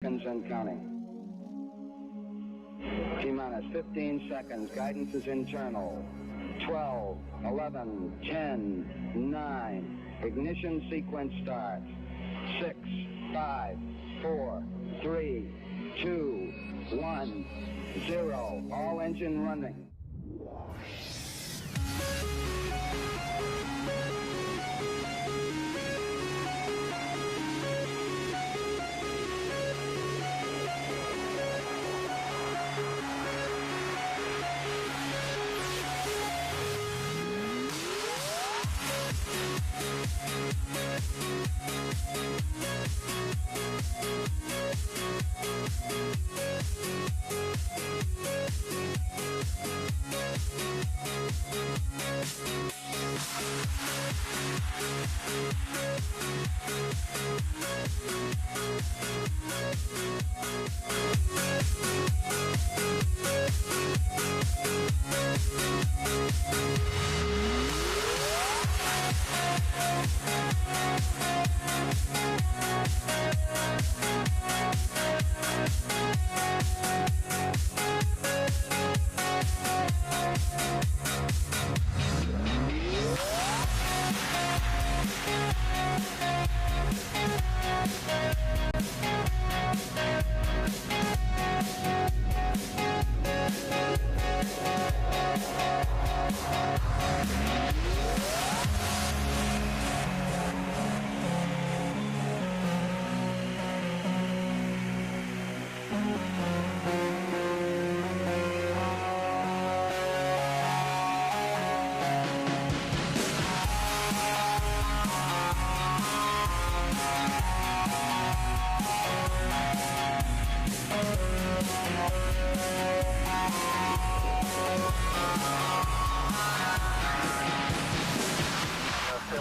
Seconds and counting. T-minus 15 seconds. Guidance is internal. 12, 11, 10, 9. Ignition sequence starts. 6, 5, 4, 3, 2, 1, 0. All engine running.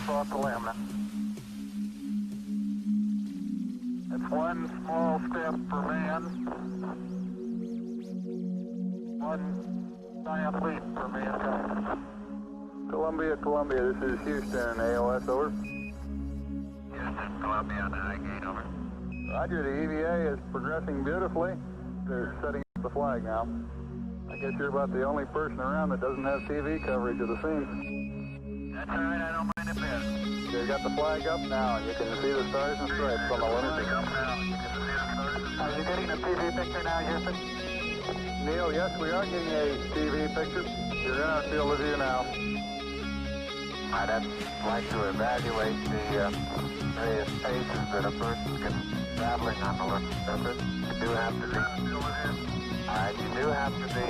Off the limb. It's one small step for man, one giant leap for mankind. Columbia, this is Houston, AOS, over. Houston, Columbia on the high gate, over. Roger, the EVA is progressing beautifully. They're setting up the flag now. I guess you're about the only person around that doesn't have TV coverage of the scene. That's all right, I don't mind a bit. They've got the flag up now. You can see the stars and stripes on the Linux. Are you getting a TV picture now, Houston? Neil, yes, we are getting a TV picture. You're in our field of view now. I'd like to evaluate the various paces that a person can traveling on the lunar surface. You do have to be. You do have to be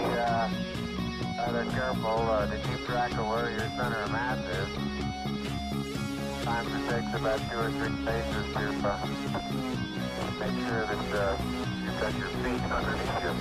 rather careful to keep track of where your center of mass is. Sometimes it takes about 2 or 3 paces to make sure that you've got your feet underneath you.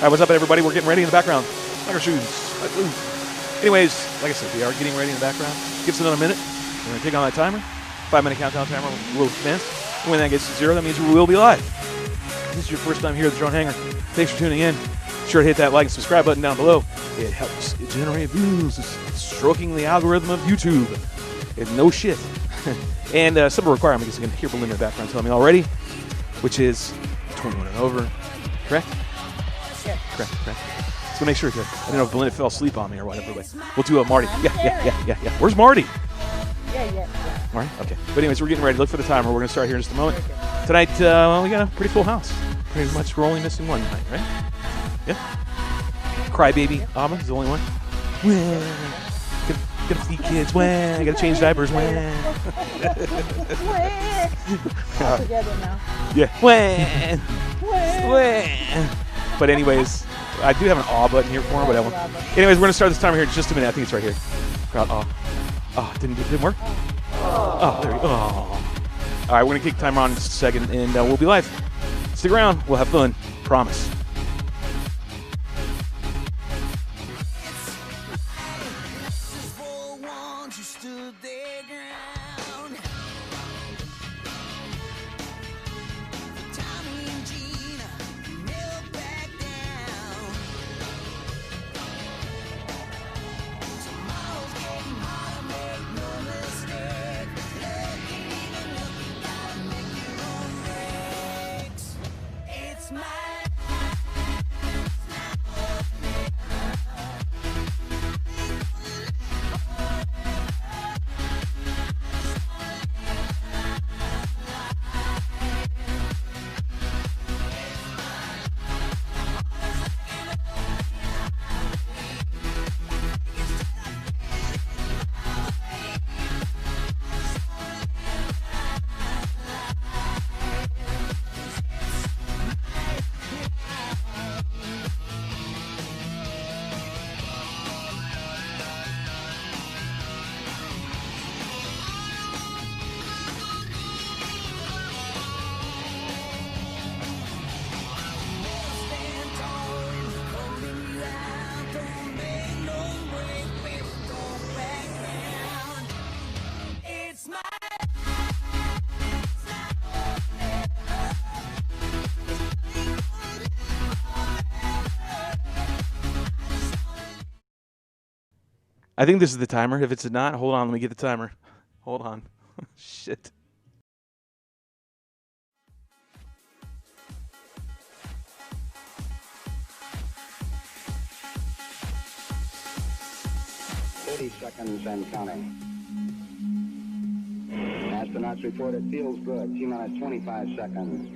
All right, what's up, everybody? We're getting ready in the background. Like our shoes. Anyways, like I said, we are getting ready in the background. Give us another minute. We're going to take on that timer. 5-minute countdown timer will commence. And when that gets to 0, that means we will be live. If this is your first time here at the Drone Hangar, thanks for tuning in. Be sure to hit that like and subscribe button down below. It helps generate views. It's stroking the algorithm of YouTube. And no shit. And some requirement is you can hear Belinda in the background telling me already, which is 21 and over. Correct? Yeah. Correct. So make sure to, I don't know if Belinda fell asleep on me or whatever, but we'll do a Marty. Yeah. Where's Marty? Yeah. Marty? Okay. But anyways, we're getting ready. Look for the timer. We're going to start here in just a moment. Tonight, we got a pretty full house. Pretty much we're only missing one tonight, right? Yeah. Crybaby Abba is the only one. Gotta feed kids. Gotta change diapers. All together now. Yeah. But anyways, I do have an awe button here for him, but I won't. Anyways, we're gonna start this timer here in just a minute. I think it's right here. Crowd awe. Oh, didn't work. Oh, there we go. Oh. All right, we're gonna kick the timer on in just a second, and we'll be live. Stick around. We'll have fun. Promise. I think this is the timer. If it's not, hold on. Let me get the timer. Hold on. Shit. Seconds and counting. Astronauts report it feels good. T-minus 25 seconds.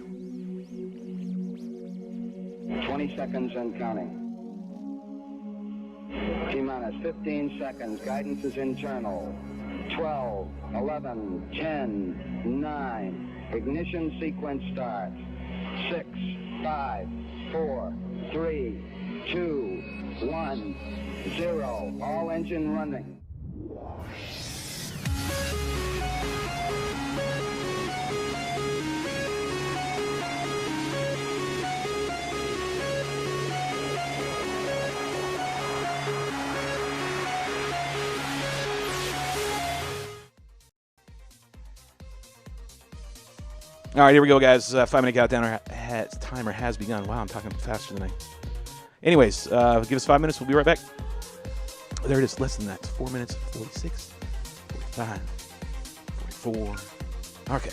20 seconds and counting. T-minus 15 seconds. Guidance is internal. 12, 11, 10, 9. Ignition sequence starts. 6, 5, 4, 3, 2, 1, 0. All engine running. All right, here we go, guys. 5-minute countdown. Timer has begun. Wow, I'm talking faster than I. Anyways, give us 5 minutes. We'll be right back. There it is. Less than that. It's 4 minutes. 46, 45, 44. Okay.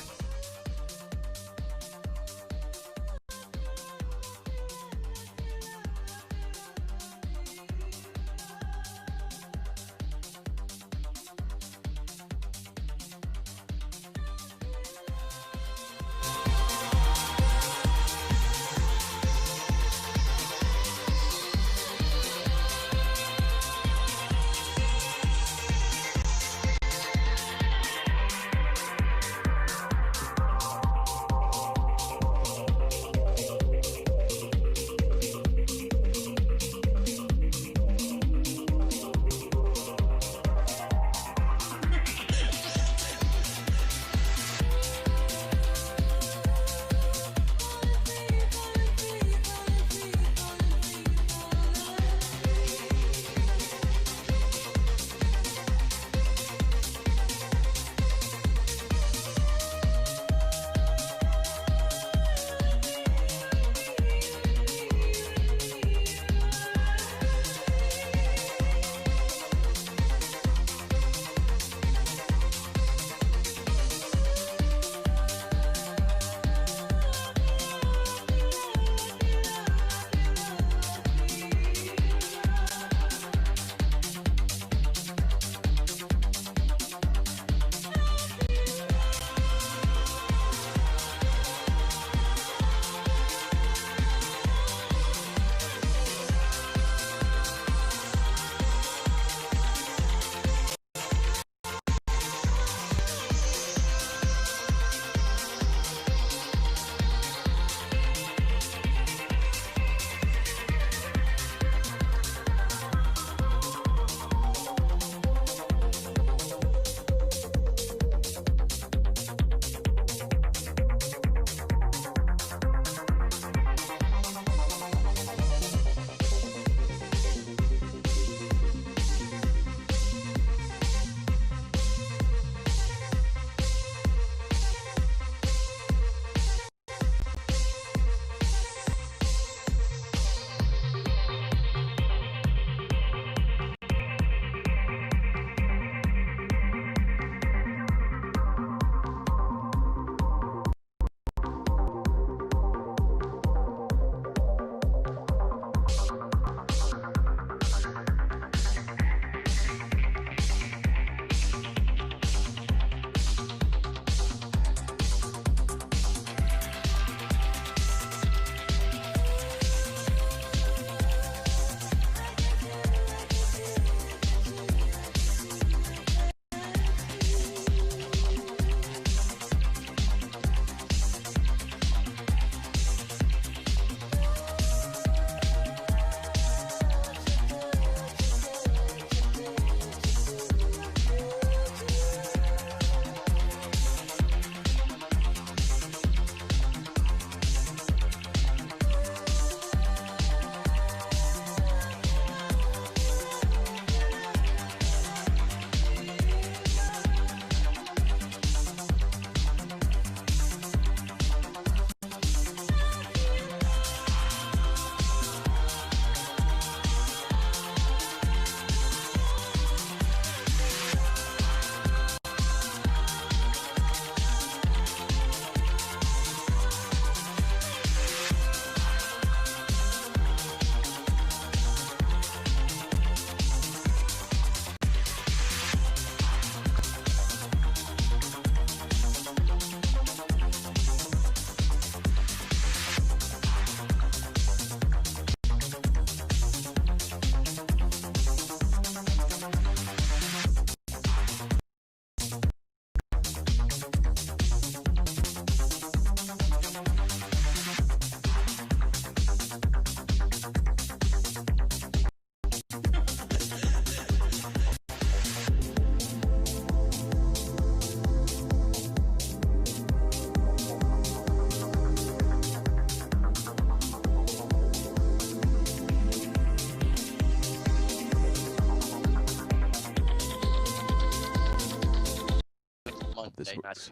hope this works.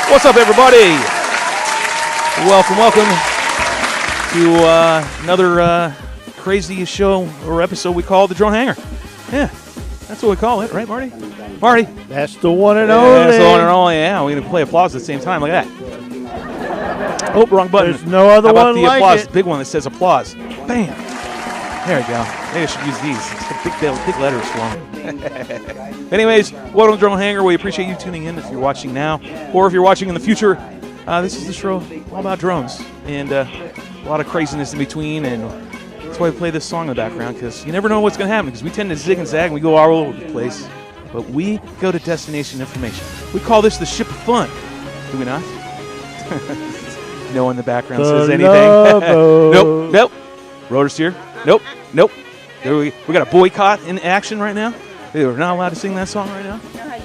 What's up, everybody? Welcome to another crazy show or episode we call the Drone Hangar. Yeah, that's what we call it, right, Marty? Marty. That's the one and only. That's the one and only. Yeah, we're gonna play applause at the same time, like that. Oh, wrong button. There's no other How about one the like applause? it. Big one that says applause. Bam. There we go. Maybe I should use these. It's big letters for me. Anyways, welcome to Drone Hangar. We appreciate you tuning in if you're watching now, or if you're watching in the future. This is the show all about drones and a lot of craziness in between, and that's why we play this song in the background, because you never know what's going to happen, because we tend to zig and zag and we go all over the place, but we go to destination information. We call this the ship of fun, do we not? No one in the background says anything. Nope. Rotor steer. Nope. We got a boycott in action right now. We're not allowed to sing that song right now.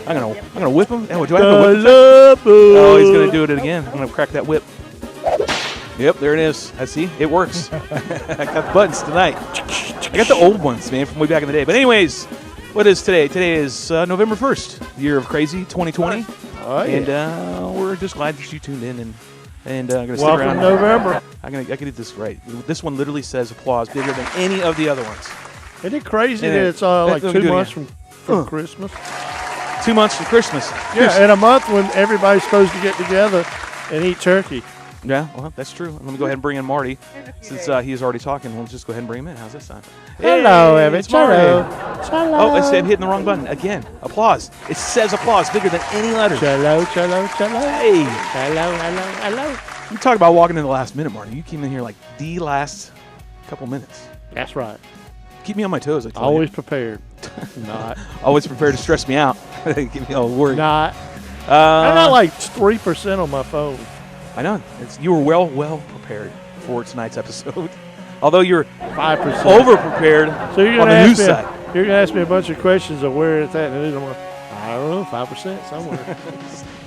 I'm gonna whip him. Oh, do I have to whip him? Oh, he's gonna do it again. I'm gonna crack that whip. Yep, there it is. I see. It works. I got the buttons tonight. I got the old ones, man, from way back in the day. But anyways, what is today? Today is November 1st, year of crazy 2020. Oh, yeah. And we're just glad that you tuned in and gonna stick Welcome around. November. I can get this right. This one literally says applause bigger than any of the other ones. Isn't it crazy And that it's like let me 2 do it months again. from Christmas? 2 months from Christmas. Yeah, in a month when everybody's supposed to get together and eat turkey. Yeah, well, that's true. Let me go ahead and bring in Marty. Since he is already talking, we'll just go ahead and bring him in. How's this sound? Hello, Hey, Evan. it's Marty. Hello. Oh, I said hitting the wrong button. Again, applause. It says applause bigger than any letter. Hello. Hey. Hello. You talk about walking in the last minute, Marty. You came in here like the last couple minutes. That's right. Keep me on my toes. I tell Always you. prepared. Not. Always prepared to stress me out. Get me all worried. Not. I got like 3% on my phone. I know. You were well prepared for tonight's episode. Although you're 5%. over prepared So you're on gonna the ask news me. side. You're gonna ask me a bunch of questions of where it's at in the news. I'm like, I don't know, 5% somewhere.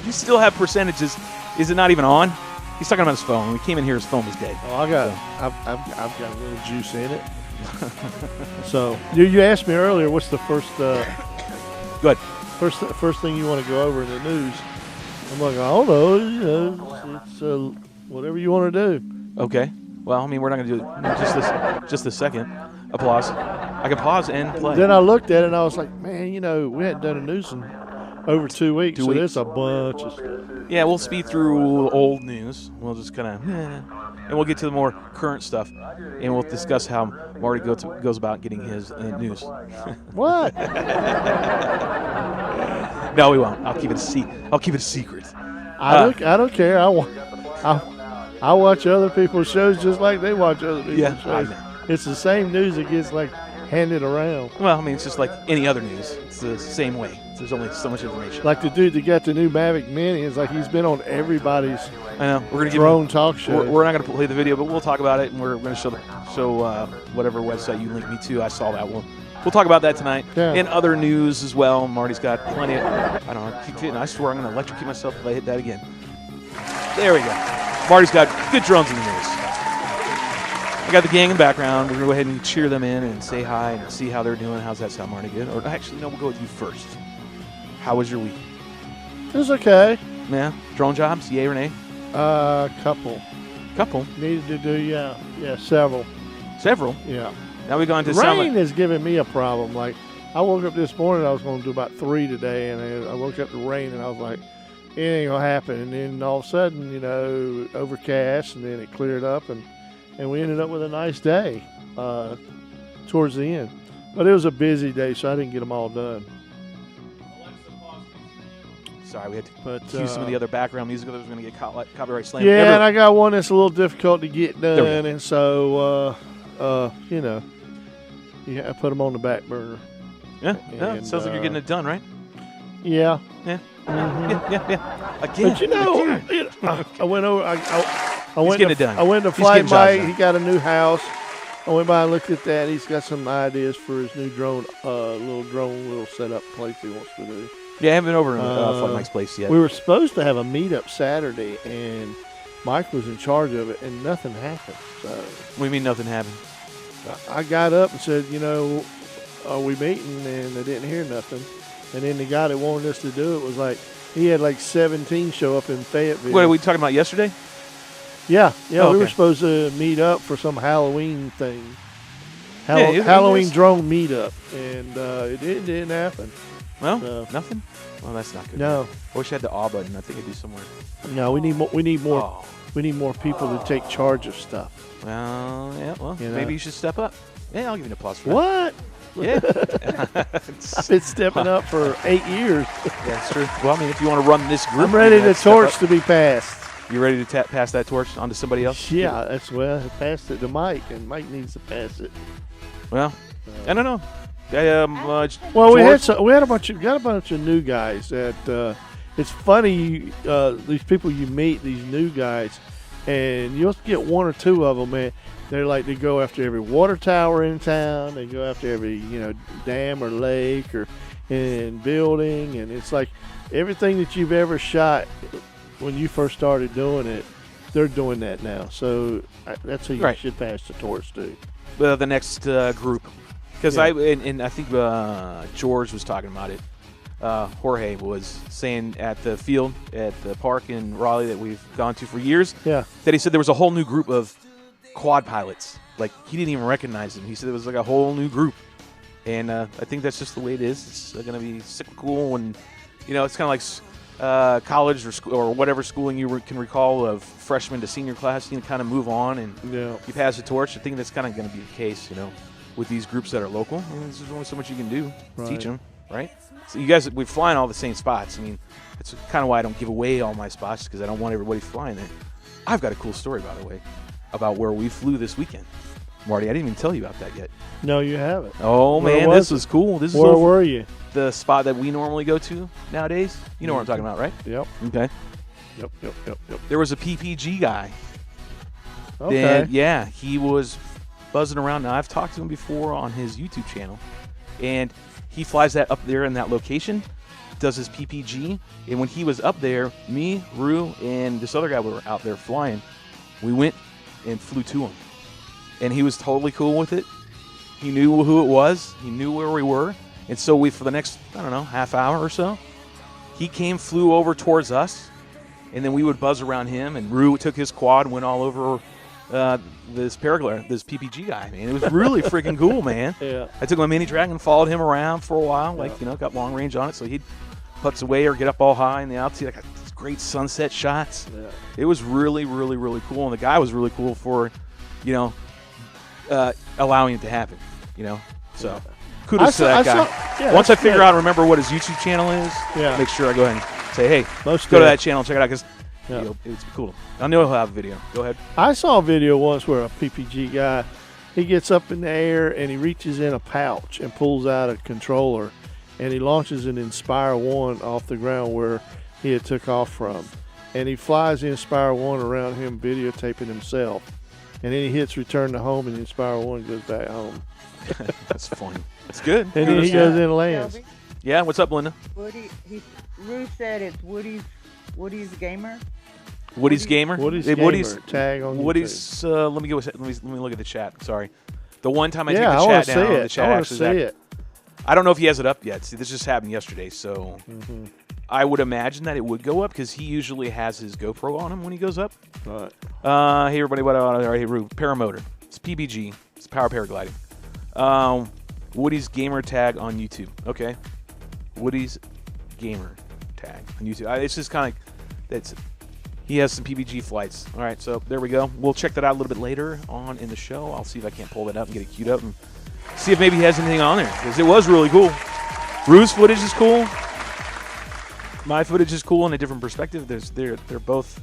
You still have percentages. Is it not even on? He's talking about his phone. When we came in here, his phone was dead. Oh, I've got a little juice in it. So you asked me earlier, what's the first Go ahead. first thing you want to go over in the news? I'm like, I don't know. You know, it's whatever you want to do. Okay. Well, I mean, we're not going to do it just a second. Applause. I can pause and play. Then I looked at it and I was like, man, you know, we hadn't done a news in over 2 weeks, 2 so weeks. there's a bunch of stuff. Yeah, we'll speed through old news. We'll just kind of, and we'll get to the more current stuff, and we'll discuss how Marty goes about getting his news. What? No, we won't. I'll keep it a secret. I don't care. I watch other people's shows just like they watch other people's Yeah, I shows. know. It's the same news that gets like handed around. Well, I mean, it's just like any other news. It's the same way. There's only so much information. Like the dude that got the new Mavic Mini, it's like he's been on everybody's I know. We're gonna drone talk show. We're not going to play the video, but we'll talk about it, and we're going to show whatever website you linked me to. I saw that one. We'll talk about that tonight. Yeah. And other news as well. Marty's got plenty of, I don't know, keep hitting. I swear I'm going to electrocute myself if I hit that again. There we go. Marty's got good drones in the news. I got the gang in the background. We're going to go ahead and cheer them in and say hi and see how they're doing. How's that sound, Marty? Good? Or actually, no, we'll go with you first. How was your week? It was okay. Yeah? Drone jobs? Yay or nay? Couple. Couple. Needed to do, yeah, several. Several. Yeah. Now we're going to sound Rain like, is giving me a problem. Like, I woke up this morning, I was going to do about 3 today, and I woke up to rain, and I was like, it ain't going to happen. And then all of a sudden, you know, overcast, and then it cleared up, and we ended up with a nice day towards the end. But it was a busy day, so I didn't get them all done. sorry, we had to But cue some of the other background music that was going to get copyright slammed. yeah, and I got one that's a little difficult to get There we done, go. and so, you know, yeah, I put them on the back burner. Yeah, yeah, And, sounds like you're getting it done, right? Yeah. Yeah. Mhm. Yeah. Again. But you know, again. I went over. I went getting to, it done. I went to He's Flight getting jobs Bite. done. He got a new house. I went by and looked at that. He's got some ideas for his new drone, little setup place he wants to do. Yeah, I haven't been over to Flight Mike's place yet. We were supposed to have a meetup Saturday, and Mike was in charge of it, and nothing happened. So What do you mean nothing happened? I got up and said, you know, are we meeting? And I didn't hear nothing. And then the guy that wanted us to do it was like, he had like 17 show up in Fayetteville. What are we talking about yesterday? Yeah, Oh, we were okay. supposed to meet up for some Halloween thing. Yeah, Halloween drone meetup, and it didn't happen. Well, No. nothing. Well, that's not good. No, I wish I had the A button. I think it'd be somewhere. no, we need more. Oh. We need more people to take charge of stuff. Well, yeah. Well, You know. maybe you should step up. Yeah, I'll give you an applause for What? that. Yeah. I've been stepping up for 8 years. Yeah, it's true. Well, I mean, if you want to run this group, I'm ready you to step torch up. to be passed. You ready to pass that torch on to somebody else? Yeah, that's well. I passed it to Mike, and Mike needs to pass it. Well, I don't know. Well, we George- had a bunch of new guys that it's funny these people you meet, these new guys, and you'll get one or two of them, man. They're like, they go after every water tower in town. They go after every dam or lake or building, and it's like everything that you've ever shot when you first started doing it, they're doing that now. So that's who you Right. should pass the torch to. the next group, because Yeah. I think George was talking about it. Jorge was saying at the field at the park in Raleigh that we've gone to for years. Yeah. That he said there was a whole new group of quad pilots. Like he didn't even recognize them. He said it was like a whole new group, and I think that's just the way it is. It's going to be cyclical, and it's kind of like college or whatever schooling you can recall of freshman to senior class. You can kind of move on and Yeah. you pass the torch. I think that's kind of going to be the case, with these groups that are local. I mean, there's only so much you can do. Right. Teach them, right? So you guys, we're flying all the same spots. I mean, that's kind of why I don't give away all my spots, because I don't want everybody flying there. I've got a cool story, by the way, about where we flew this weekend. Marty, I didn't even tell you about that yet. No, you haven't. Oh, Where man, was this was cool. This is Where were you? the spot that we normally go to nowadays. You know what I'm talking about, right? Yep. Okay. Yep. There was a PPG guy. Okay. That, yeah, he was buzzing around. Now, I've talked to him before on his YouTube channel, and he flies that up there in that location, does his PPG, and when he was up there, me, Rue, and this other guy were out there flying. We went and flew to him, and he was totally cool with it. He knew who it was. He knew where we were, and so we, for the next, half hour or so, he flew over towards us, and then we would buzz around him, and Rue took his quad and went all over this PPG guy, man. It was really freaking cool, man. Yeah. I took my mini dragon and followed him around for a while, got long range on it, so he'd putz away or get up all high in the altitude. I got these great sunset shots. Yeah. It was really, really, really cool, and the guy was really cool for, allowing it to happen, So kudos to that guy. Once I figure out and remember what his YouTube channel is, make sure I go ahead and say, hey, go to that channel, check it out, because it's cool. I know he'll have a video. Go ahead. I saw a video once where a PPG guy, he gets up in the air and he reaches in a pouch and pulls out a controller, and he launches an Inspire 1 off the ground where he had took off from. And he flies the Inspire 1 around him videotaping himself. And then he hits return to home, and the Inspire 1 goes back home. That's funny. It's good. And then he goes in and lands. Shelby, Yeah, what's up, Linda? Ruth said it's Woody's Gamer. Woody's Gamer? Woody's Hey, Gamer, tag on Woody's, let me look at the chat. Sorry. The one time I take I the want chat to see down, it. the chat I want actually to see it. I don't know if he has it up yet. See, this just happened yesterday, so I would imagine that it would go up because he usually has his GoPro on him when he goes up. All right. Hey, everybody. Hey, Rue. Paramotor. It's PBG. It's power paragliding. Woody's Gamer tag on YouTube. Okay. Woody's Gamer tag on YouTube. It's just kind of he has some PBG flights. All right, so there we go. We'll check that out a little bit later on in the show. I'll see if I can't pull that up and get it queued up and see if maybe he has anything on there, because it was really cool. Rue's footage is cool. My footage is cool in a different perspective. They're both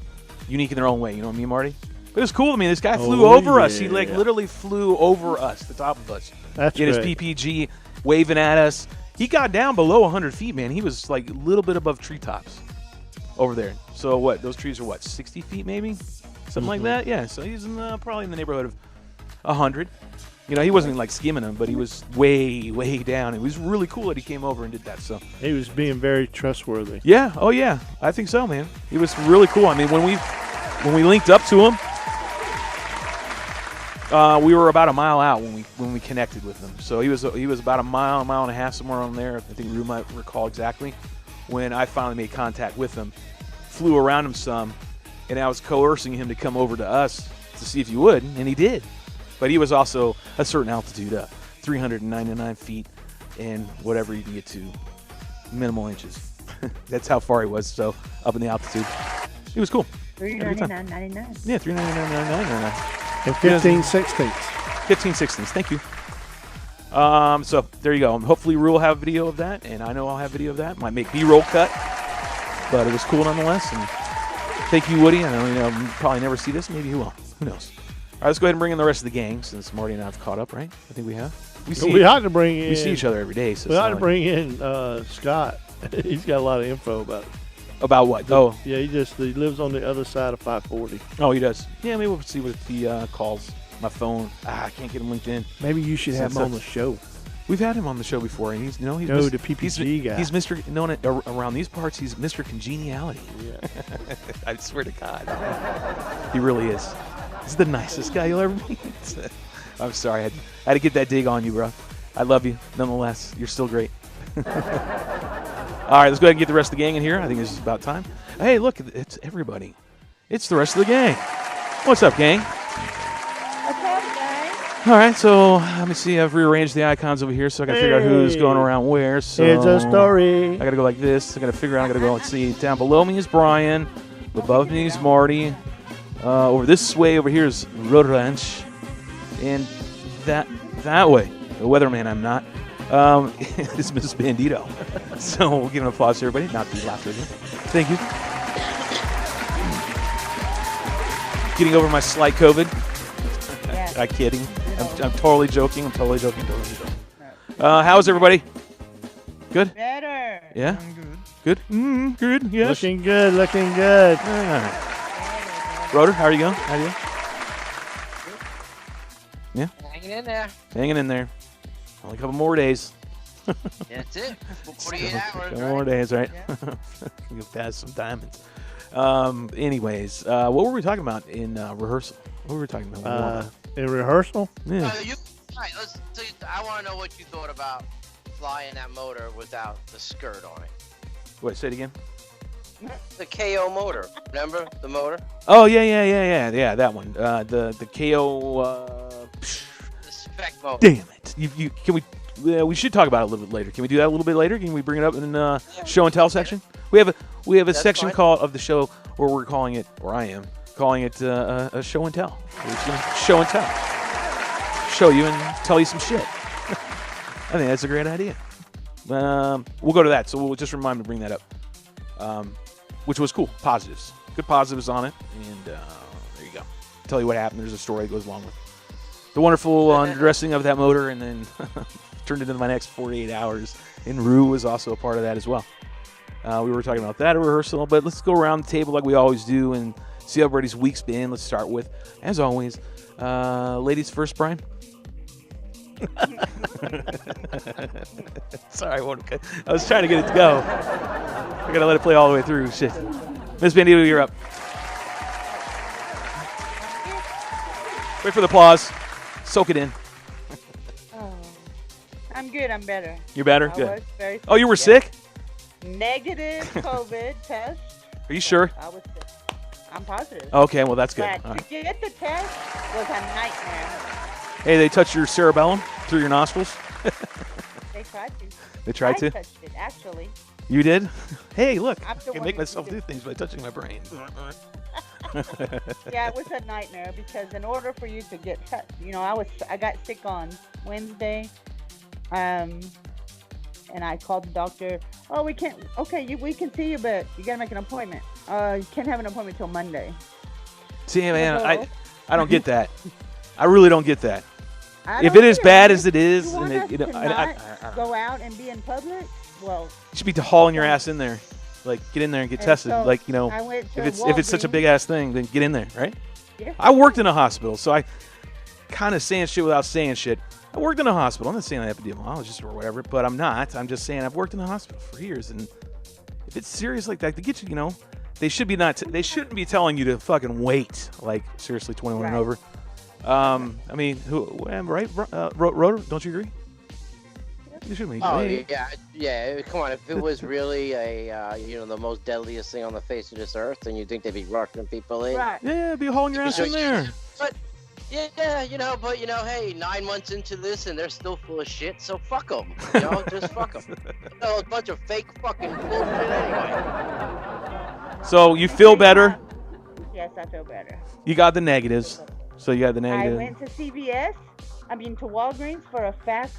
unique in their own way. You know what I mean, Marty? But it was cool. I mean, this guy flew over us. He literally flew over us, the top of us. That's in his great. PPG, waving at us. He got down below 100 feet, man. He was like a little bit above treetops over there. So what? Those trees are 60 feet maybe? Something like that? Yeah. So he's probably in the neighborhood of 100. He wasn't like skimming them, but he was way, way down. It was really cool that he came over and did that. So He was being very trustworthy. yeah, oh yeah, I think so, man. He was really cool. I mean, when we linked up to him, We were about a mile out when we connected with him. So he was about a mile and a half, somewhere on there. I think Rue might recall exactly when I finally made contact with him. Flew around him some, and I was coercing him to come over to us to see if he would, and he did. But he was also a certain altitude, 399 feet, and whatever you can get to, minimal inches. That's how far he was. So up in the altitude, he was cool. 399.99. Yeah, 399.99. And 15/16. 15/16. Thank you. So there you go. Hopefully Rue will have video of that, and I know I'll have video of that. Might make B-roll cut, but it was cool nonetheless. And thank you, Woody. I know you probably never see this. Maybe you will. Who knows? All right, let's go ahead and bring in the rest of the gang since Marty and I have caught up, right? I think we have. We ought to bring in. We see each other every day. So we ought to bring in Scott. He's got a lot of info about it. About what? Oh. Yeah, he lives on the other side of 540. Oh, he does. Yeah, maybe we'll see what he calls. My phone. I can't get him linked in. Maybe you should have him on the show. We've had him on the show before, and he's the PPG guy. He's Mr. known around these parts. He's Mr. Congeniality. Yeah. I swear to God, he really is. He's the nicest guy you'll ever meet. I'm sorry, I had to get that dig on you, bro. I love you, nonetheless. You're still great. All right, let's go ahead and get the rest of the gang in here. I think it's about time. Hey, look, it's everybody. It's the rest of the gang. What's up, gang? What's up, guys? All right, so let me see. I've rearranged the icons over here, so I got to figure out who's going around where. So it's a story. I got to go like this. I got to figure out. I got to go. Let's see. Down below me is Brian. Above me is Marty. Over this way over here is Rodanch. And that way, the weatherman I'm not, is Mrs. Bandito. So we'll give an applause to everybody. Not be laughter again. Thank you. Getting over my slight COVID. Yeah. I'm kidding. I'm totally joking. Totally joking. How's everybody? Good? Better. Yeah? Good? Good, yes. Looking good. Roder, how are you going? Yeah? Hanging in there. Hanging in there. Only a couple more days. That's it. 48 hours. Couple more days, right? You'll pass some diamonds. Anyways, what were we talking about in rehearsal? What were we talking about? In rehearsal? Yeah. All right, I want to know what you thought about flying that motor without the skirt on it. What, say it again? The KO motor. Remember the motor? Oh, yeah, that one. The KO... The spec motor. Damn it. Can we... we should talk about it a little bit later. Can we do that a little bit later? Can we bring it up in the show and tell section? We have a That's section fine. called of the show where we're calling it, or I am calling it a show and tell. We're just gonna show and tell. Show you and tell you some shit. I think that's a great idea. We'll go to that. So we'll just remind me to bring that up. Which was cool. Positives. Good positives on it. And there you go. Tell you what happened. There's a story that goes along with the wonderful undressing of that motor, and then turned into my next 48 hours. And Rue was also a part of that as well. We were talking about that at rehearsal, but let's go around the table like we always do and see how everybody's week's been. Let's start with, as always, ladies first, Brian. Sorry, I was trying to get it to go. I gotta let it play all the way through. Shit. Miss Bandito, you're up. Wait for the applause. Soak it in. Oh, I'm good. I'm better. You're better? I Good. was very sick. Oh, you were Yeah. sick? Negative COVID test. Are you sure? I was sick. I'm positive. Okay, well, that's good. But All right. to get the test was a nightmare. Hey, they touched your cerebellum through your nostrils? They tried to. They tried to? I touched it, actually. You did? Hey, look. I'm I the can one make that myself did do it. things by touching my brain. Yeah, it was a nightmare because in order for you to get tested, I got sick on Wednesday, and I called the doctor. Oh, we can't. Okay, we can see you, but you gotta make an appointment. You can't have an appointment till Monday. See, man, Hello? I don't get that. I really don't get that. I If don't it is either. bad as it is, You want and us it, to I not go out and be in public? Well, you should be hauling your ass in there. Like, get in there and get And tested. so Like, I went to if it's such a Walgreens. big ass thing, then get in there, right? Yeah. I worked in a hospital, so I kind of saying shit without saying shit. I worked in a hospital. I'm not saying I have to epidemiologist or whatever, but I'm not. I'm just saying I've worked in a hospital for years, and if it's serious like that, to get you, they should be they shouldn't be telling you to fucking wait. Like, seriously, 21 and Right. over. I mean, right? Rotor, don't you agree? You should be. Oh yeah. Come on, if it was really a the most deadliest thing on the face of this earth, then you think they'd be rushing people in? Right. Yeah, be hauling your ass in there. But yeah, hey, 9 months into this and they're still full of shit, so fuck them. Just fuck them. A bunch of fake fucking bullshit anyway. So you feel better? Yes, I feel better. You got the negatives. So you got the negative. I went to to Walgreens for a fast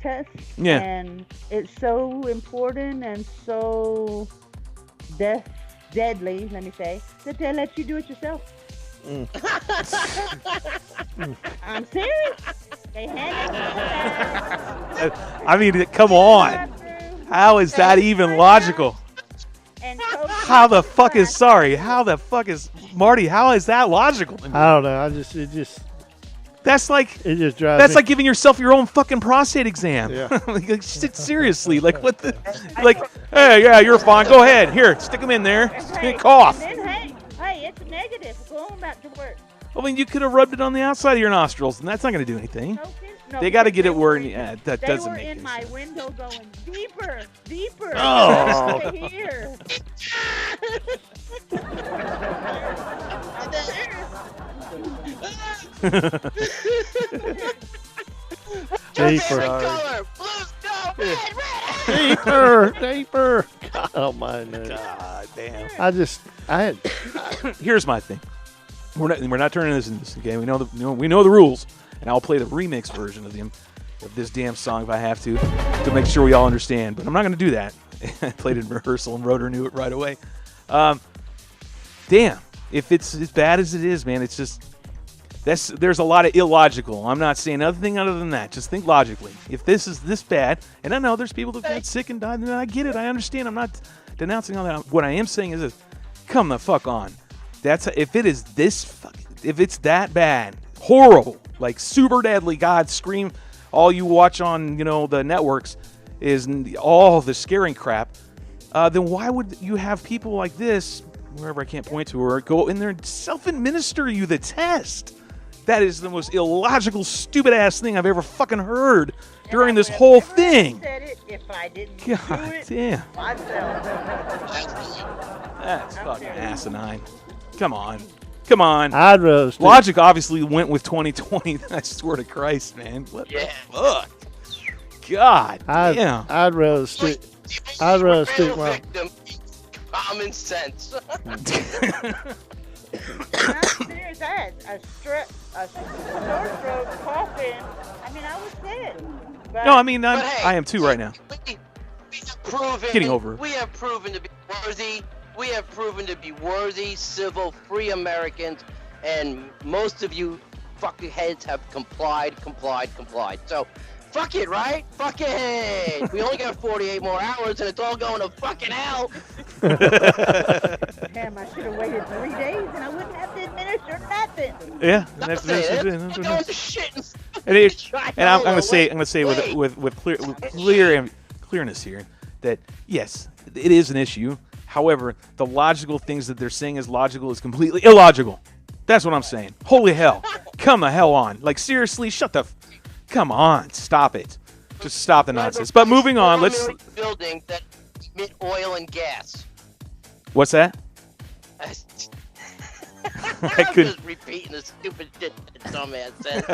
test. Yeah. And it's so important and so deadly, let me say, that they let you do it yourself. I'm serious. They hand it to I mean, come on. How is that even logical? How the fuck is Marty? How is that logical? I don't know. That's like it just drives. That's me. like giving yourself your own fucking prostate exam. Yeah. Like, seriously, like what the? Like, hey, yeah, you're fine. Go ahead. Here, stick them in there. Cough. And then, hey, it's negative. Go on back to work. I mean, you could have rubbed it on the outside of your nostrils, and that's not going to do anything. No, they got to get it where that doesn't make sense. They were in my window going deeper. Oh. To here. Deeper. Color. Blue, no, red. Deeper. God almighty. God damn. Here's my thing. We're not turning this into this game. We know the rules, and I'll play the remix version of this damn song if I have to make sure we all understand. But I'm not going to do that. I played it in rehearsal, and Rotor knew it right away. Damn, if it's as bad as it is, man, it's just there's a lot of illogical. I'm not saying anything other than that. Just think logically. If this is this bad, and I know there's people that got sick and died, and I get it. I understand. I'm not denouncing all that. What I am saying is this: come the fuck on. If it's that bad, horrible, like super deadly, God scream, all you watch on the networks is all the scaring crap, then why would you have people like this, wherever I can't point to her, go in there and self-administer you the test? That is the most illogical, stupid-ass thing I've ever fucking heard during this whole thing. Said it if I didn't God do it damn. myself. That's fucking asinine. Come on. I'd rather Logic obviously went with 2020. I swear to Christ, man. What the fuck? God damn. I'd rather stick my victim. Common sense. I'm serious. I had a sore throat, coughing. I mean, I was sick. But No, I mean, I am too right now. We have proven, Getting over it. We have proven to be worthy. We have proven to be worthy, civil, free Americans, and most of you fuckheads have complied. So, fuck it, right? Fuck it! We only got 48 more hours, and it's all going to fucking hell. damn, I should have waited 3 days, and I wouldn't have to administer nothing. Yeah, That's that's it. Going to shit and I'm gonna say with clearness here that yes, it is an issue. However, the logical things that they're saying is logical is completely illogical. That's what I'm saying. Holy hell. Come the hell on. Like, seriously, come on. Stop it. Just stop the nonsense. But moving on, let's... Buildings that emit oil and gas. What's that? I'm just repeating the stupid shit that dumbass said.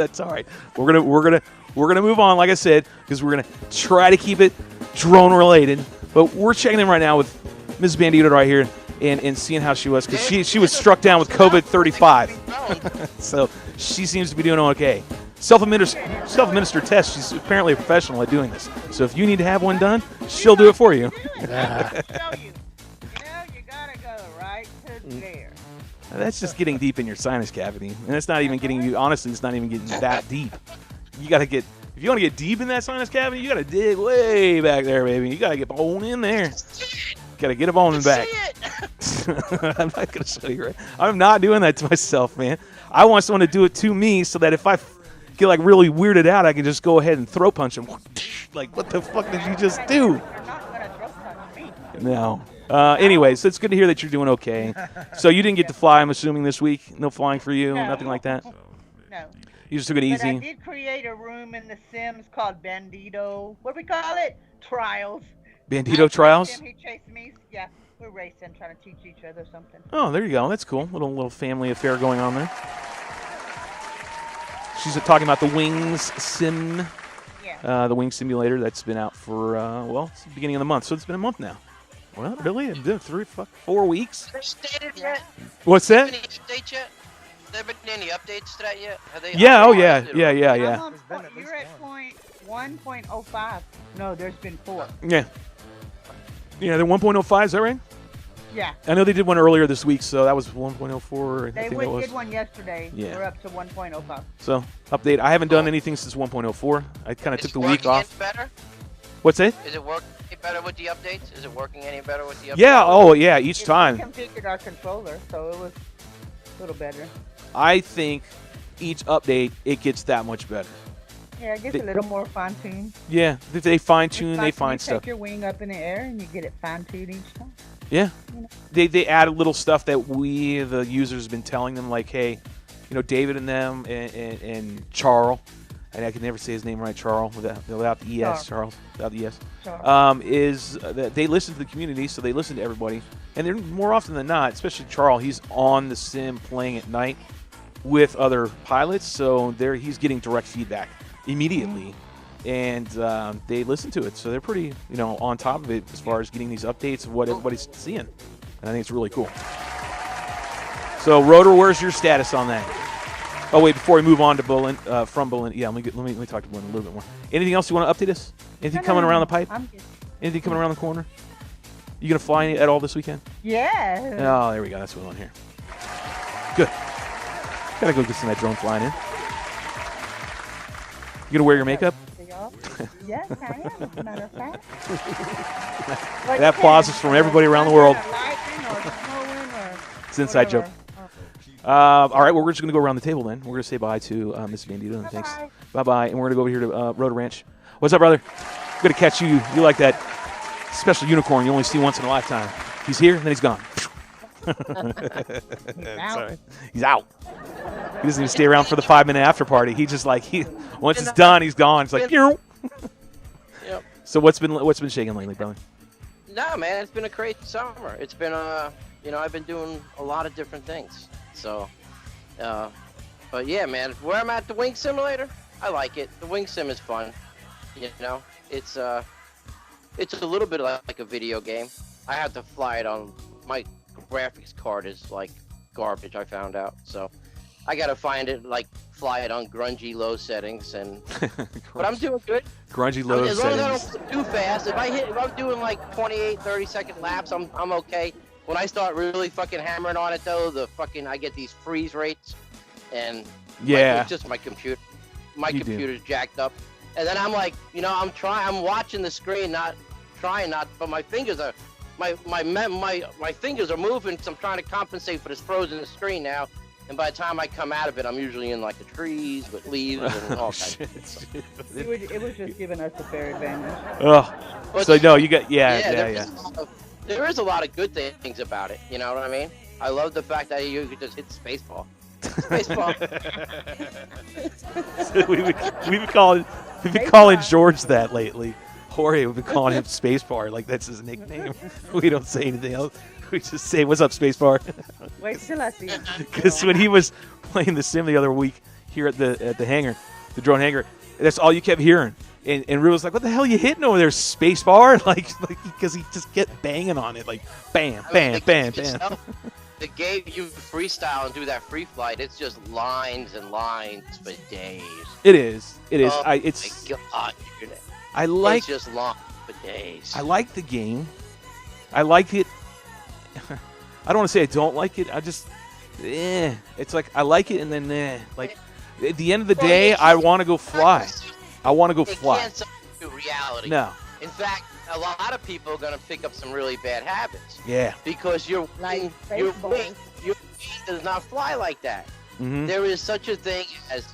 That's all right. We're gonna move on, like I said, because we're gonna try to keep it drone related. But we're checking in right now with Ms. Bandito right here and seeing how she was, because she was struck down with COVID-35. So she seems to be doing okay. Self-administered test. She's apparently a professional at doing this. So if you need to have one done, she'll do it for you. You gotta go right to there. That's just getting deep in your sinus cavity, and it's not even getting you. Honestly, it's not even getting that deep. You gotta get. If you want to get deep in that sinus cavity, you gotta dig way back there, baby. You gotta get bone in there. Gotta get a bone in back. I'm not gonna show you right. I'm not doing that to myself, man. I want someone to do it to me, so that if I get like really weirded out, I can just go ahead and throw punch him. Like, what the fuck did you just do? You're not gonna throw punch me. No. Anyways, it's good to hear that you're doing okay. So you didn't get to fly, I'm assuming, this week? No flying for you? No. Nothing like that? No. You just took it But I easy? did create a room in The Sims called Bandito. What do we call it? Trials. Bandito trials? He chased me. Yeah, we're racing, trying to teach each other something. Oh, there you go. That's cool. Little family affair going on there. She's talking about the Wings Sim. Yeah. The Wing Simulator that's been out for, well, it's the beginning of the month. So it's been a month now. Well, really? 4 weeks? Have they stated yet? What's that? Any updates yet? Have there been any updates to that yet? Have they Yeah, oh yeah, updated it? yeah. You're at point 1.05. No, there's been 4. Yeah. Yeah, they're 1.05, is that right? Yeah. I know they did one earlier this week, so that was 1.04. They did one yesterday. Yeah. We're up to 1.05. So, update. I haven't done anything since 1.04. I kind of took the week working off. any better? What's that? Is it working any better with the updates? Is it working any better with the updates? Yeah, oh yeah, each time. We configured our controller, so it was a little better. I think each update, it gets that much better. Yeah, I guess a little more fine-tuned. Yeah, if they fine-tune, It's they like find you stuff. take your wing up in the air and you get it fine-tuned each time. Yeah. You know? They added little stuff that we, the users, have been telling them, like, hey, David and them and Charles, and I can never say his name right, Charles, without the ES, Charles, without the ES, is that they listen to the community, so they listen to everybody. And they're more often than not, especially Charles, he's on the sim playing at night with other pilots, so he's getting direct feedback immediately. And they listen to it, so they're pretty, on top of it as far as getting these updates of what everybody's seeing. And I think it's really cool. So, Rotor, where's your status on that? Oh, wait, before we move on to Bullen, from Bullen, yeah, let me talk to Bullen a little bit more. Anything else you want to update us? Anything coming around the pipe? I'm good. Anything coming around the corner? You going to fly at all this weekend? Yeah. Oh, there we go. That's what I want to hear. Good. Gotta go get some of that drone flying in. You going to wear your makeup? Yes, I am, as a matter of fact. That applause is from everybody around the world. It's an inside joke. All right, well, we're just going to go around the table then. We're going to say bye to Miss Bandito, and thanks. Bye-bye. And we're going to go over here to Rotor Ranch. What's up, brother? I'm going to catch you. You like that special unicorn you only see once in a lifetime. He's here, and then he's gone. He's out. He doesn't even stay around for the 5-minute after party. He just once it's done, he's gone. It's like, Yep. So what's been shaking lately, brother? No, man, it's been a crazy summer. It's been I've been doing a lot of different things. So, but yeah, man, where I'm at the Wing Simulator, I like it. The Wing Sim is fun. It's a little bit like a video game. I have to fly it on my graphics card is like garbage. I found out, so I gotta fly it on grungy low settings, but I'm doing good. Grungy low as settings. long as I don't go too fast. If I'm doing like 28, 30-second laps, I'm okay. When I start really fucking hammering on it though, I get these freeze rates, and it's just my computer. My computer's jacked up, and then I'm like, I'm watching the screen, but my fingers are. My fingers are moving, so I'm trying to compensate for this frozen screen now. And by the time I come out of it, I'm usually in like the trees with leaves and all kinds of stuff. It was just giving us a fair advantage. Oh, so no, you got There is a lot of good things about it. You know what I mean? I love the fact that you could just hit spaceball. Spaceball. We've been calling George that lately. Jorge, we've been calling him Spacebar, like that's his nickname. We don't say anything else. We just say, "What's up, Spacebar?" Wait till I see him. Because when he was playing the sim the other week here at the hangar, the drone hangar, that's all you kept hearing. And Rue was like, "What the hell are you hitting over there, Spacebar?" Like because he just kept banging on it, like bam, bam, bam, bam. The game, you freestyle and do that free flight. It's just lines and lines for days. It is. It is. Oh, My God, dude. it's just long for days. I like the game. I like it. I don't want to say I don't like it. I just, It's like I like it and then Like at the end of the day, I want to go fly. I want to go fly. It can't substitute reality. No. In fact, a lot of people are going to pick up some really bad habits. Yeah. Because your wing does not fly like that. Mm-hmm. There is such a thing as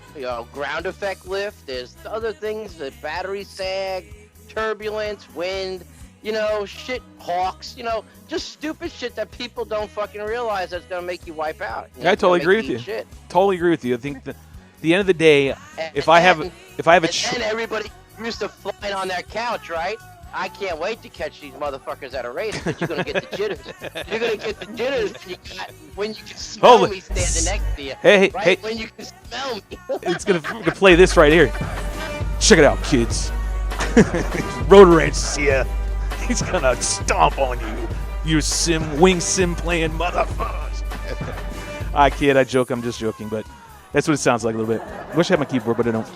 ground effect lift. There's other things, the battery sag, turbulence, wind. you know, shit, hawks, you know, just stupid shit that people don't fucking realize that's gonna make you wipe out. You know, I totally it's agree gonna with make you. eat shit. Totally agree with you. I think that at the end of the day, if I have a and everybody used to flying on that couch, right? I can't wait to catch these motherfuckers at a race, but you're gonna get the jitters. You're gonna get the jitters when you can smell me standing next to you. Hey, right? hey. When you can smell me. It's gonna play this right here. Check it out, kids. Rotor Ranch here. He's gonna stomp on you. You wing sim playing motherfuckers. I kid, I joke, I'm just joking, but that's what it sounds like a little bit. Wish I had my keyboard, but I don't.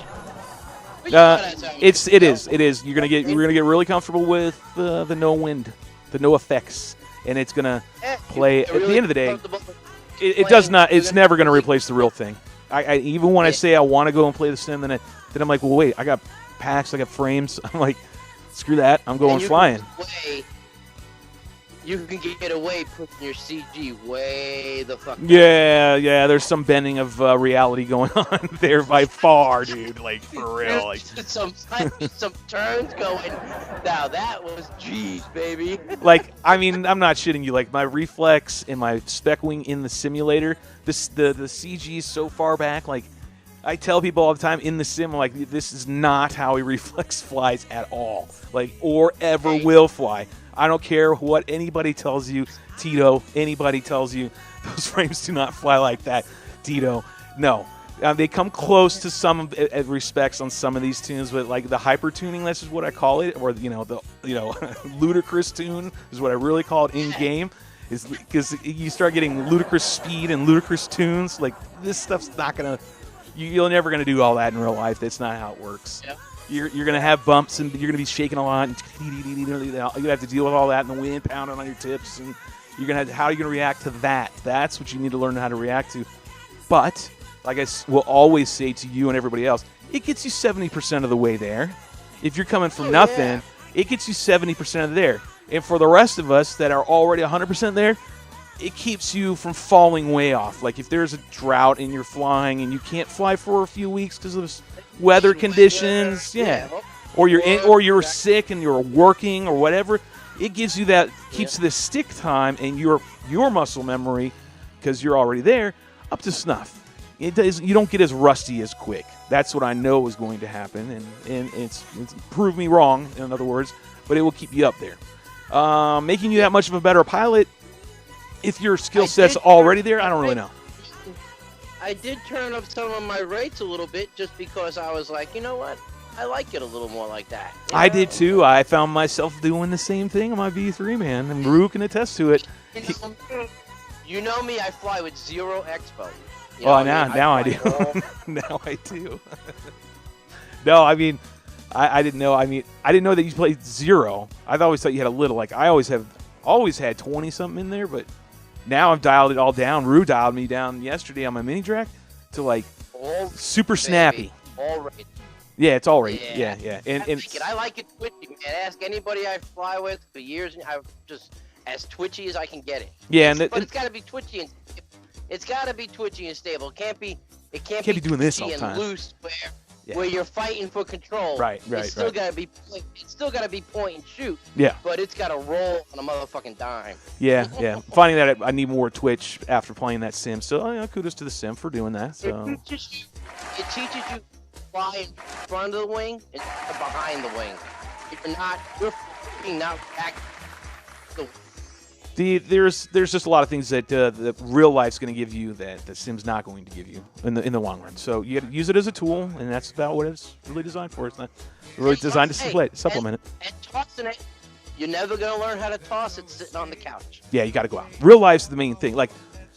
It is. You're gonna get really comfortable with the no wind, the no effects, and it's gonna play. At the end of the day, it does not. It's never gonna replace the real thing. I even when I say I want to go and play the sim, then I'm like, well, wait, I got packs, I got frames. I'm like, screw that, I'm going flying. You can get away pushing your CG way the fuck down. Yeah, there's some bending of reality going on there by far, dude. Like, for real. Like some turns going. Now that was G's, baby. Like, I mean, I'm not shitting you. Like, my reflex and my spec wing in the simulator, the CG is so far back. Like, I tell people all the time in the sim, like, this is not how a reflex flies at all. Like, or ever will fly. I don't care what anybody tells you, Tito. Anybody tells you those frames do not fly like that, Tito. No, they come close to some respects on some of these tunes, but like the hyper tuning, that's just what I call it, or the ludicrous tune is what I really call it in game. Is because you start getting ludicrous speed and ludicrous tunes. Like this stuff's not gonna, you're never gonna do all that in real life. That's not how it works. Yeah. You're going to have bumps, and you're going to be shaking a lot. And you're going to have to deal with all that, and the wind pounding on your tips. And you're going to how are you going to react to that? That's what you need to learn how to react to. But, like I will always say to you and everybody else, it gets you 70% of the way there. If you're coming from nothing, it gets you 70% of there. And for the rest of us that are already 100% there, it keeps you from falling way off. Like if there's a drought and you're flying and you can't fly for a few weeks because of weather conditions, or you're sick and you're working or whatever, it gives you that, keeps the stick time and your muscle memory, because you're already there, up to snuff. It does. You don't get as rusty as quick. That's what I know is going to happen, and it's proved me wrong, in other words, but it will keep you up there, making you that much of a better pilot. If your skill set's already there, I don't really know. I did turn up some of my rates a little bit just because I was like, you know what? I like it a little more like that. I did too. I found myself doing the same thing on my V3, man. And Rue can attest to it. You know me, I fly with 0 expo. Now I do. Now I do. No, I mean, I didn't know. I mean, I didn't know that you played 0. I always thought you had a little. Like I always had 20-something in there, but now I've dialed it all down. Rue dialed me down yesterday on my mini track to like super snappy. All right. Yeah, it's all right. Yeah. And I like it twitchy, man. Ask anybody I fly with for years, and I've just as twitchy as I can get it. Yeah, but it's got to be twitchy and it's got to be twitchy and stable. It can't be doing this all the time. Loose where you're fighting for control. Right. It's still got to be point and shoot. Yeah. But it's got to roll on a motherfucking dime. Yeah. Finding that I need more twitch after playing that sim. So kudos to the sim for doing that. So it teaches you to fly in front of the wing and behind the wing. If you're not back. There's just a lot of things that the real life's going to give you that the sim's not going to give you in the long run. So you got to use it as a tool, and that's about what it's really designed for. It's not really designed to supplement it. And tossing it, you're never going to learn how to toss it sitting on the couch. Yeah, you got to go out. Real life's the main thing. Like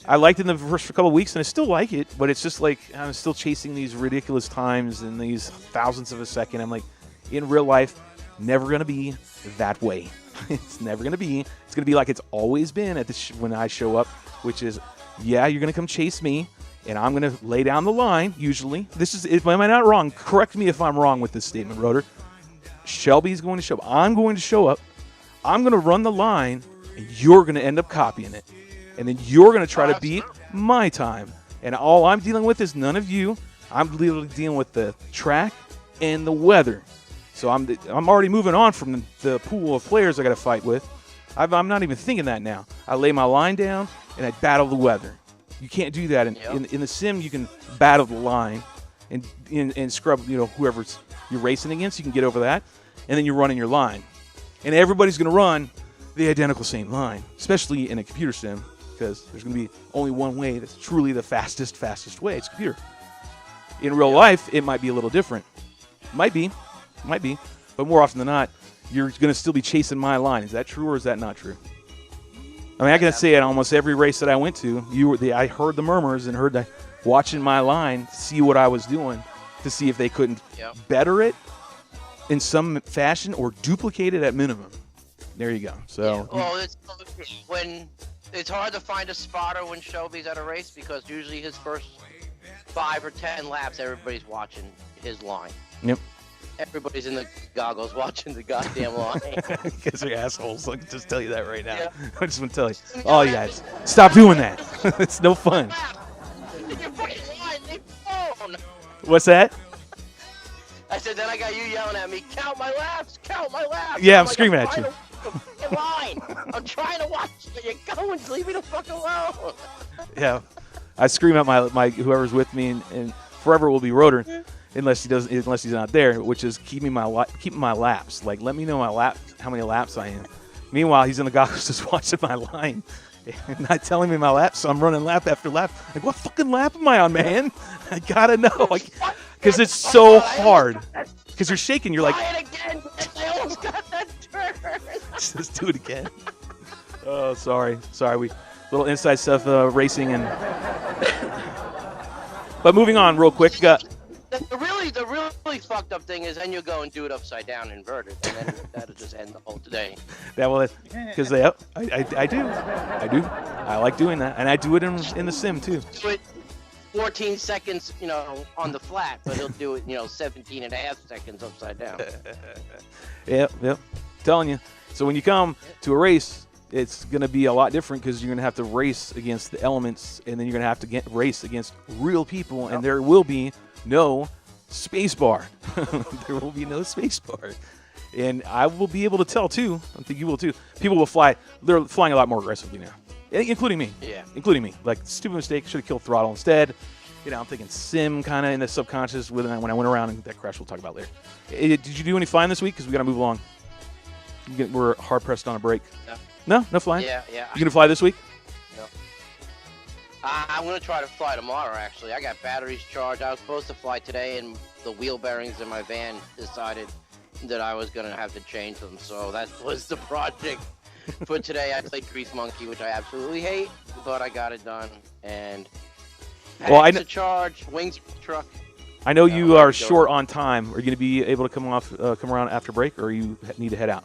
I liked it in the first couple of weeks, and I still like it, but it's just like I'm still chasing these ridiculous times and these thousandths of a second. I'm like, in real life, never going to be that way. It's never going to be. It's going to be like it's always been at when I show up, which is, you're going to come chase me, and I'm going to lay down the line, usually. Am I not wrong? Correct me if I'm wrong with this statement, Rotor. Shelby's going to show up. I'm going to show up. I'm going to run the line, and you're going to end up copying it. And then you're going to try to beat my time. And all I'm dealing with is none of you. I'm literally dealing with the track and the weather. So I'm already moving on from the pool of players I got to fight with. I'm not even thinking that now. I lay my line down and I battle the weather. You can't do that in the sim. You can battle the line and scrub whoever you're racing against. You can get over that, and then you're running your line, and everybody's going to run the identical same line, especially in a computer sim, because there's going to be only one way that's truly the fastest way. It's computer. In real life, it might be a little different. Might be, but more often than not, you're going to still be chasing my line. Is that true or is that not true? I mean, I can say it almost every race that I went to. I heard the murmurs and heard watching my line, see what I was doing to see if they couldn't better it in some fashion or duplicate it at minimum. There you go. So, well, it's hard to find a spotter when Shelby's at a race because usually his first 5 or 10 laps, everybody's watching his line. Yep. Everybody's in the goggles watching the goddamn line. Because they're assholes. I can just tell you that right now. Yeah. I just want to tell you. Oh, you guys, stop doing that. It's no fun. Your fucking line, leave the phone. What's that? I said, then I got you yelling at me, count my laps. Yeah, I'm screaming at you. Line. I'm trying to watch where you're going. Leave me the fuck alone. Yeah. I scream at my whoever's with me, and forever will be Rotor. Unless he's not there, which is keeping my laps. Like, let me know how many laps I am. Meanwhile, he's in the goggles just watching my line and not telling me my laps, so I'm running lap after lap. Like, what fucking lap am I on, man? I gotta know. Because it's so hard. Because you're shaking. You're like, try it again. I almost got that turn. Just do it again. Oh, sorry. We little inside stuff, racing and. But moving on, real quick. The really fucked up thing is then you'll go and do it upside down inverted, and then that'll just end the whole day. That will, because I do. I like doing that, and I do it in the sim too. Do it 14 seconds, on the flat, but he'll do it, 17 and a half seconds upside down. Yep. Telling you. So when you come to a race, it's going to be a lot different because you're going to have to race against the elements, and then you're going to have to race against real people, and there will be no space bar. There will be no space bar. And I will be able to tell, too. I think you will, too. People will fly. They're flying a lot more aggressively now, including me. Yeah. Including me. Like, stupid mistake. Should have killed throttle instead. I'm thinking sim kind of in the subconscious when I went around, and that crash we'll talk about later. Did you do any flying this week? Because we got to move along. We're hard-pressed on a break. No flying? Yeah. You going to fly this week? No. I'm going to try to fly tomorrow, actually. I got batteries charged. I was supposed to fly today, and the wheel bearings in my van decided that I was going to have to change them. So that was the project for today. I played Grease Monkey, which I absolutely hate, but I got it done. And to charge, wings truck. I know you are short on time. Are you going to be able to come around after break, or you need to head out?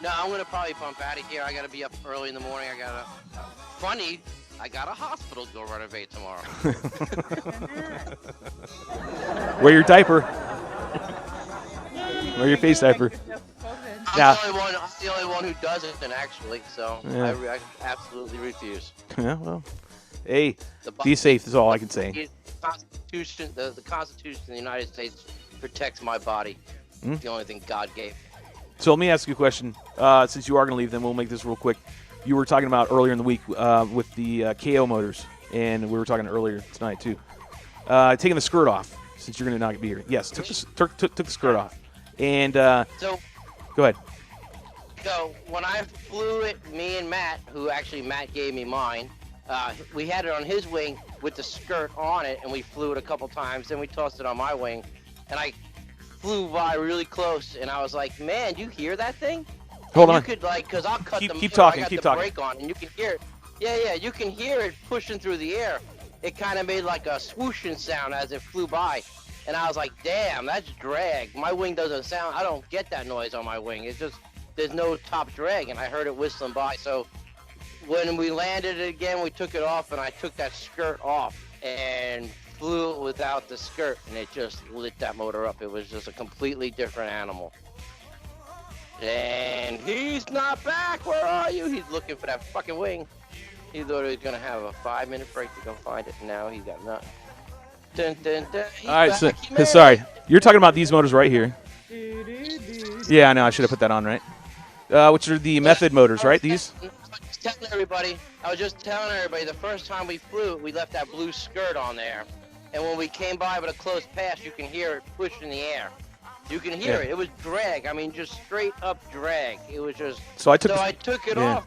No, I'm going to probably bump out of here. I got to be up early in the morning. I got a hospital to go renovate tomorrow. Wear your diaper. Wear your face diaper. I'm the only one who doesn't, actually, so yeah. I absolutely refuse. Yeah, well, hey, be safe is all I can say. The Constitution of the United States protects my body. It's the only thing God gave. So let me ask you a question. Since you are going to leave, then we'll make this real quick. You were talking about earlier in the week with the KO motors, and we were talking earlier tonight too. Taking the skirt off, since you're going to not be here. Yes, took the skirt off. And go ahead. So when I flew it, me and Matt, Matt gave me mine, we had it on his wing with the skirt on it, and we flew it a couple times. Then we tossed it on my wing, and I flew by really close, and I was like, man, you hear that thing? Hold on. You could, because I'll cut them. Keep talking. I got the brake on, and you can hear it. Yeah, you can hear it pushing through the air. It kind of made like a swooshing sound as it flew by. And I was like, damn, that's drag. My wing doesn't sound, I don't get that noise on my wing. It's just, there's no top drag, and I heard it whistling by. So when we landed it again, we took it off, and I took that skirt off and flew it without the skirt, and it just lit that motor up. It was just a completely different animal. And he's not back. Where are you? He's looking for that fucking wing. He thought he was going to have a 5-minute break to go find it, and now he's got nothing. Dun, dun, dun. All right, sorry. You're talking about these motors right here. Yeah, I know. I should have put that on, right? Which are the method motors, right? These? I was just telling everybody, the first time we flew, we left that blue skirt on there. And when we came by with a close pass, you can hear it push in the air. You can hear it. It was drag. I mean, just straight up drag. It was just. So I took it off.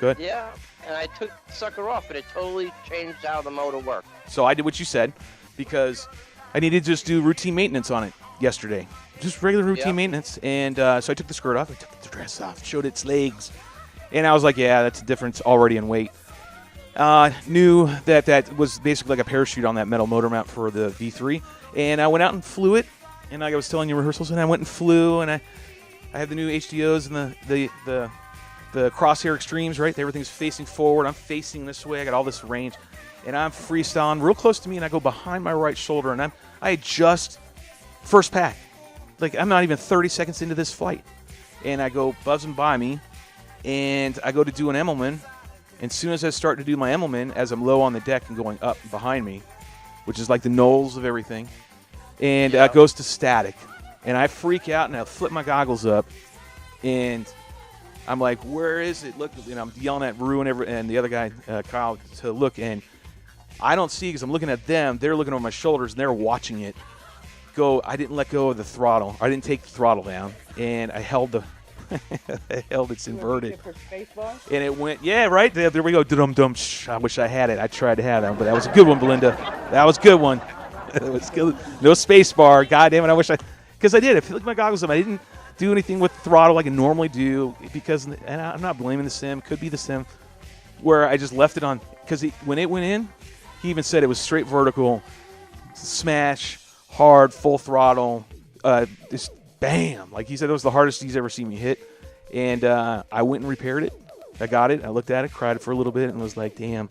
Good. Yeah, and I took the sucker off, and it totally changed how the motor worked. So I did what you said because I needed to just do routine maintenance on it yesterday. Just regular routine maintenance. And so I took the skirt off. I took the dress off, showed its legs. And I was like, yeah, that's a difference already in weight. Knew that was basically like a parachute on that metal motor mount for the V3. And I went out and flew it. And like I was telling you rehearsals, and I went and flew. And I had the new HDOs and the crosshair extremes, right? Everything's facing forward. I'm facing this way. I got all this range. And I'm freestyling real close to me. And I go behind my right shoulder. And I adjust first pack. Like, I'm not even 30 seconds into this flight. And I go buzzing by me. And I go to do an Emmelman. And as soon as I start to do my Emmelman, as I'm low on the deck and going up behind me, which is like the nose of everything, and it goes to static. And I freak out, and I flip my goggles up. And I'm like, where is it? Look, and I'm yelling at Rue and the other guy, Kyle, to look. And I don't see because I'm looking at them. They're looking over my shoulders, and they're watching it go. I didn't let go of the throttle. I didn't take the throttle down. And I held the... it's inverted, and it went. Yeah, right there we go. Dum. I wish I had it. I tried to have that, but that was a good one, Belinda. That was a good one. It was good. No space bar. God damn it! I wish because I did. I feel like my goggles up. I didn't do anything with throttle like I normally do because, and I'm not blaming the sim. Could be the sim where I just left it on because when it went in, he even said it was straight vertical, smash, hard, full throttle. Just bam! Like he said, it was the hardest he's ever seen me hit. And I went and repaired it. I got it. I looked at it, cried for a little bit, and was like, damn,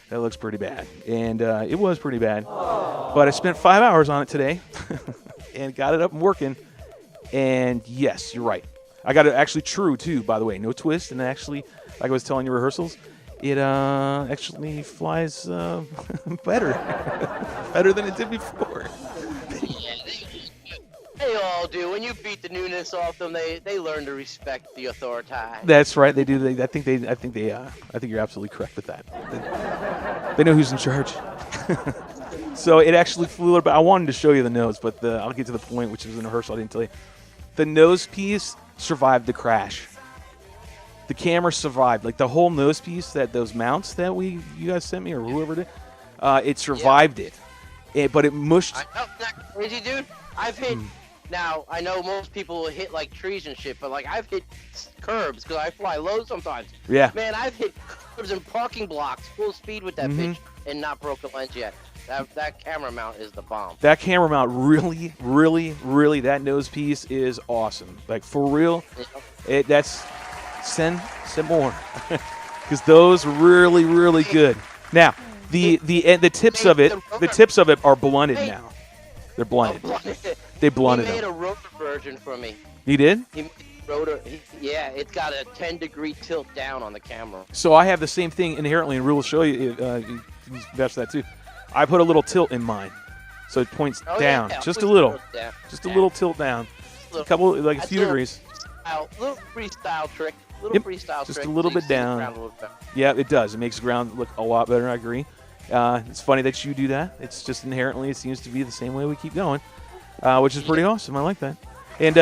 that looks pretty bad. And it was pretty bad. But I spent 5 hours on it today and got it up and working. And, yes, you're right. I got it actually true, too, by the way. No twist. And actually, like I was telling you rehearsals, it actually flies better. Better than it did before. They all do. When you beat the newness off them, they learn to respect the authority. That's right. They do. I think you're absolutely correct with that. They know who's in charge. So it actually flew. But I wanted to show you the nose, but I'll get to the point, which was in rehearsal. I didn't tell you. The nose piece survived the crash. The camera survived. Like the whole nose piece, those mounts that you guys sent me or whoever did, it survived it. But it mushed. I know, isn't that crazy, dude? I've hit. Now, I know most people will hit, like, trees and shit, but, like, I've hit curbs because I fly low sometimes. Yeah. Man, I've hit curbs and parking blocks full speed with that bitch and not broke a lens yet. That camera mount is the bomb. That camera mount really, really, really, that nose piece is awesome. Like, for real, send more. Because those are really, really good. Now, the tips of it are blunted now. They're blunted. They blunted them. He made a rotor version for me. He did? He made a rotor. Yeah, it's got a 10-degree tilt down on the camera. So I have the same thing inherently, and Rue will show you. You vouch that too. I put a little tilt in mine, so it points down, just a little, just a little tilt down, a couple, like a few degrees. Little freestyle trick. Just a little bit down. Yeah, it does. It makes the ground look a lot better. I agree. It's funny that you do that. It's just inherently, it seems to be the same way we keep going, which is pretty awesome. I like that. And,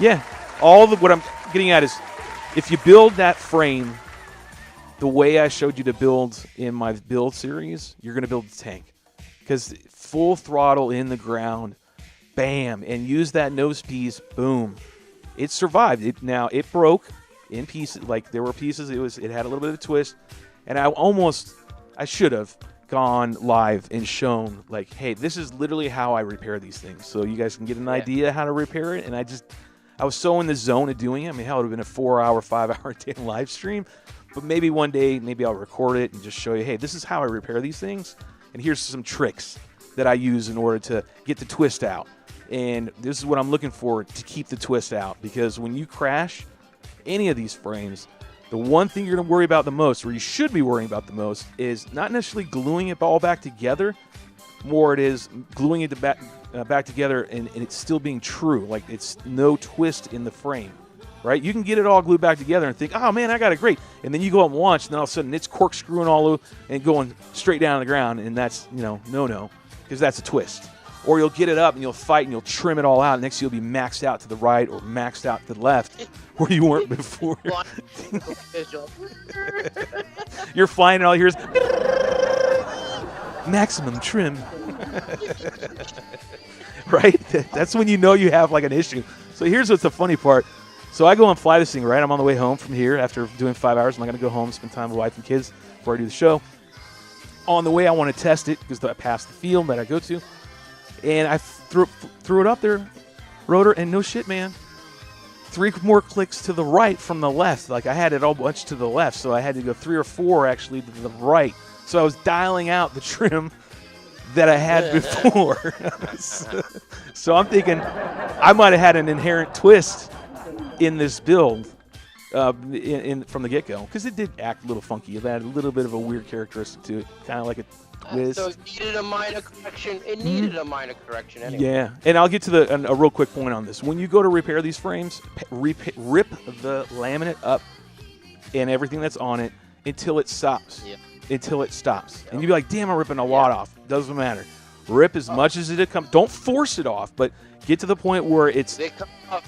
yeah, what I'm getting at is if you build that frame the way I showed you to build in my build series, you're going to build the tank. Because full throttle in the ground, bam, and use that nose piece, boom. It survived. It broke in pieces. Like, there were pieces. It had a little bit of a twist. And I should have gone live and shown, like, hey, this is literally how I repair these things. So you guys can get an idea how to repair it. And I was so in the zone of doing it. I mean, hell, it would have been a 4-hour, 5-hour damn live stream. But maybe one day, maybe I'll record it and just show you, hey, this is how I repair these things. And here's some tricks that I use in order to get the twist out. And this is what I'm looking for to keep the twist out. Because when you crash any of these frames, the one thing you're going to worry about the most, or you should be worrying about the most, is not necessarily gluing it all back together. More it is gluing it back back together and it's still being true. Like, it's no twist in the frame, right? You can get it all glued back together and think, oh, man, I got it great. And then you go up and launch, and then all of a sudden it's corkscrewing all over and going straight down to the ground, and that's, no, because that's a twist. Or you'll get it up and you'll fight and you'll trim it all out. Next you'll be maxed out to the right or maxed out to the left where you weren't before. You're flying and all you hear is maximum trim. Right? That's when you know you have like an issue. So here's what's the funny part. So I go and fly this thing, right? I'm on the way home from here after doing 5 hours. I'm going to go home, spend time with wife and kids before I do the show. On the way, I want to test it because I passed the field that I go to. And I threw it up there, rotor, and no shit, man. 3 more clicks to the right from the left. Like, I had it all bunch to the left, so I had to go 3 or 4 actually to the right. So I was dialing out the trim that I had before. So I'm thinking I might have had an inherent twist in this build from the get-go, because it did act a little funky. It had a little bit of a weird characteristic to it, kind of like a twist. So it needed a minor correction. It needed a minor correction anyway. Yeah, and I'll get to a real quick point on this. When you go to repair these frames, rip the laminate up and everything that's on it until it stops. Yeah. Until it stops. And you'd be like, damn, I'm ripping a lot off. Doesn't matter. Rip as much as it comes. Don't force it off, but get to the point where it's... They come off.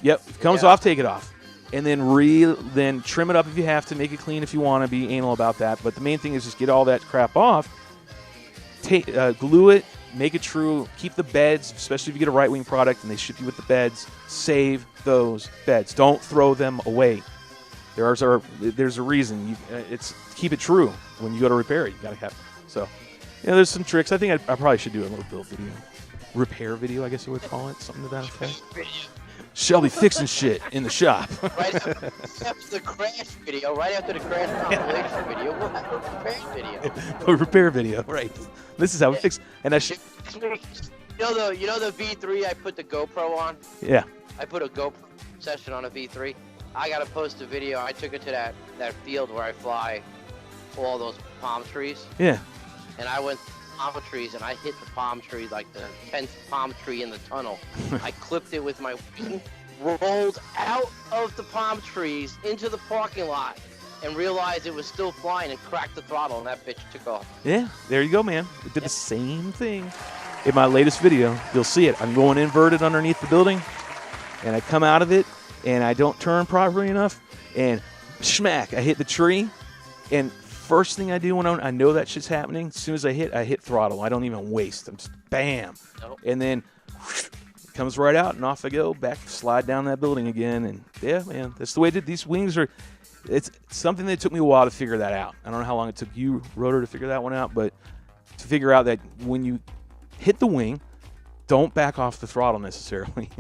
Yep, if it comes off, take it off. And then trim it up if you have to, make it clean if you want to, be anal about that. But the main thing is just get all that crap off, glue it, make it true, keep the beds, especially if you get a right-wing product and they ship you with the beds, save those beds. Don't throw them away. There's a reason. It's keep it true when you go to repair it. You got to have it. So, there's some tricks. I think I probably should do a little build video. Repair video, I guess you would call it, something to that effect. Shelby fixing shit in the shop. Right after the crash video, right after the crash compilation video, we'll have a repair video. A repair video, right. This is how we fix. And I should. You know the V3 I put the GoPro on? Yeah. I put a GoPro session on a V3. I gotta post a video. I took it to that field where I fly all those palm trees. Yeah. And I went palm trees and I hit the palm tree, like the 10th palm tree in the tunnel. I clipped it with my wing, rolled out of the palm trees into the parking lot, and realized it was still flying and cracked the throttle, and that bitch took off. Yeah, there you go, man. We did the same thing. In my latest video, you'll see it. I'm going inverted underneath the building, and I come out of it, and I don't turn properly enough, and smack, I hit the tree, and first thing I do when I know that shit's happening, as soon as I hit throttle. I don't even waste. I'm just bam. Nope. And then it comes right out, and off I go, back, slide down that building again. And yeah, man, that's the way I did. These wings are, it's something that took me a while to figure that out. I don't know how long it took you, Rotor, to figure that one out, but to figure out that when you hit the wing, don't back off the throttle necessarily.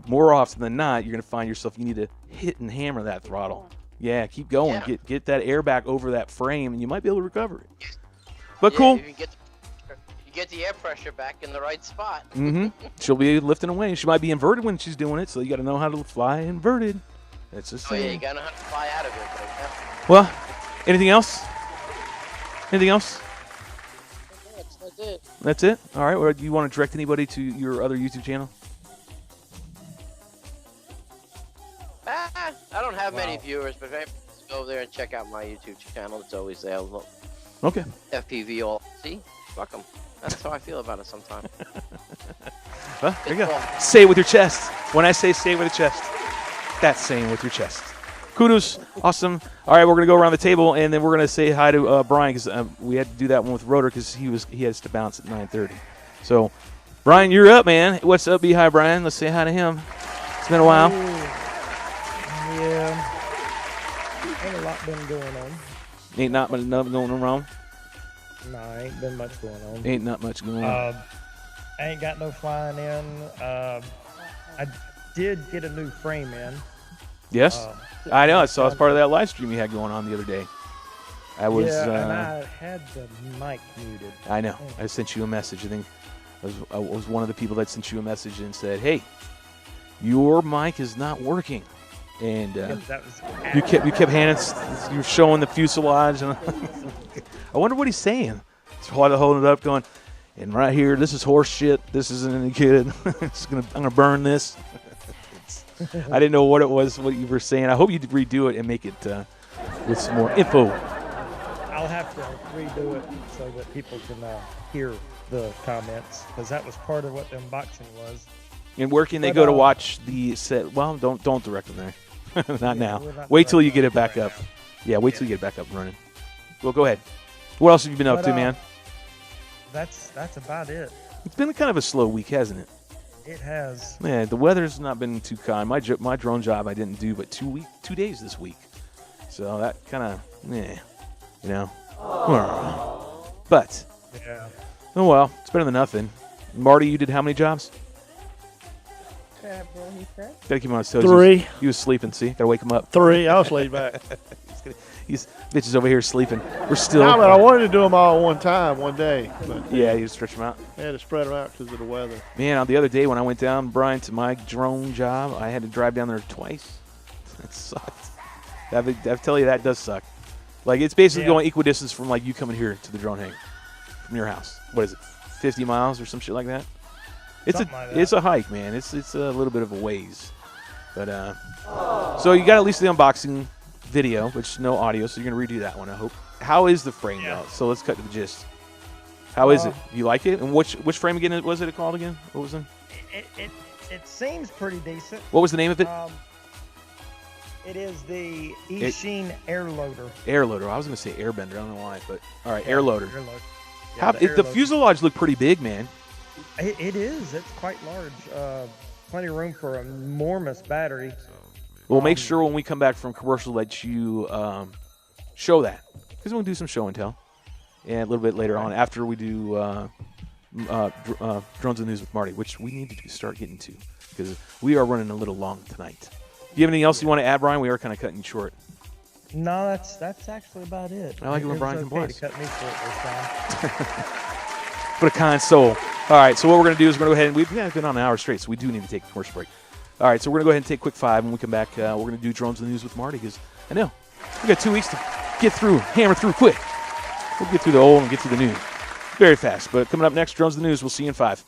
More often than not, you're going to find yourself, you need to hit and hammer that throttle. Yeah, keep going. Yeah. Get that air back over that frame, and you might be able to recover it. But cool. You get the air pressure back in the right spot. Mm-hmm. She'll be lifting away. She might be inverted when she's doing it, so you got to know how to fly inverted. That's the same. Oh, yeah, you got to know how to fly out of it. Well, anything else? Anything else? That's it. That's it? All right. Well, do you want to direct anybody to your other YouTube channel? I don't have many viewers, but if I go over there and check out my YouTube channel, it's always there. Look, Okay. FPV all. See? Fuck them. That's how I feel about it sometimes. Well, there you go. Say it with your chest. When I say say it with your chest, that's saying with your chest. Kudos. Awesome. All right, we're going to go around the table, and then we're going to say hi to Brian, because we had to do that one with Rotor because he has to bounce at 9:30. So, Brian, you're up, man. What's up? Be hi, Brian. Let's say hi to him. It's been a while. Yeah, ain't a lot been going on. Ain't not much going around. No, ain't been much going on. Ain't not much going on. I ain't got no flying in. I did get a new frame in. Yes, I know. I saw as part of that live stream you had going on the other day. I was. Yeah, and I had the mic muted. I know. I sent you a message. I think I was one of the people that sent you a message and said, "Hey, your mic is not working." And That was you kept handing, you were showing the fuselage, and I wonder what he's saying. He's holding it up, going, And right here, this is horse shit. This isn't any good. I'm gonna burn this. I didn't know what it was, what you were saying. I hope you redo it and make it with some more info. I'll have to redo it so that people can hear the comments, because that was part of what the unboxing was. And where can they go to watch the set? Well, don't direct them there. Not now. Wait till you get it back up. Yeah, wait till you get it back up and running. Well, go ahead. What else have you been up to, man? That's about it. It's been kind of a slow week, hasn't it? It has. Man, the weather's not been too kind. My drone job I didn't do but 2 days this week. So that kind of, you know. But, yeah. Oh well, it's better than nothing. Marty, you did how many jobs? Bro, he said. Gotta keep him on his toes. 3. He was sleeping, see? Gotta wake him up. 3. I was laid back. He's bitches over here sleeping. We're still. No, but I wanted to do them all at one time, one day. But yeah, you stretch them out. I had to spread them out because of the weather. Man, the other day when I went down, Brian, to my drone job, I had to drive down there twice. It sucked. I tell you, that does suck. Like, it's basically going equidistance from, like, you coming here to the drone hangar from your house. What is it, 50 miles or some shit like that? It's a hike, man. It's a little bit of a ways. But, so you got at least the unboxing video, which no audio, so you're going to redo that one, I hope. How is the frame, though? So let's cut to the gist. How is it? Do you like it? And which frame again was it called again? What was it? It seems pretty decent. What was the name of it? It is the E-Sheen Air Loader. Air Loader. I was going to say Airbender. I don't know why, but all right, Air Loader. Air Loader. Yeah, the fuselage looked pretty big, man. It is. It's quite large. Plenty of room for an enormous battery. We'll make sure when we come back from commercial that you show that, because we'll do some show and tell, and a little bit later on after we do Drones and News with Marty, which we need to start getting to because we are running a little long tonight. Do you have anything else you want to add, Brian? We are kind of cutting you short. No, that's actually about it. I like it when Brian can complies. To cut me short this time. But a kind soul. All right, so what we're going to do is we're going to go ahead and we've been on an hour straight, so we do need to take a commercial break. All right, so we're going to go ahead and take a quick 5. When we come back, we're going to do Drones and News with Marty because I know we got 2 weeks to get through, hammer through quick. We'll get through the old and get through the new very fast. But coming up next, Drones and News. We'll see you in 5.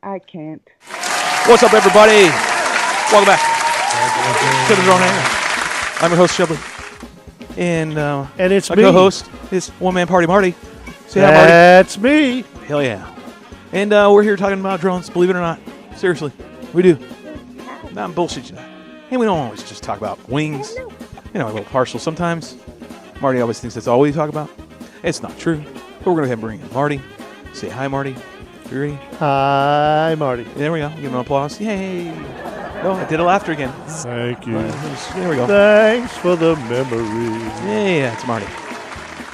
I can't. What's up, everybody? Welcome back to the Drone Hangar. I'm your host, Shelby. And it's my me. co-host is One-Man Party Marty. Say hi, Marty. That's me. Hell yeah. And we're here talking about drones, believe it or not. Seriously, we do. Not bullshit you know. And we don't always just talk about wings. You know, a little partial sometimes. Marty always thinks that's all we talk about. It's not true. But we're going to go ahead and bring in Marty. Say hi, Marty. You ready? Hi, Marty. There we go. Give him an applause. Yay. No, I did a laughter again. Thank you. There we go. Thanks for the memory. Yeah, it's Marty.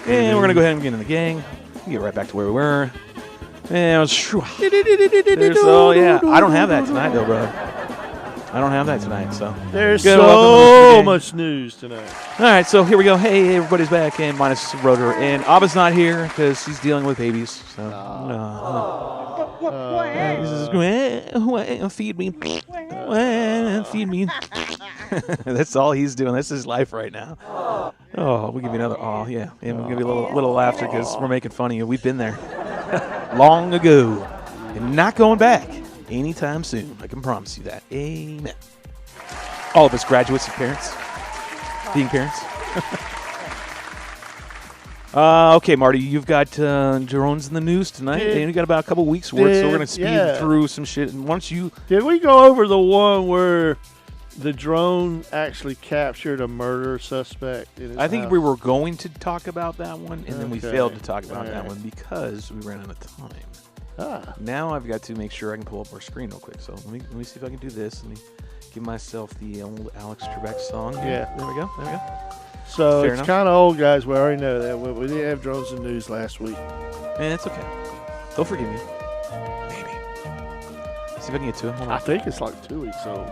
And we're going to go ahead and get in the gang. Get right back to where we were. And oh, yeah. I don't have that tonight, though, brother. I don't have that tonight, so. There's Good, so much news tonight. All right, so here we go. Hey, everybody's back, and minus Rotor. And Abba's not here because he's dealing with babies. So, feed me. Feed me. That's all he's doing. That's his life right now. Oh, we'll give you another aw, yeah. And we'll give you a little laughter because we're making fun of you. We've been there long ago and not going back anytime soon. I can promise you that. Amen. All of us graduates of parents, being parents. Okay, Marty, you've got drones in the news tonight, and you got about a couple weeks worth, so we're going to speed through some shit. And once you did we go over the one where the drone actually captured a murder suspect? I think we were going to talk about that one, and then we failed to talk about that one because we ran out of time. Now I've got to make sure I can pull up our screen real quick. So let me see if I can do this. Let me give myself the old Alex Trebek song. Yeah. There we go. There we go. So Fair it's enough. kind of old, guys. We already know that. We didn't have drones in the news last week. And it's okay. They'll forgive me. Maybe. See if I can get to it. Hold on. I think it's like 2 weeks old.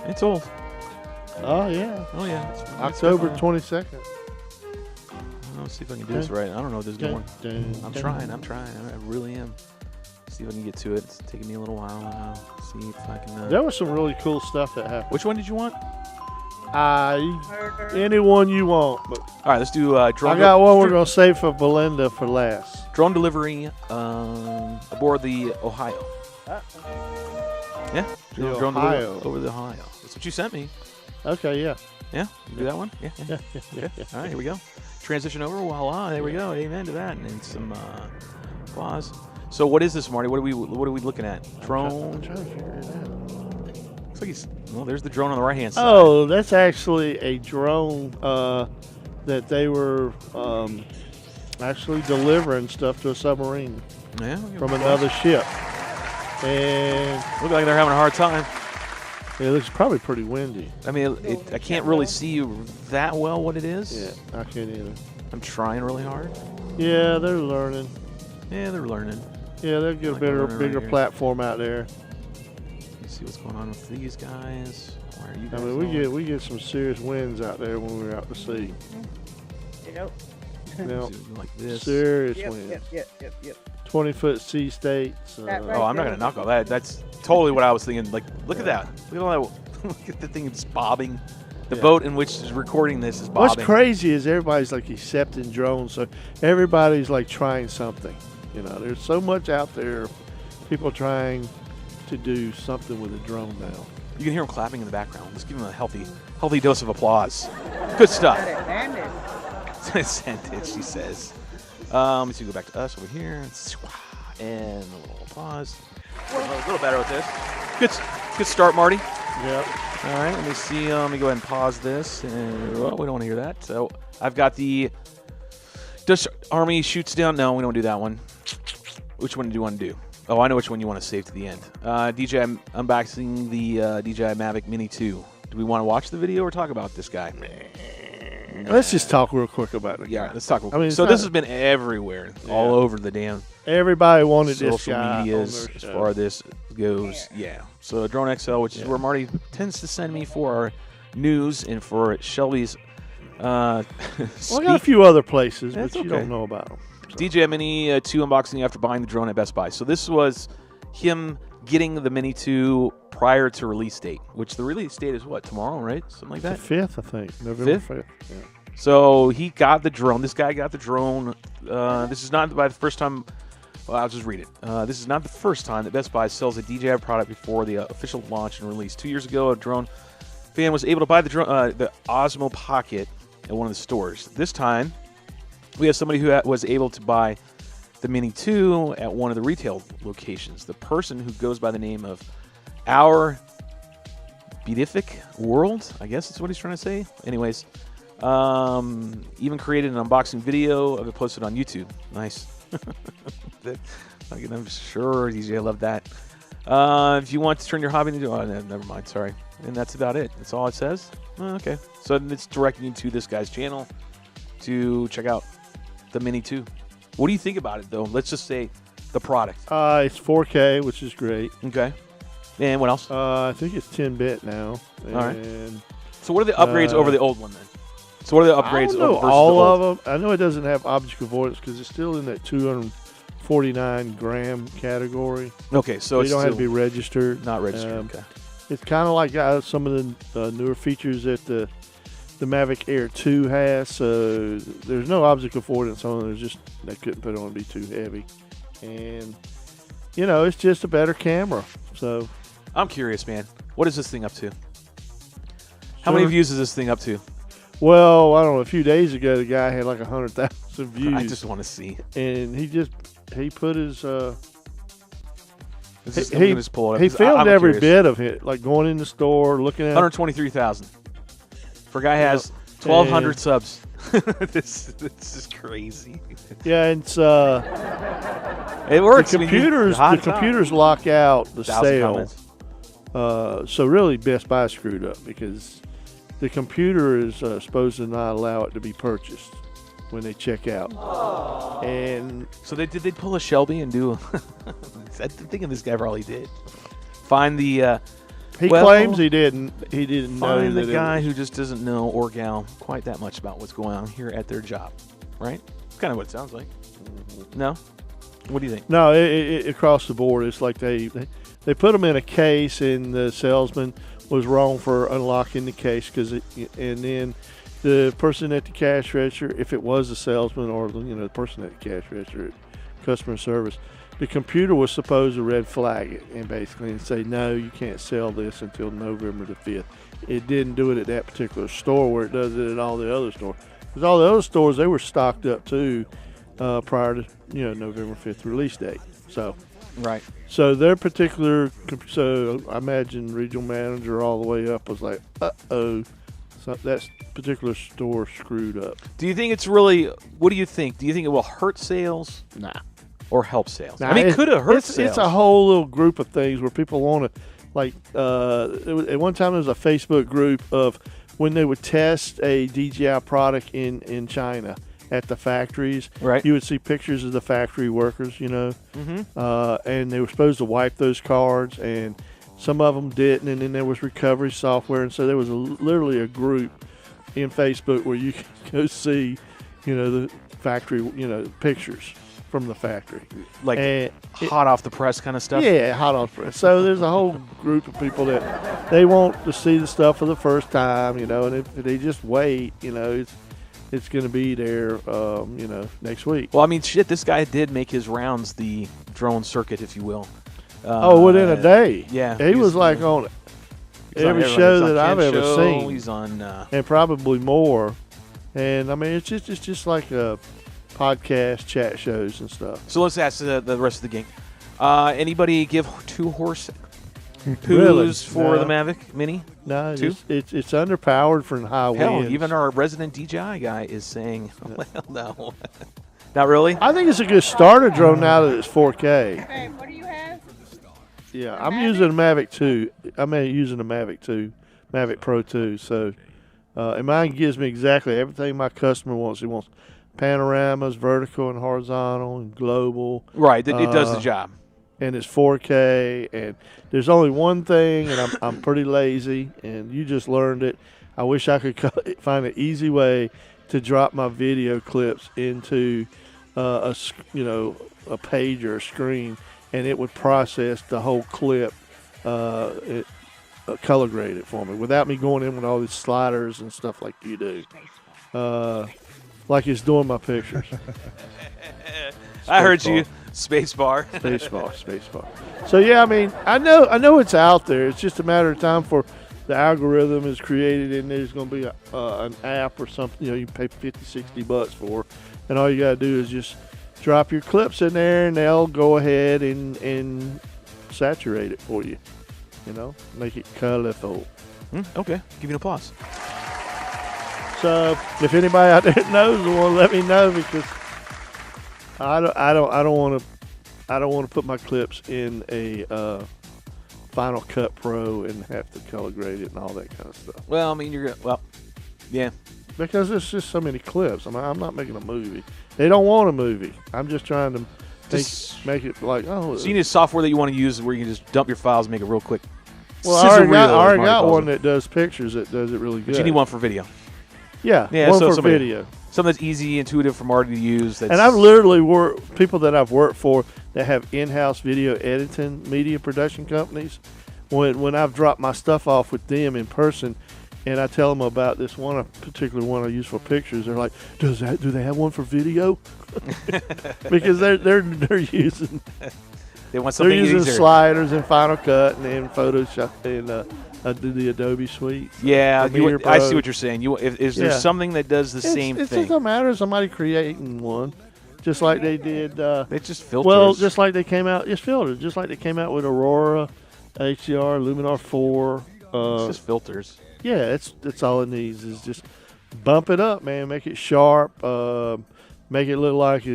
It's old. Oh, yeah. Oh, yeah. It's October 22nd. Let's see if I can do this right. I don't know if this is going. I'm trying. I really am. See if I can get to it. It's taking me a little while. See if I can. There was some really cool stuff that happened. Which one did you want? Anyone you want. But all right, let's do drone. I got one we're going to save for Belinda for last. Drone delivery aboard the Ohio. Yeah? Drone Ohio. Over the Ohio. That's what you sent me. Okay, yeah. Yeah? You do that one? Yeah. Okay. All right, here we go. Transition over. Voila. There we go. Amen to that. And some applause. So what is this, Marty? What are we looking at? Drone. I'm trying to figure it out. Looks like well, there's the drone on the right-hand side. Oh, that's actually a drone that they were actually delivering stuff to a submarine from another ship. And look like they're having a hard time. It looks probably pretty windy. I mean, I can't really see that well what it is. Yeah, I can't either. I'm trying really hard. Yeah, they're learning. Yeah, they're learning. Yeah, they'll get a bigger platform out there. Let's see what's going on with these guys. Why are you guys? I mean, we get some serious winds out there when we're out to sea. Yep. Like this. Serious winds. Yep. 20-foot sea states. Right oh, I'm not gonna knock all that. That's totally what I was thinking. Like, look at that. Look at all that. Look at the thing that's bobbing. The boat in which is recording this is bobbing. What's crazy is everybody's like accepting drones, so everybody's like trying something. You know, there's so much out there. People trying to do something with a drone now. You can hear them clapping in the background. Let's give them a healthy dose of applause. Good stuff. Send it, she says. Let me see. Go back to us over here. And a little applause. A little better with this. Good start, Marty. Yep. All right. Let me see. Let me go ahead and pause this. And well, we don't want to hear that. So I've got the Dutch Army shoots down. No, we don't do that one. Which one do you want to do? Oh, I know which one you want to save to the end. DJI unboxing the DJI Mavic Mini 2. Do we want to watch the video or talk about this guy? Let's just talk real quick about it. Yeah, let's talk real quick. I mean, so this has been everywhere, all over the damn everybody wanted social this guy medias as far as this goes. Yeah. So Drone XL, which is where Marty tends to send me for our news and for Shelby's. Well, I got a few other places, but you don't know about them. So. DJI Mini 2 unboxing after buying the drone at Best Buy. So this was him getting the Mini 2 prior to release date, which the release date is what, tomorrow, right? Something like that? The 5th, I think. November 5th. Yeah. So he got the drone. This guy got the drone. This is not the first time Well, I'll just read it. This is not the first time that Best Buy sells a DJI product before the official launch and release. 2 years ago, a drone fan was able to buy the Osmo Pocket at one of the stores. This time, we have somebody who was able to buy the Mini 2 at one of the retail locations. The person, who goes by the name of Our Beatific World, I guess that's what he's trying to say. Anyways, even created an unboxing video of it posted on YouTube. Nice. I'm sure DJI loved that. If you want to turn your hobby into... Oh, never mind, sorry. And that's about it. That's all it says? Oh, okay. So it's directing you to this guy's channel to check out the Mini 2. What do you think about it, though? Let's just say the product. It's 4K, which is great. Okay. And what else? I think it's 10-bit now. All right. So what are the upgrades over the old one, then? So what are the upgrades I don't know versus all the old? of them. I know it doesn't have object avoidance because it's still in that 249-gram category. Okay, so you don't have to be registered. Not registered, okay. It's kind of like some of the newer features that the Mavic Air 2 has. So there's no object avoidance on it. There's just they couldn't put it on to be too heavy. And, it's just a better camera. So I'm curious, man. What is this thing up to? How many views is this thing up to? Well, I don't know. A few days ago, the guy had like 100,000 views. I just want to see. And he put his he filmed every bit of it, like going in the store, looking at 123,000. For a guy who has 1,200 subs. This is crazy. Yeah, it's it works. The computers lock out the sale. So really, Best Buy screwed up because the computer is supposed to not allow it to be purchased when they check out. And so did they pull a Shelby and do? I'm thinking this guy probably did. Find the. He claims he didn't. He didn't know find that the guy who just doesn't know or gal quite that much about what's going on here at their job, right? That's kind of what it sounds like. No, what do you think? No, it across the board, it's like they put them in a case, and the salesman was wrong for unlocking the case and then the person at the cash register, if it was the salesman or the person at the cash register, customer service, the computer was supposed to red flag it and basically say, no, you can't sell this until November the 5th. It didn't do it at that particular store where it does it at all the other stores. Because all the other stores, they were stocked up too prior to November 5th release date. So right. So their particular, so I imagine regional manager all the way up was like, uh-oh, so that particular store screwed up. Do you think it's really, what do you think? Do you think it will hurt sales? Nah. Or help sales? Nah, I mean, it could have hurt sales. It's a whole little group of things where people want to, like, at one time there was a Facebook group of when they would test a DJI product in China at the factories. Right. You would see pictures of the factory workers, Mm-hmm. And they were supposed to wipe those cards, and some of them didn't, and then there was recovery software, and so there was literally a group in Facebook where you could go see, the factory, pictures from the factory. Like hot off the press kind of stuff? Yeah, hot off the press. So there's a whole group of people that they want to see the stuff for the first time, and if they just wait, it's going to be there, next week. Well, I mean, shit, this guy did make his rounds the drone circuit, if you will. Within a day. Yeah. He was like on every show that I've ever seen. He's on... and probably more. And, I mean, it's just like a podcast, chat shows and stuff. So let's ask the rest of the gang. Anybody give 2-horse Really? for the Mavic Mini? No, Two? it's underpowered for high winds. Even our resident DJI guy is saying, well, no. Not really? I think it's a good starter drone now that it's 4K. Hey, what do you have? Yeah, I'm using a Mavic 2. I'm using a Mavic 2, Mavic Pro 2. So, and mine gives me exactly everything my customer wants. He wants panoramas, vertical and horizontal, and global. Right, it does the job. And it's 4K, and there's only one thing, and I'm pretty lazy, and you just learned it. I wish I could find an easy way to drop my video clips into a page or a screen, and it would process the whole clip, color grade it for me without me going in with all these sliders and stuff like you do, like it's doing my pictures. I heard you. Spacebar. Spacebar. So yeah, I mean, I know it's out there. It's just a matter of time for the algorithm is created, and there's going to be an app or something. You pay $50-$60 for, and all you got to do is just drop your clips in there, and they'll go ahead and saturate it for you. Make it colorful. Okay, give you an applause. So if anybody out there knows, well, let me know, because I don't want to put my clips in a Final Cut Pro and have to color grade it and all that kind of stuff. Well, I mean, yeah. Because there's just so many clips. I'm not making a movie. They don't want a movie. I'm just trying to make it like, oh. So you need software that you want to use where you can just dump your files and make it real quick. Well, I already got one that does pictures that does it really good. But you need one for video. Yeah, one for video. Something that's easy, intuitive for Marty to use. And I've literally worked, people that I've worked for that have in-house video editing, media production companies, when I've dropped my stuff off with them in person, and I tell them about this one particular one I use for pictures, they're like, do they have one for video? Because they're using they want something using easier. Sliders and Final Cut and then Photoshop and the Adobe Suite. Yeah, I see what you're saying. Is there something that does the same thing? It doesn't matter. Somebody creating one, just like they did. They just filters. Well, just like they came out, just filters. Just like they came out with Aurora, HDR, Luminar 4. It's just filters. Yeah, it's all it needs is just bump it up, man. Make it sharp. Make it look like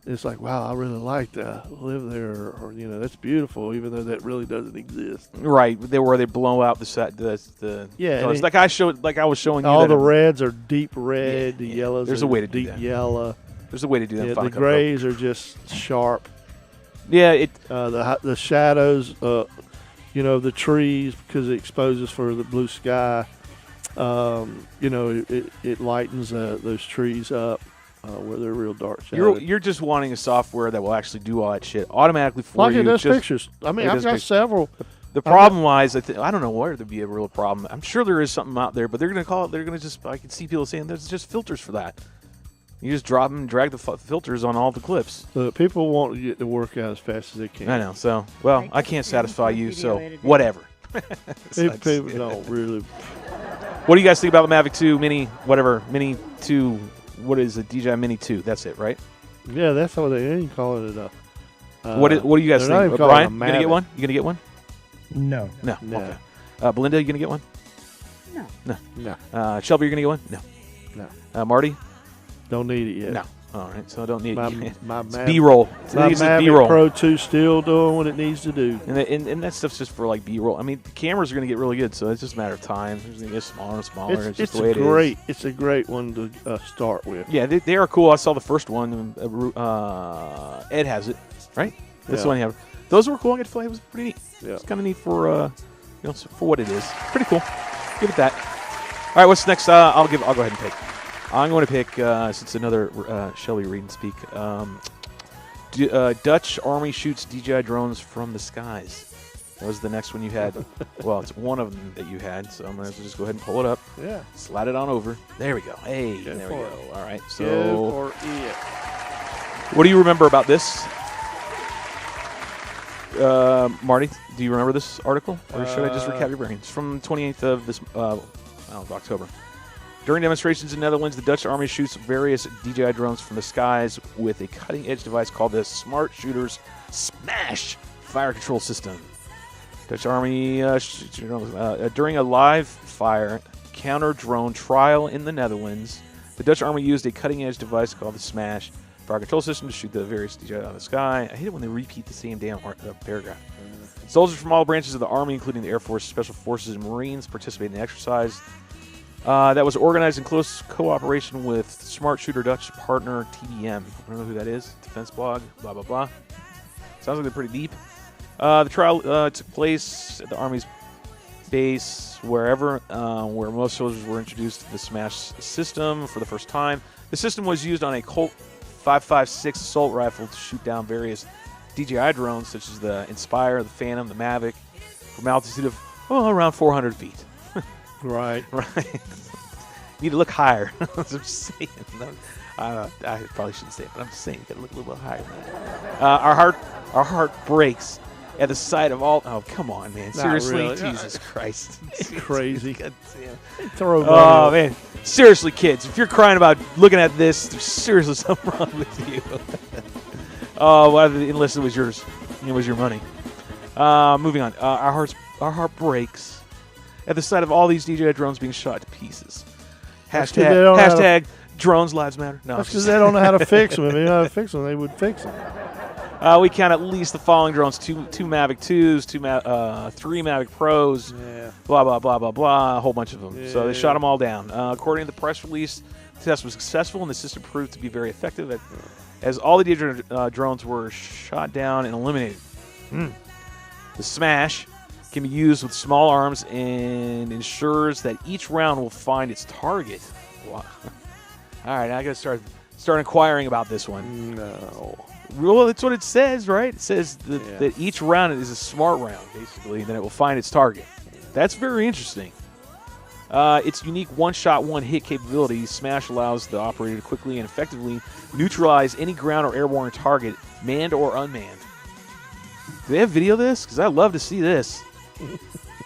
it's like, wow, I really like to live there, or that's beautiful, even though that really doesn't exist. Right, where they blow out the set, the yeah, colors. Like I was showing you. All the reds are deep red, the yellows. There's are a way to do deep that. yellow. There's a way to do that. Yeah, the grays are just sharp. Yeah, the shadows, the trees, because it exposes for the blue sky. It lightens those trees up. Where they're real dark shadows. You're just wanting a software that will actually do all that shit automatically for you. Like it does pictures. I mean, I've got several. The problem lies, I don't know where there'd be a real problem. I'm sure there is something out there, but they're going to call it, I can see people saying there's just filters for that. You just drop them and drag the filters on all the clips. So people want to get the work out as fast as they can. I know. So, I can't satisfy you, so whatever. People don't really. What do you guys think about the Mavic 2 Mini, Mini 2? What is it? DJI Mini 2. That's it, right? Yeah, that's what they ain't calling it. What do you guys think? Brian, you gonna get one? You gonna get one? No. Okay. Belinda, you gonna get one? No. Shelby, you gonna get one? No. Marty? Don't need it yet. No. All right, so I don't need it. It's B-roll. My Mavic Pro 2 still doing what it needs to do. And that stuff's just for like B-roll. I mean, the cameras are going to get really good, so it's just a matter of time. It's going to get smaller and smaller. It's just the way it is. It's a great one to start with. Yeah, they are cool. I saw the first one. Ed has it, right? That's the one you have. Those were cool. I get to play. It was pretty neat. Yeah. It's kind of neat for for what it is. Pretty cool. Give it that. All right, what's next? I'll go ahead and pick. I'm going to pick, since another Shelby read and speak, Dutch Army shoots DJI drones from the skies. That was the next one you had. Well, it's one of them that you had, so I'm going to just go ahead and pull it up. Yeah. Slide it on over. There we go. Hey, there we go. All right, so Go for it. What do you remember about this? Marty, do you remember this article? Or should I just recap your brain? It's from 28th of this of October. During demonstrations in the Netherlands, the Dutch Army shoots various DJI drones from the skies with a cutting-edge device called the Smart Shooter's Smash Fire Control System. Dutch Army, during a live fire counter-drone trial in the Netherlands, the Dutch Army used a cutting-edge device called the Smash Fire Control System to shoot the various DJI out of the sky. I hate it when they repeat the same damn paragraph. Soldiers from all branches of the Army, including the Air Force, Special Forces, and Marines, participated in the exercise. That was organized in close cooperation with Smart Shooter Dutch partner TDM. I don't know who that is. Defense blog, blah, blah, blah. Sounds like they're pretty deep. The trial took place at the Army's base, where most soldiers were introduced to the Smash system for the first time. The system was used on a Colt 5.56 assault rifle to shoot down various DJI drones, such as the Inspire, the Phantom, the Mavic, from altitude of around 400 feet. Right. You need to look higher. I'm just saying. I probably shouldn't say it, but I'm just saying you got to look a little bit higher. Our heart breaks at the sight of all. Oh, come on, man! Seriously, really. Jesus Christ! Crazy. Oh man! Seriously, kids, if you're crying about looking at this, there's seriously something wrong with you. Oh, well, unless it was yours, it was your money. Moving on. Our heart breaks at the sight of all these DJI drones being shot to pieces. Hashtag drones lives matter. No, that's because they don't know how to fix them. If they know how to fix them, they would fix them. We count at least the following drones: two Mavic 2s, three Mavic Pros, blah, blah, blah, blah, blah, a whole bunch of them. Yeah. So they shot them all down. According to the press release, the test was successful, and the system proved to be very effective as all the DJI drones were shot down and eliminated. The Smash can be used with small arms and ensures that each round will find its target. Wow. All right, now I got to start inquiring about this one. No. Well, that's what it says, right? It says that each round is a smart round, basically, and then it will find its target. That's very interesting. Its unique one-shot, one-hit capability, Smash allows the operator to quickly and effectively neutralize any ground or airborne target, manned or unmanned. Do they have video of this? Because I'd love to see this.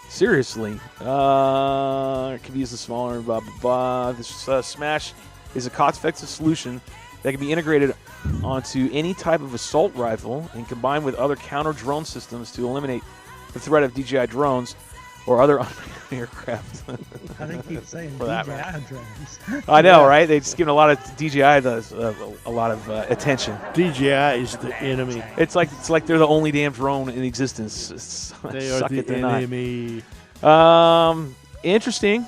Seriously. It can be used as smaller, blah, blah, blah. This Smash is a cost-effective solution that can be integrated onto any type of assault rifle and combined with other counter-drone systems to eliminate the threat of DJI drones or other unmanned aircraft. I think he's saying DJI drones. I know, right? They've just given a lot of DJI a lot of attention. DJI is the enemy. It's like they're the only damn drone in existence. They are the enemy. Interesting.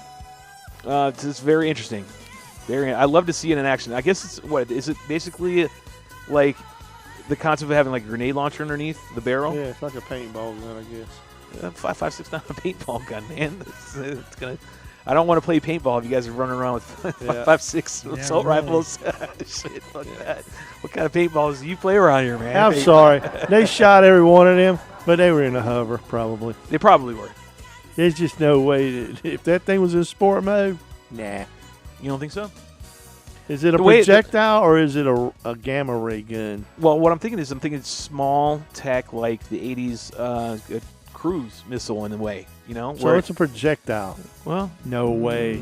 It's very interesting. I love to see it in action. I guess is it basically like the concept of having like a grenade launcher underneath the barrel? Yeah, it's like a paintball gun, I guess. 5.56, not a paintball gun, man. It's gonna. I don't want to play paintball if you guys are running around with 5.56 assault rifles. Shit, fuck that. What kind of paintballs do you play around here, man? I'm sorry. They shot every one of them, but they were in a hover, probably. They probably were. There's just no way if that thing was in sport mode, nah. You don't think so? Is it a projectile or is it a gamma ray gun? Well, what I'm thinking small tech like the 80s cruise missile in a way, you know? So it's a projectile. Well, no way.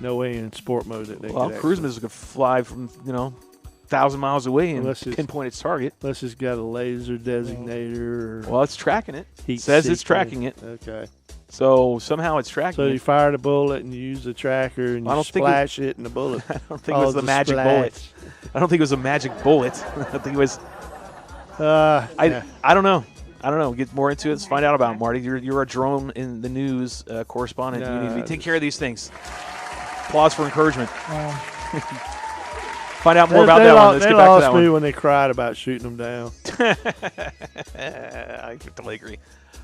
No way in sport mode that they could cruise missiles could fly from, 1,000 miles away and pinpoint its target. Unless it's got a laser designator. Well, it's tracking it. It says it's tracking it. Okay. So somehow it's tracking it. So you fired a bullet and you use the tracker and you splash it in the bullet. I don't think it was the magic bullet. I don't think it was a magic bullet. I think it was. I don't know. Get more into it. Let's find out about it, Marty. You're a drone in the news correspondent. You need to take care of these things. Applause for encouragement. Find out more about that one. Let's get back to that one. They lost me when they cried about shooting them down. I totally agree.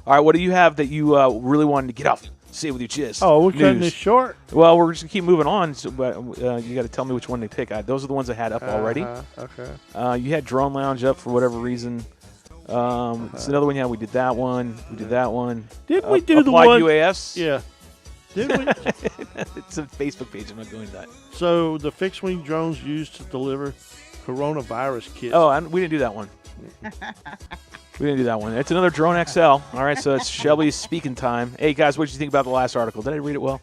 All right, what do you have that you really wanted to get off? Say it with your chest. Oh, we're cutting this short? Well, we're just going to keep moving on, but you got to tell me which one they pick. Those are the ones I had up already. Okay. You had Drone Lounge up for whatever reason. It's another one. Yeah, we did that one. Didn't we do the one? Applied UAS? Yeah. Did we? It's a Facebook page. I'm not going to that. So the fixed-wing drones used to deliver coronavirus kits. Oh, we didn't do that one. We didn't do that one. It's another Drone XL. All right, so it's Shelby's speaking time. Hey, guys, what did you think about the last article? Did I read it well?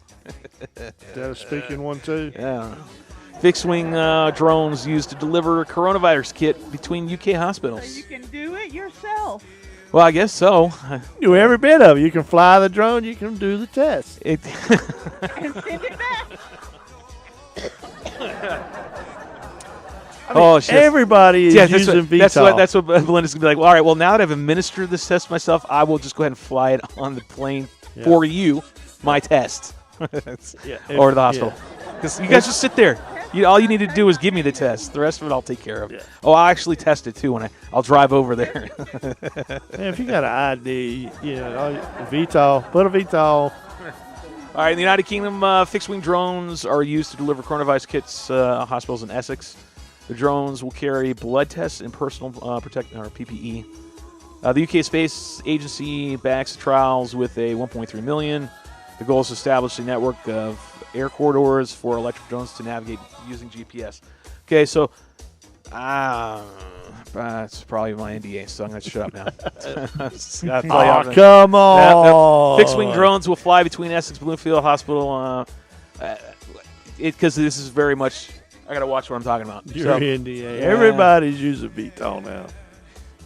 Is that a speaking one, too? Yeah. Fixed-wing drones used to deliver coronavirus kit between UK hospitals. So you can do it yourself. Well, I guess so. Do every bit of it. You can fly the drone. You can do the test. And send it back. Shit. Everybody is using VTOL. That's what Belinda's going to be like. Well, all right, well, now that I've administered this test myself, I will just go ahead and fly it on the plane for you, my test, or to the hospital. Because you guys just sit there. All you need to do is give me the test. The rest of it I'll take care of. Yeah. Oh, I'll actually test it, too, when I'll drive over there. Man, if you got an ID, VTOL, put a VTOL. All right, in the United Kingdom, fixed-wing drones are used to deliver coronavirus kits hospitals in Essex. The drones will carry blood tests and personal protective or PPE. The UK Space Agency backs the trials with a $1.3 million. The goal is to establish a network of air corridors for electric drones to navigate using GPS. Okay, so that's probably my NDA, so I'm going to shut up now. Come on. Fixed-wing drones will fly between Essex Bloomfield Hospital. Because this is very much, I got to watch what I'm talking about. Your NDA. Everybody's using VTOL now.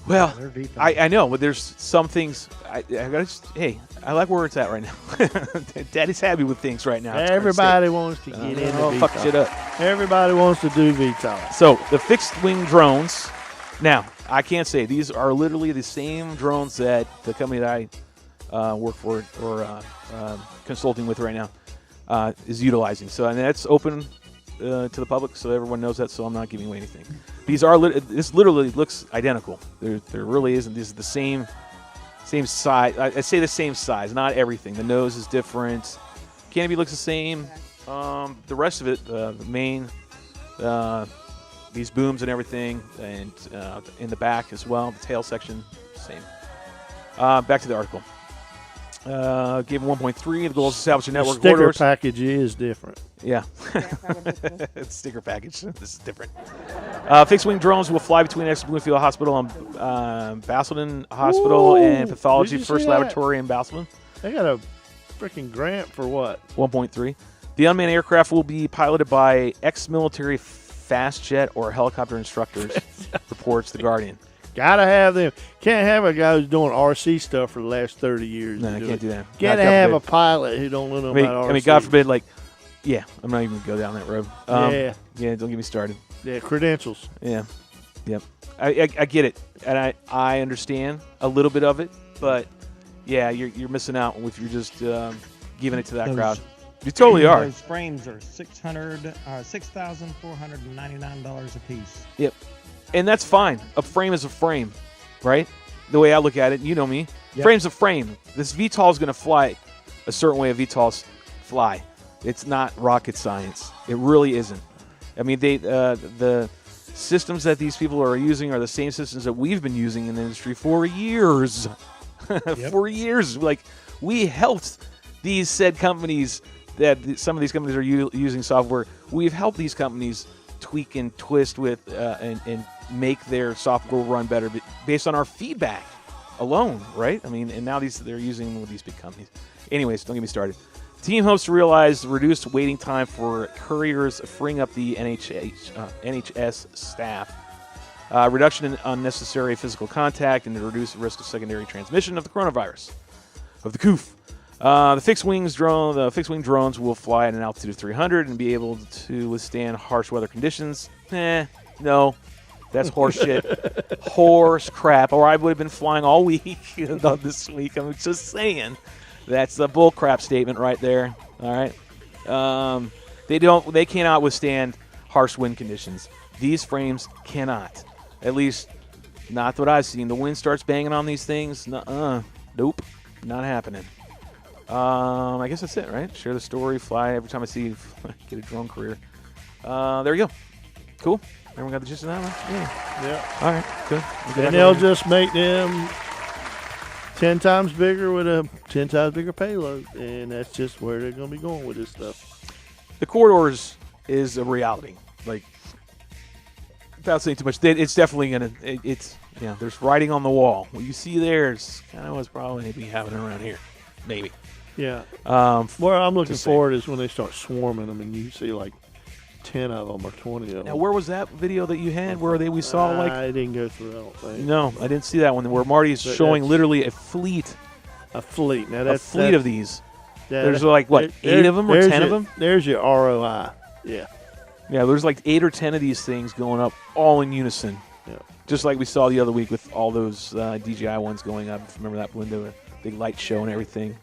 Well, I know, but there's some things. I gotta hey, I like where it's at right now. Daddy's happy with things right now. Everybody wants to get into VTOL. Fuck shit up. Everybody wants to do VTOL. So the fixed-wing drones. Now, I can't say these are literally the same drones that the company that I work for or consulting with right now is utilizing. So, and that's open to the public, so everyone knows that. So I'm not giving away anything. These are this literally looks identical. There really isn't. These are the same size. I say the same size. Not everything. The nose is different. Canopy looks the same. The rest of it, the main, these booms and everything, and in the back as well, the tail section, same. Back to the article. Gave him 1.3. The goal is to establish a network of corridors. Sticker package is different. Yeah. Sticker package. This is different. Fixed-wing drones will fly between Essex Bloomfield Hospital and Basildon Hospital and Pathology First Laboratory in Basildon. They got a freaking grant for what? 1.3. The unmanned aircraft will be piloted by ex-military fast jet or helicopter instructors, reports The Guardian. Gotta have them. Can't have a guy who's doing RC stuff for the last 30 years. No, I can't do that. Gotta have a pilot who don't know about RC. I mean, God forbid, yeah, I'm not even going to go down that road. Yeah, don't get me started. Yeah, credentials. Yeah, yep. I get it, and I understand a little bit of it, but yeah, you're missing out if you're just giving it to that crowd. You totally are. Those frames are $6,499 a piece. Yep. And that's fine. A frame is a frame, right? The way I look at it, you know me. Yep. Frame's a frame. This VTOL is going to fly a certain way VTOLs fly. It's not rocket science. It really isn't. I mean, the systems that these people are using are the same systems that we've been using in the industry for years. Yep. For years. Like, we helped these said companies that some of these companies are using software. We've helped these companies tweak and twist with and make their software run better based on our feedback alone, right? I mean, and now they're using with these big companies. Anyways, don't get me started. Team hopes to realize reduced waiting time for couriers, freeing up the NHS staff, reduction in unnecessary physical contact, and to reduce the risk of secondary transmission of the coronavirus, of the COOF. The fixed-wing drones will fly at an altitude of 300 and be able to withstand harsh weather conditions. No. That's horse shit. Horse crap. Or I would have been flying all week this week. I'm just saying. That's the bull crap statement right there. All right. They cannot withstand harsh wind conditions. These frames cannot. At least not what I've seen. The wind starts banging on these things. Nope. Not happening. I guess that's it, right? Share the story, fly every time I see you get a drone career. There you go. Cool. Everyone got the gist of that one? Yeah. All right, good. And they'll just make them 10 times bigger with a 10 times bigger payload, and that's just where they're going to be going with this stuff. The corridors is a reality. Like, without saying too much, it's definitely going to, there's writing on the wall. What you see there is kind of what's probably be happening around here. Maybe. Yeah. What I'm looking forward is when they start swarming them and you see like 10 of them or 20 of them. Now, where was that video that you had where we saw like... I didn't go through it, I don't think. No, I didn't see that one where Marty's showing literally a fleet. A fleet. Now a fleet of these. Yeah, there's like, what, 8 of them or 10 of them? There's your ROI. Yeah. Yeah, there's like 8 or 10 of these things going up all in unison. Yeah. Just like we saw the other week with all those DJI ones going up. Remember that window, big light show and everything.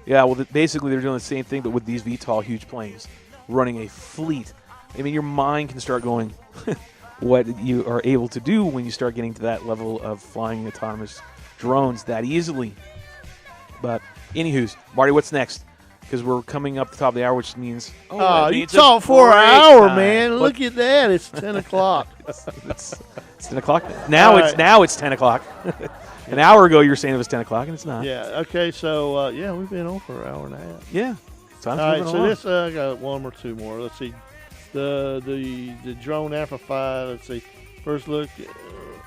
Yeah, well, basically they're doing the same thing, but with these VTOL huge planes, running a fleet. I mean, your mind can start going what you are able to do when you start getting to that level of flying autonomous drones that easily. But, anywho's, Marty, what's next? Because we're coming up the top of the hour, which means... you talk for an hour, man. Look at that. It's 10 o'clock. It's 10 o'clock. Now All it's right. 10 o'clock. An hour ago you were saying it was 10 o'clock, and it's not. Yeah. Okay. So yeah, we've been on for an hour and a half. Yeah. Time's All right. moving So along. this I got one or two more. Let's see. The drone amplifier. Let's see. First look.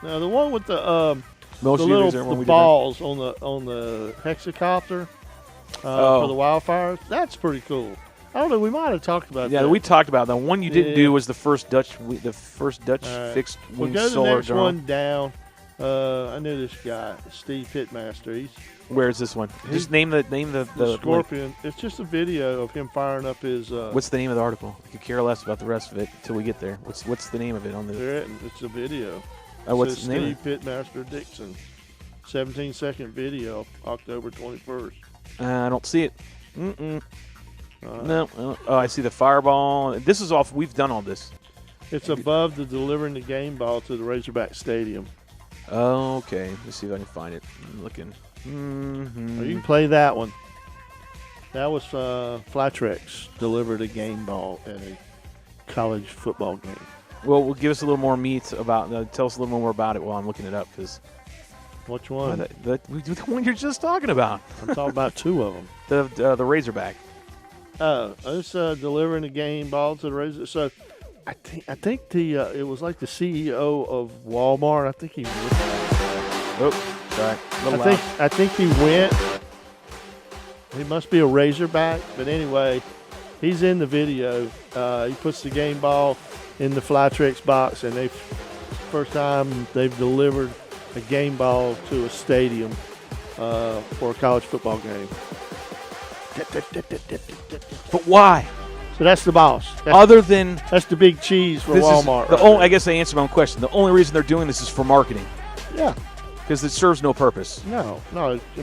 Now the one with the Most the of you little use it when we the did that. balls on the hexacopter for the wildfires. That's pretty cool. I don't know. We might have talked about Yeah, that. we talked about that. One you didn't Yeah. do was the first Dutch All right. fixed We'll wing go to the solar next drone. one down. I knew this guy, Steve Pitmaster. He's Where is this one? Just name the the Scorpion. It's just a video of him firing up his. What's the name of the article? I could care less about the rest of it until we get there. What's the name of it on the? there? It's a video. What's Says the name? Steve Pitmaster Dixon. 17-second video, October 21st. I don't see it. Mm-mm. right. No. Oh, I see the fireball. This is off. We've done all this. It's above the delivering the game ball to the Razorback Stadium. Okay. Let's see if I can find it. I'm looking. Mm-hmm. You can play that one. That was Flytrex delivered a game ball at a college football game. Well, give us a little more meat about. Tell us a little more about it while I'm looking it up, because Which one? the one you're just talking about. I'm talking about two of them. The Razorback. It's delivering the game ball to the Razor. So I think it was like the CEO of Walmart. I think he. Oh, sorry. A little loud. I think he went. He must be a Razorback, but anyway, he's in the video. He puts the game ball in the Flytrex box, and first time they've delivered a game ball to a stadium for a college football game. But why? So that's the boss. Other than That's the big cheese for this Walmart. is the right only. there. I guess I answered my own question. The only reason they're doing this is for marketing, Yeah. because it serves no purpose. No.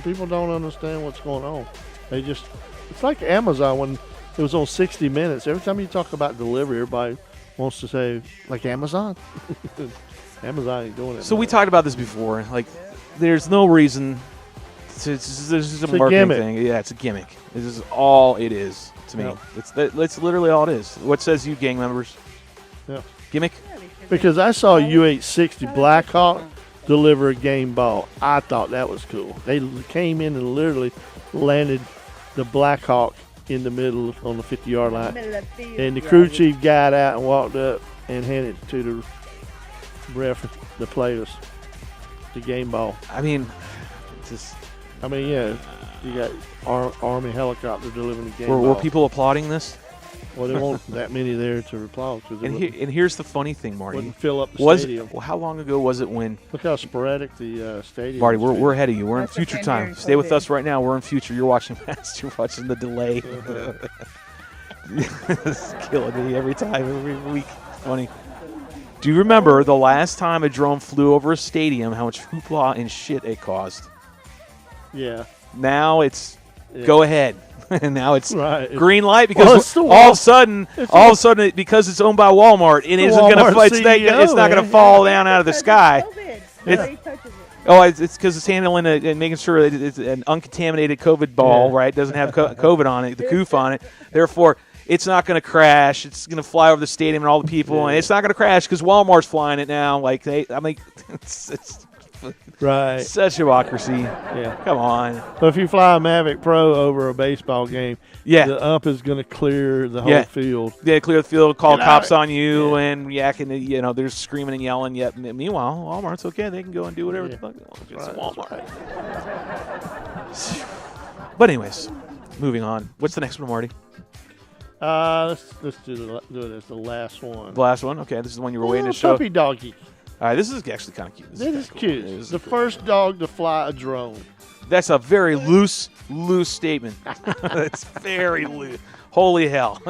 People don't understand what's going on. It's like Amazon when it was on 60 Minutes. Every time you talk about delivery, everybody wants to say, like Amazon? Amazon ain't doing it. So we man. talked about this before. Like, there's no reason. This is a It's a marketing gimmick. thing. Yeah, it's a gimmick. This is all it is to me. Yeah. That's literally all it is. What says you, gang members? Yeah. Gimmick? Because I saw U-860 Blackhawk deliver a game ball. I thought that was cool. They came in and literally landed the Blackhawk in the middle on the 50-yard line. And the crew chief got out and walked up and handed it to the ref, the players, the game ball. I mean, just I mean, yeah, you got Army helicopter delivering the game were ball. people applauding this? Well, there weren't that many there to applaud because it And here's the funny thing, Marty. wouldn't fill up the stadium. Well, how long ago was it when? Look how sporadic the stadium Marty, is. we're ahead of you. We're in That's future okay time. during Stay with COVID. us right now. We're in future. You're watching past. You're watching the delay. It's killing me every time, every week. Funny. Do you remember the last time a drone flew over a stadium, how much hoopla and shit it caused? Yeah. Now it's go ahead. And now it's Right. green light Well, because it's the all Wal- of a sudden, because it's owned by Walmart, it isn't going to Walmart fly. It's not going CEO, to fall down out of the sky. Nobody touches it. Oh, it's because it's handling it and making sure that it's an uncontaminated COVID ball, Yeah. right? Doesn't have COVID on it, the coof on it. Therefore, it's not going to crash. It's going to fly over the stadium and all the people, and it's not going to crash because Walmart's flying it now. Like it's Right. such hypocrisy. Yeah. Come on. So if you fly a Mavic Pro over a baseball game, Yeah. the ump is going to clear the whole Yeah. field. They clear the field, call Get cops out. on you, and yakking. They're screaming and yelling. Yet, meanwhile, Walmart's okay. They can go and do whatever the fuck they want. It's Right, that's Walmart. But anyways, moving on. What's the next one, Marty? Let's do it as the last one. The last one. Okay, this is the one you were waiting to Little show. puppy doggy. All right, this is actually kind of cute. This is kinda cute. cool. This is The cool. first dog to fly a drone. That's a very loose statement. That's very loose. Holy hell!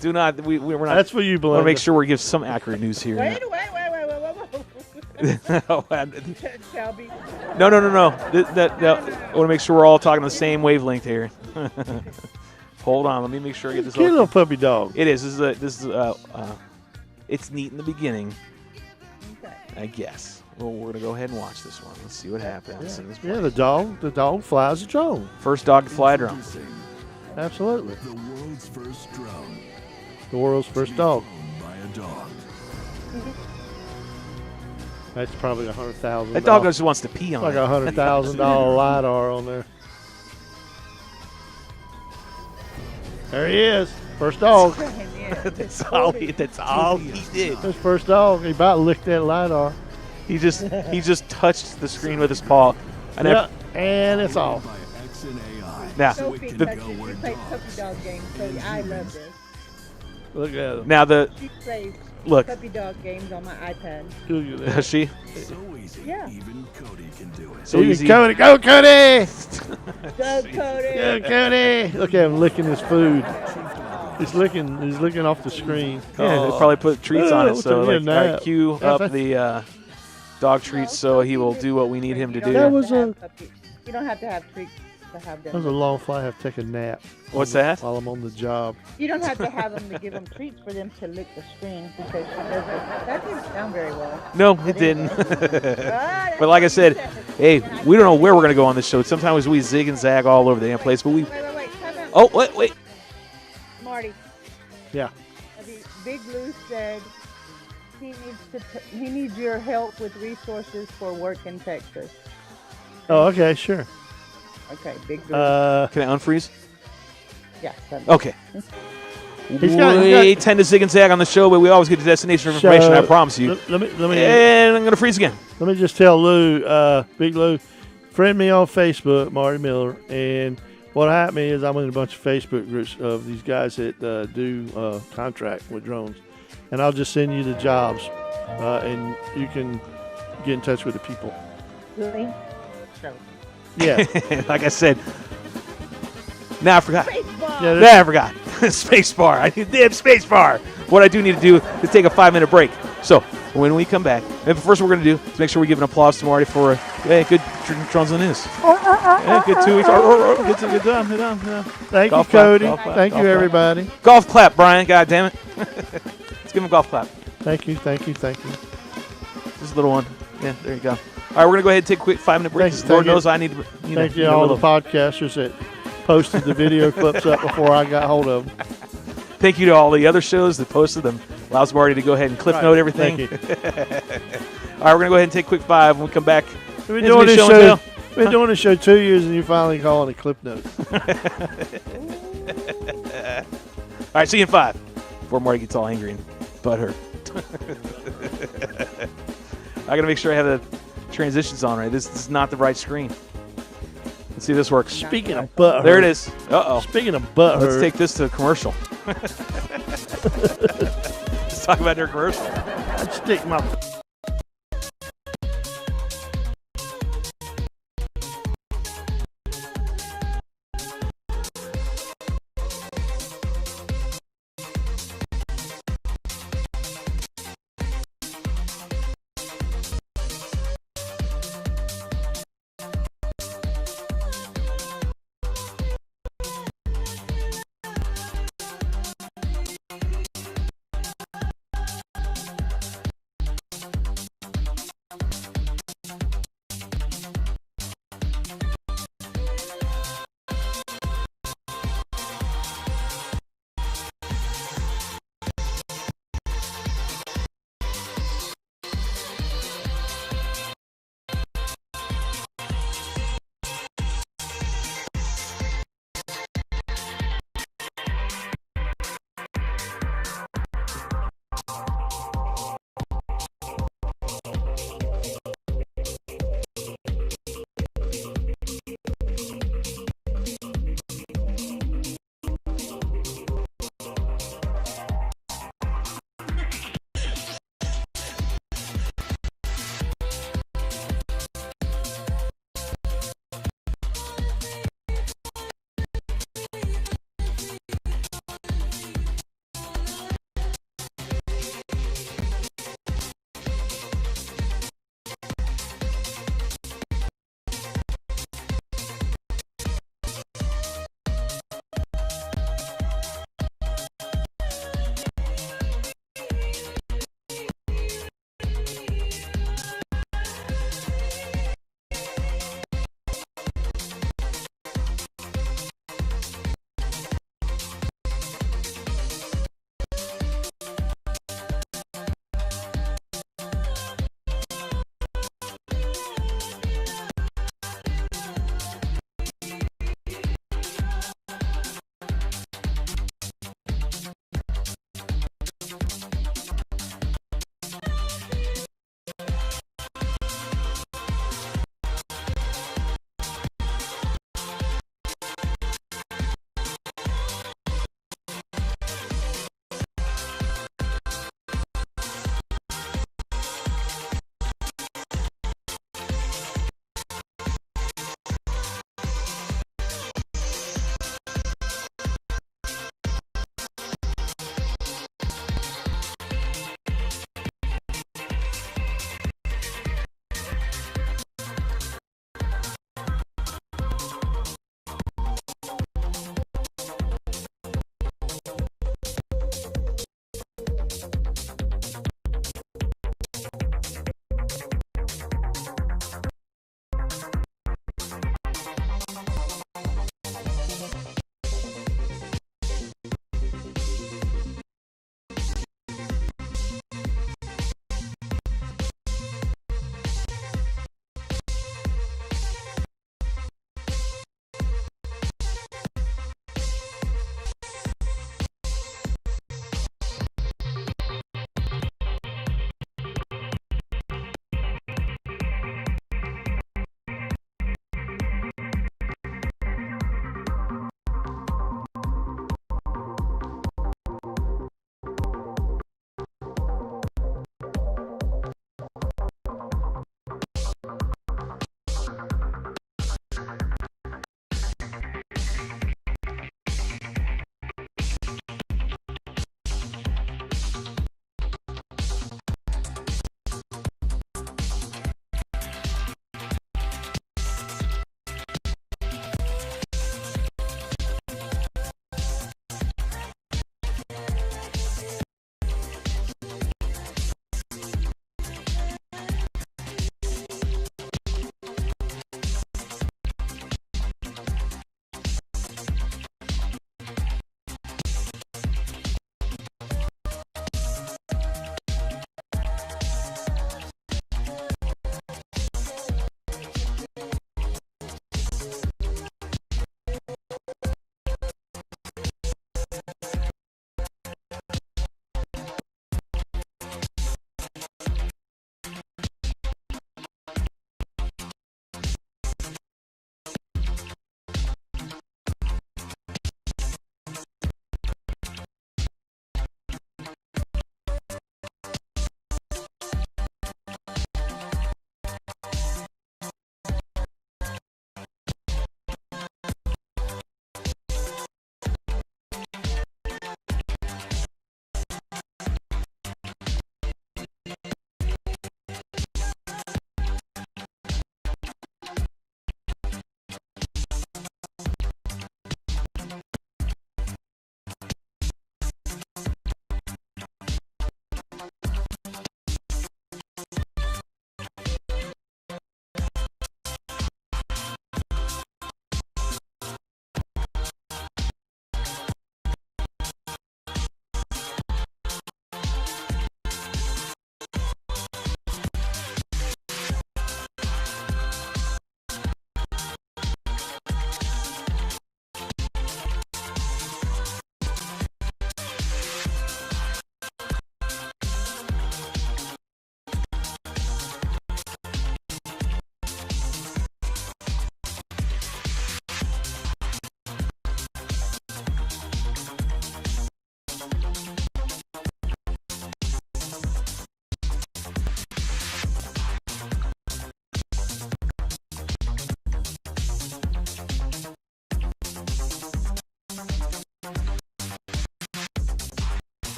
Do not. We're not. That's for you, I want to make Belinda. sure we give some accurate news here. Wait. Shelby. No. I want to make sure we're all talking the same wavelength here. Hold on, let me make sure I get this. Cute all- little puppy dog. It is. This is. It's neat in the beginning, I guess. Well, we're gonna go ahead and watch this one. Let's see what happens. in this Yeah, one. the dog flies a drone. First dog to fly a drone. Absolutely. The world's first drone The world's first dog. by a dog. That's probably $100,000. That dog just wants to pee on like it. $100,000 LiDAR on there. There he is. First dog. That's all he did. His first dog. He about licked that LiDAR. He just touched the screen with his paw. And it's off. Now, Sophie touches. We play puppy dog games, so I love this. Look at him. now She plays look. puppy dog games on my iPad. Look at that. Does she? So easy. Yeah. Even Cody can do it. So Even easy. Cody. Go, Cody! Go, Cody. Go, Cody! Look at him licking his food. He's licking off the screen. Yeah, they probably put treats on it, Oh, so look at that. like cue up the dog treats so he will do what we need him to do. That was You don't have to have treats to have them. That was a long flight. I have to take a nap. What's that? While I'm on the job. You don't have to have them to give them treats for them to lick the screen because she does it. That didn't sound very well. No, it didn't. But like I said, hey, we don't know where we're going to go on this show. Sometimes we zig and zag all over the damn place, but we... Wait. Time out. Oh, wait. Marty. Yeah. Big Lou said he needs your help with resources for work in Texas. Oh, okay, sure. Okay, Big Lou. Can I unfreeze? Yeah. Okay. He's got- We tend to zig and zag on the show, but we always get the destination of information, I promise you. Let me. And I'm going to freeze again. Let me just tell Lou, Big Lou, friend me on Facebook, Marty Miller, and what happened is I'm in a bunch of Facebook groups of these guys that do contract with drones, and I'll just send you the jobs, and you can get in touch with the people. Really? Yeah. Like I said, now I forgot. Yeah, Now I forgot. Space bar. I need damn space bar. What I do need to do is take a 5-minute break. So when we come back, and first what we're going to do is make sure we give an applause to Marty for good drones on the news. Yeah, good 2 weeks. Good done. Thank Golf you, clap, Cody. golf clap, Thank golf you, clap. everybody. Golf clap, Brian. God damn it. Let's give him a golf clap. Thank you. Just a little one. Yeah, there you go. All right, we're going to go ahead and take a quick 5-minute break. Thank Lord you. knows I need to. Thank you, all the podcasters that posted the video clips up before I got hold of them. Thank you to all the other shows that posted them. Allows Marty to go ahead and cliff note everything. Thank you. All right, we're going to go ahead and take a quick 5. When we come back, We've been it's doing me, this Show and show. Tell. We've been doing this show 2 years, and you finally calling it clip notes. All right, see you in 5. Before Marty gets all angry and butthurt. I got to make sure I have the transitions on right. This is not the right screen. Let's see if this works. Speaking of butt, There it is. Uh-oh. Speaking of butt, Let's take this to a commercial. Let's talk about their commercial. I'd stick my.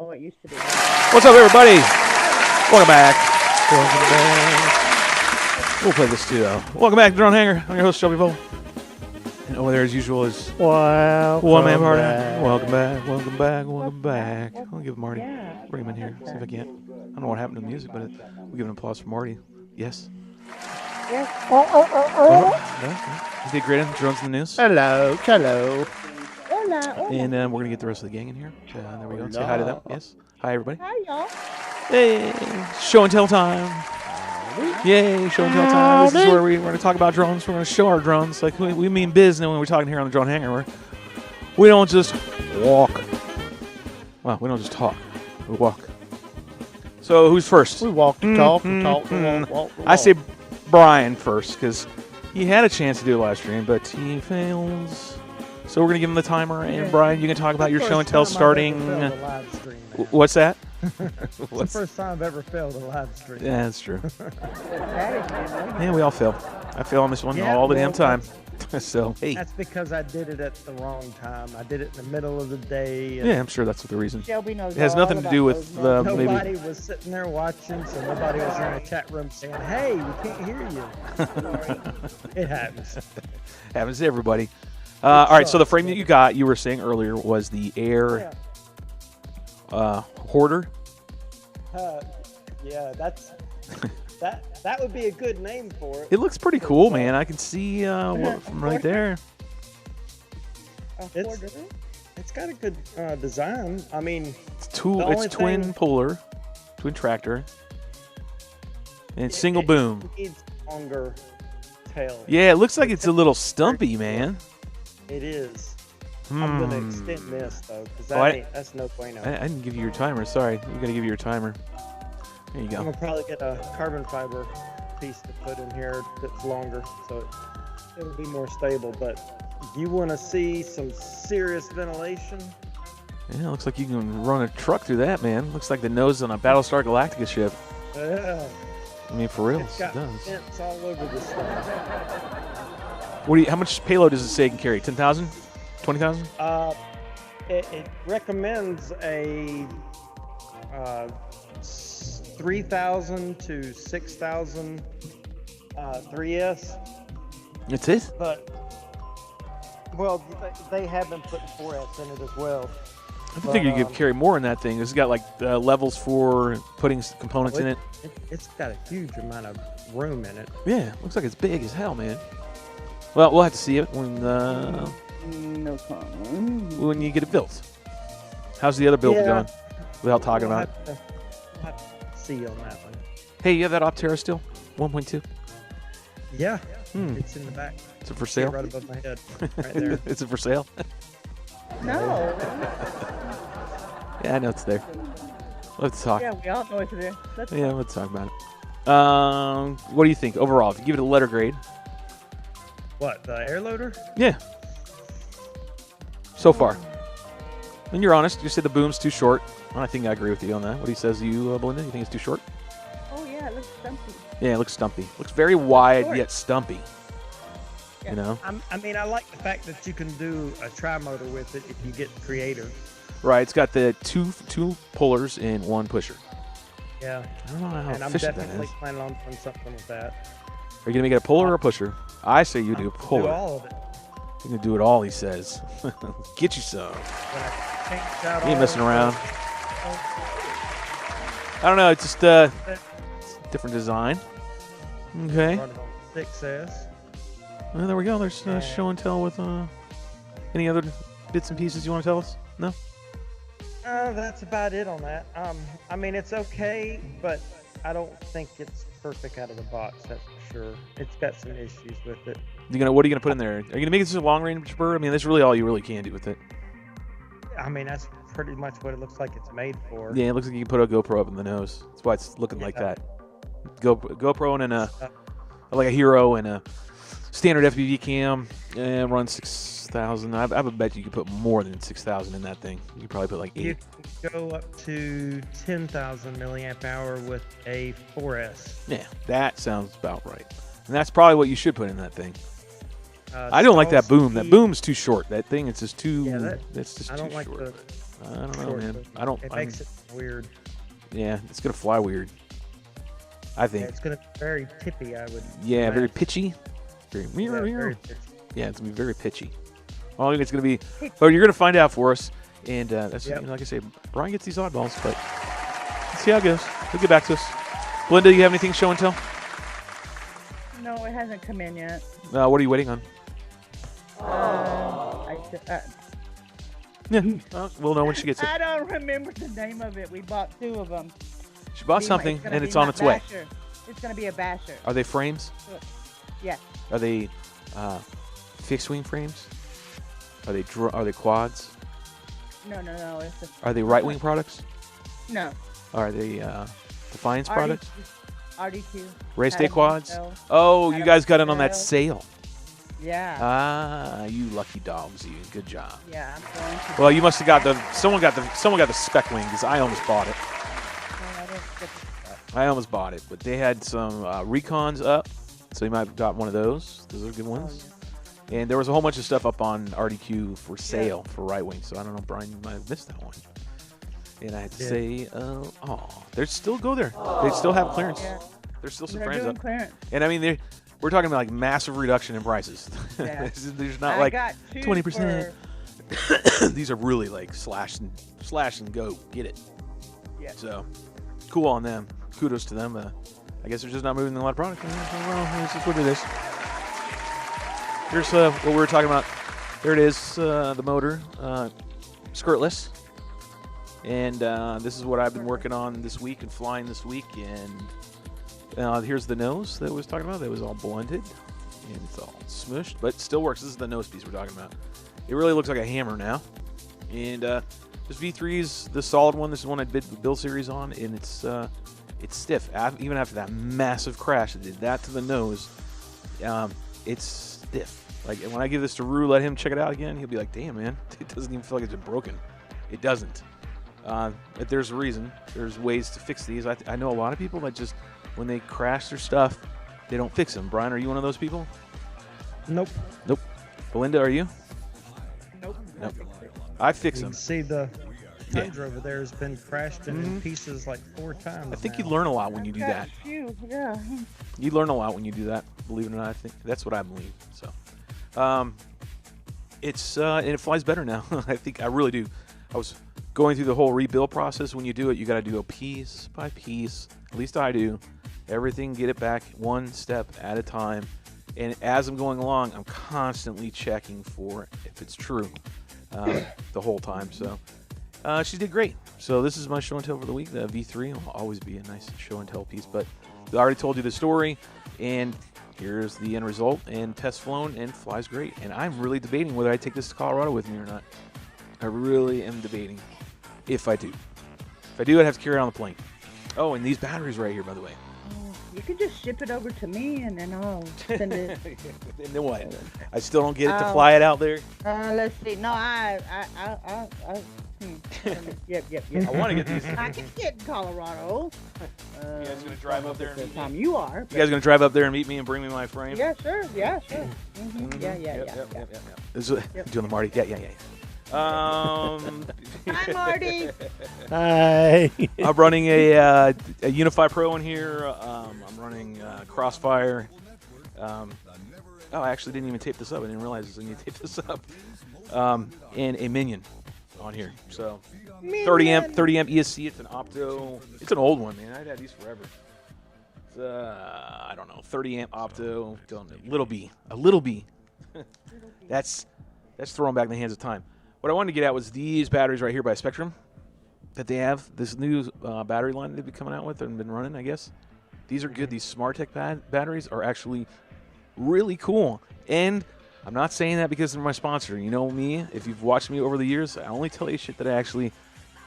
Oh, it used to be. What's up, everybody? Welcome back. Welcome back. We'll play this too, though. Welcome back to Drone Hangar. I'm your host, Shelby Vole. And over there, as usual, is One Man Party. Welcome back. Welcome back. Welcome back. I'll give Marty. Bring him in here. See if I can. I don't know what happened to the music, but we'll give an applause for Marty. Yes. Yes. He did great on Drones in the News. Hello. Hello. Hola. Hola. And we're going to get the rest of the gang in here. There we go. Say hi to them. Yes. Hi, everybody. Hi, y'all. Hey, show and tell time. Yay, show and tell time. This is where we're going to talk about drones. We're going to show our drones. Like we mean business when we're talking here on the Drone Hangar. We don't just walk. Well, we don't just talk. We walk. So who's first? We walk to talk and talk to walk. I say Brian first because he had a chance to do a live stream, but he fails. So we're going to give him the timer. And Brian, you can talk about your show and tell starting. What's that? It's the first time I've ever failed a live stream. Yeah, that's true. Yeah, we all fail. I fail on this one all the damn time. So, hey. That's because I did it at the wrong time. I did it in the middle of the day. Yeah, I'm sure that's the reason. Shelby knows it has nothing to do with the nobody was sitting there watching, so nobody was in a chat room saying, "Hey, we can't hear you." It happens. Happens to everybody. All right, so the frame that you got, you were saying earlier, was the Air Hoarder. Yeah, that's that would be a good name for it. It looks pretty cool, man. I can see from right there. It's got a good design. I mean, it's twin puller, twin tractor, and it's single boom. It needs longer tail. Yeah, it looks like it's a little stumpy, man. It is. I'm going to extend this, though, because that's no bueno. I didn't give you your timer. Sorry. You're going to give you your timer. There you go. I'm going to probably get a carbon fiber piece to put in here that's longer, so it'll be more stable. But if you want to see some serious ventilation... Yeah, it looks like you can run a truck through that, man. Looks like the nose on a Battlestar Galactica ship. Yeah. I mean, for real, it does. Vents all over this stuff. How much payload does it say it can carry? 10,000? 20,000? It recommends a 3,000 to 6,000 3S. That's it? But, well, they have been putting 4S in it as well. I think you could carry more in that thing. It's got like levels for putting components in it. It's got a huge amount of room in it. Yeah, looks like it's big as hell, man. Well, we'll have to see it when no comment. When you get it built. How's the other build going? Without talking about it. We'll have to see on that one. Hey, you have that Optera still? 1.2? Yeah. It's in the back. Is it for sale? Right above my head. Right there. Is it for sale? No. Yeah, I know it's there. Let's talk. Yeah, we all know it's there. Let's talk about it. What do you think overall? If you give it a letter grade. What, the air loader? Yeah. So far. And you're honest. You said the boom's too short. I think I agree with you on that. What he says to you, Belinda? You think it's too short? Oh, yeah, it looks stumpy. Yeah, it looks stumpy. Looks very wide yet stumpy. Yeah. You know? I mean, I like the fact that you can do a tri-motor with it if you get creative. Right. It's got the two pullers and one pusher. Yeah. I don't know how and I'm efficient definitely that is. planning on doing something with that. Are you going to make it a puller or a pusher? I say you do a puller. Do all of it. You're going to do it all, he says. Get you some. You ain't messing around. I don't know. It's just different design. Okay. 6S. Well, there we go. There's show and tell with any other bits and pieces you want to tell us? No? That's about it on that. I mean, it's okay, but I don't think it's perfect out of the box, that's for sure. It's got some issues with it. What are you gonna put in there? Are you gonna make this a long range bird? I mean, that's really all you really can do with it. I mean, that's pretty much what it looks like it's made for. Yeah, it looks like you can put a GoPro up in the nose. That's why it's looking like that. GoPro and like a Hero and a standard FPV cam and run 6,000. I would bet you could put more than 6,000 in that thing. You could probably put like 8. You can go up to 10,000 milliamp hour with a 4S. Yeah, that sounds about right. And that's probably what you should put in that thing. I don't like that boom. That boom's too short. That thing, it's just too. Yeah, that's just I too don't like short. I don't know, Sort man. of. I don't. It makes it weird. Yeah, it's gonna fly weird. I Yeah, think. it's gonna be very tippy. I would. Yeah, very imagine. pitchy. Very Yeah, very pitchy. Yeah, it's gonna be very pitchy. Well, I think it's gonna be. Well, you're gonna find out for us, and that's Yep. you know, like I say, Brian gets these oddballs, but let's see how it goes. He'll get back to us. Belinda, you have anything show and tell? No, it hasn't come in yet. What are you waiting on? Yeah, we'll know when she gets it. I don't remember the name of it. We bought 2 of them. She bought something, and it's on its way. It's gonna be a basher. Are they frames? Yeah. Are they fixed wing frames? Are they quads? No. It's Are they right wing products? no. Are they Defiance products? RD2. Race day Had 'em on quads? sale. Oh, Had you 'em guys on got it on that sale. sale. Yeah. Ah, you lucky dogs, you. Good job. Yeah, I'm going to. Well, you must have got someone got the spec wing because I almost bought it. I didn't get the- I almost bought it, but they had some recons up, so you might have got one of those. Those are good ones. And there was a whole bunch of stuff up on RDQ for sale for right wing. So I don't know, Brian, you might have missed that one. And I had to say, they still go there. They still have clearance. Yeah. There's still some They're frames doing up. clearance. And I mean, we're talking about like massive reduction in prices. Yeah. There's not I like got 2 20%. for- These are really like slash and go. Get it. Yeah. So cool on them. Kudos to them. I guess they're just not moving a lot of product. Well, this is what it is. Here's what we were talking about. There it is, the motor, skirtless. And this is what I've been working on this week and flying this week. And here's the nose that I was talking about. That was all blended. And it's all smushed, but it still works. This is the nose piece we're talking about. It really looks like a hammer now. And this V3's the solid one. This is one I did the build series on, and it's stiff. Even after that massive crash that did that to the nose, it's stiff. Like when I give this to Rue, let him check it out again, he'll be like, damn, man, it doesn't even feel like it's been broken. It doesn't. But there's a reason. There's ways to fix these. I know a lot of people that just, when they crash their stuff, they don't fix them. Brian, are you one of those people? Nope. Nope. Belinda, are you? Nope. Nope. I fix You them. can see the Tundra over there has been crashed in pieces like 4 times. I think now. you learn a lot when you do that. Phew, yeah. You learn a lot when you do that. Believe it or not, I think that's what I believe. So, it's and it flies better now. I really do. I was going through the whole rebuild process. When you do it, you got to do it piece by piece. At least I do. Everything, get it back one step at a time. And as I'm going along, I'm constantly checking for if it's true the whole time. So she did great. So this is my show and tell for the week. The V3 will always be a nice show and tell piece. But I already told you the story, and here's the end result. And test flown and flies great. And I'm really debating whether I take this to Colorado with me or not. I really am debating if I do. If I do, I'd have to carry it on the plane. Oh, and these batteries right here, by the way. You could just ship it over to me, and then I'll send it. And then what? I still don't get it to fly it out there? Let's see. No, Yep. I want to get these. I can get in Colorado. You guys going to drive up there and meet me? Time you are. You guys going to drive up there and meet me and bring me my frame? Yeah, sure. Mm-hmm. Yeah. Yep. This is doing the Marty. Yeah. Hi, Marty. Hi. I'm running a Unify Pro in here. I'm running Crossfire. I actually didn't even tape this up. I didn't realize I need to tape this up. And a Minion on here. So 30 amp ESC. It's an Opto. It's an old one, man. I've had these forever. It's, I don't know, 30 amp Opto. A little B. That's thrown back in the hands of time. What I wanted to get at was these batteries right here by Spectrum that they have. This new battery line they've been coming out with and been running, I guess. These are good. These SmartTech batteries are actually really cool. And I'm not saying that because they're my sponsor. You know me. If you've watched me over the years, I only tell you shit that I actually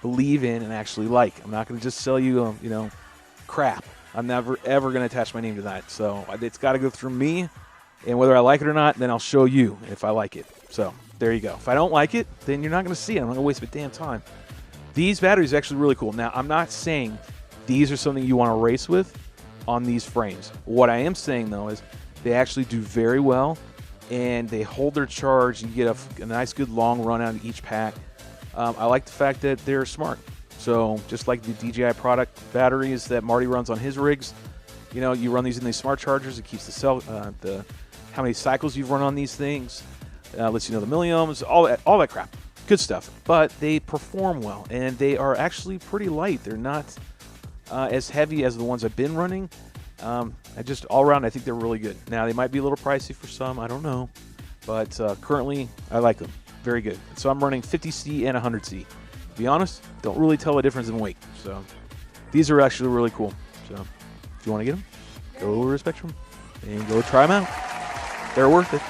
believe in and actually like. I'm not going to just sell you, crap. I'm never, ever going to attach my name to that. So it's got to go through me. And whether I like it or not, then I'll show you if I like it. So there you go. If I don't like it, then you're not going to see it. I'm not going to waste my damn time. These batteries are actually really cool. Now, I'm not saying these are something you want to race with on these frames. What I am saying, though, is they actually do very well, and they hold their charge. You get a nice, good long run out of each pack. I like the fact that they're smart. So just like the DJI product batteries that Marty runs on his rigs, you know, you run these in these smart chargers. It keeps the cell, how many cycles you've run on these things, lets you know the milliohms, all that crap. Good stuff. But they perform well, and they are actually pretty light. They're not as heavy as the ones I've been running. All around, I think they're really good. Now, they might be a little pricey for some. I don't know. But currently, I like them. Very good. So I'm running 50C and 100C. To be honest, don't really tell a difference in weight. So these are actually really cool. So if you want to get them, go over to Spectrum and go try them out. They're worth it.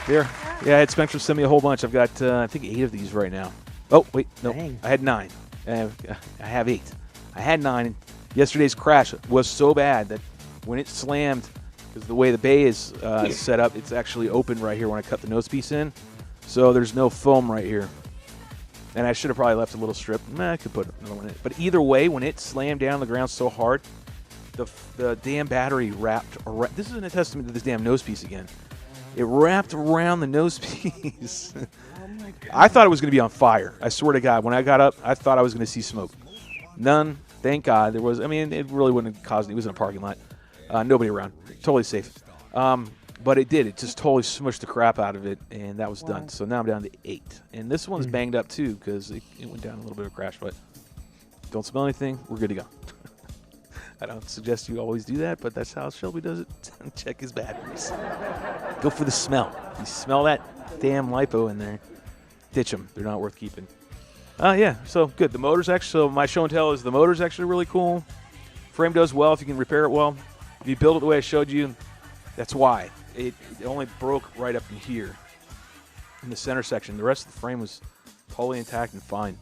There. Yeah, I had Spectrum send me a whole bunch. I've got, I think, 8 of these right now. Oh, wait. No. Dang. I had 9. I have 8. I had 9. Yesterday's crash was so bad that when it slammed, because the way the bay is set up, it's actually open right here when I cut the nose piece in. So there's no foam right here. And I should have probably left a little strip. I could put another one in it. But either way, when it slammed down on the ground so hard, the damn battery wrapped around. This is a testament to this damn nose piece again. It wrapped around the nose piece. Oh my God. I thought it was going to be on fire. I swear to God, when I got up, I thought I was going to see smoke. None. Thank God. There was. I mean, it really wouldn't have caused. It was in a parking lot. Nobody around. Totally safe. But it did. It just totally smushed the crap out of it, and that was done. So now I'm down to 8. And this one's banged up, too, because it went down a little bit of a crash. But don't smell anything. We're good to go. I don't suggest you always do that, but that's how Shelby does it. Check his batteries. Go for the smell. You smell that damn LiPo in there, ditch them. They're not worth keeping. Yeah, so good. The motor's actually, so my show and tell is the motor's actually really cool. Frame does well if you can repair it well. If you build it the way I showed you, that's why. It only broke right up in here in the center section. The rest of the frame was totally intact and fine.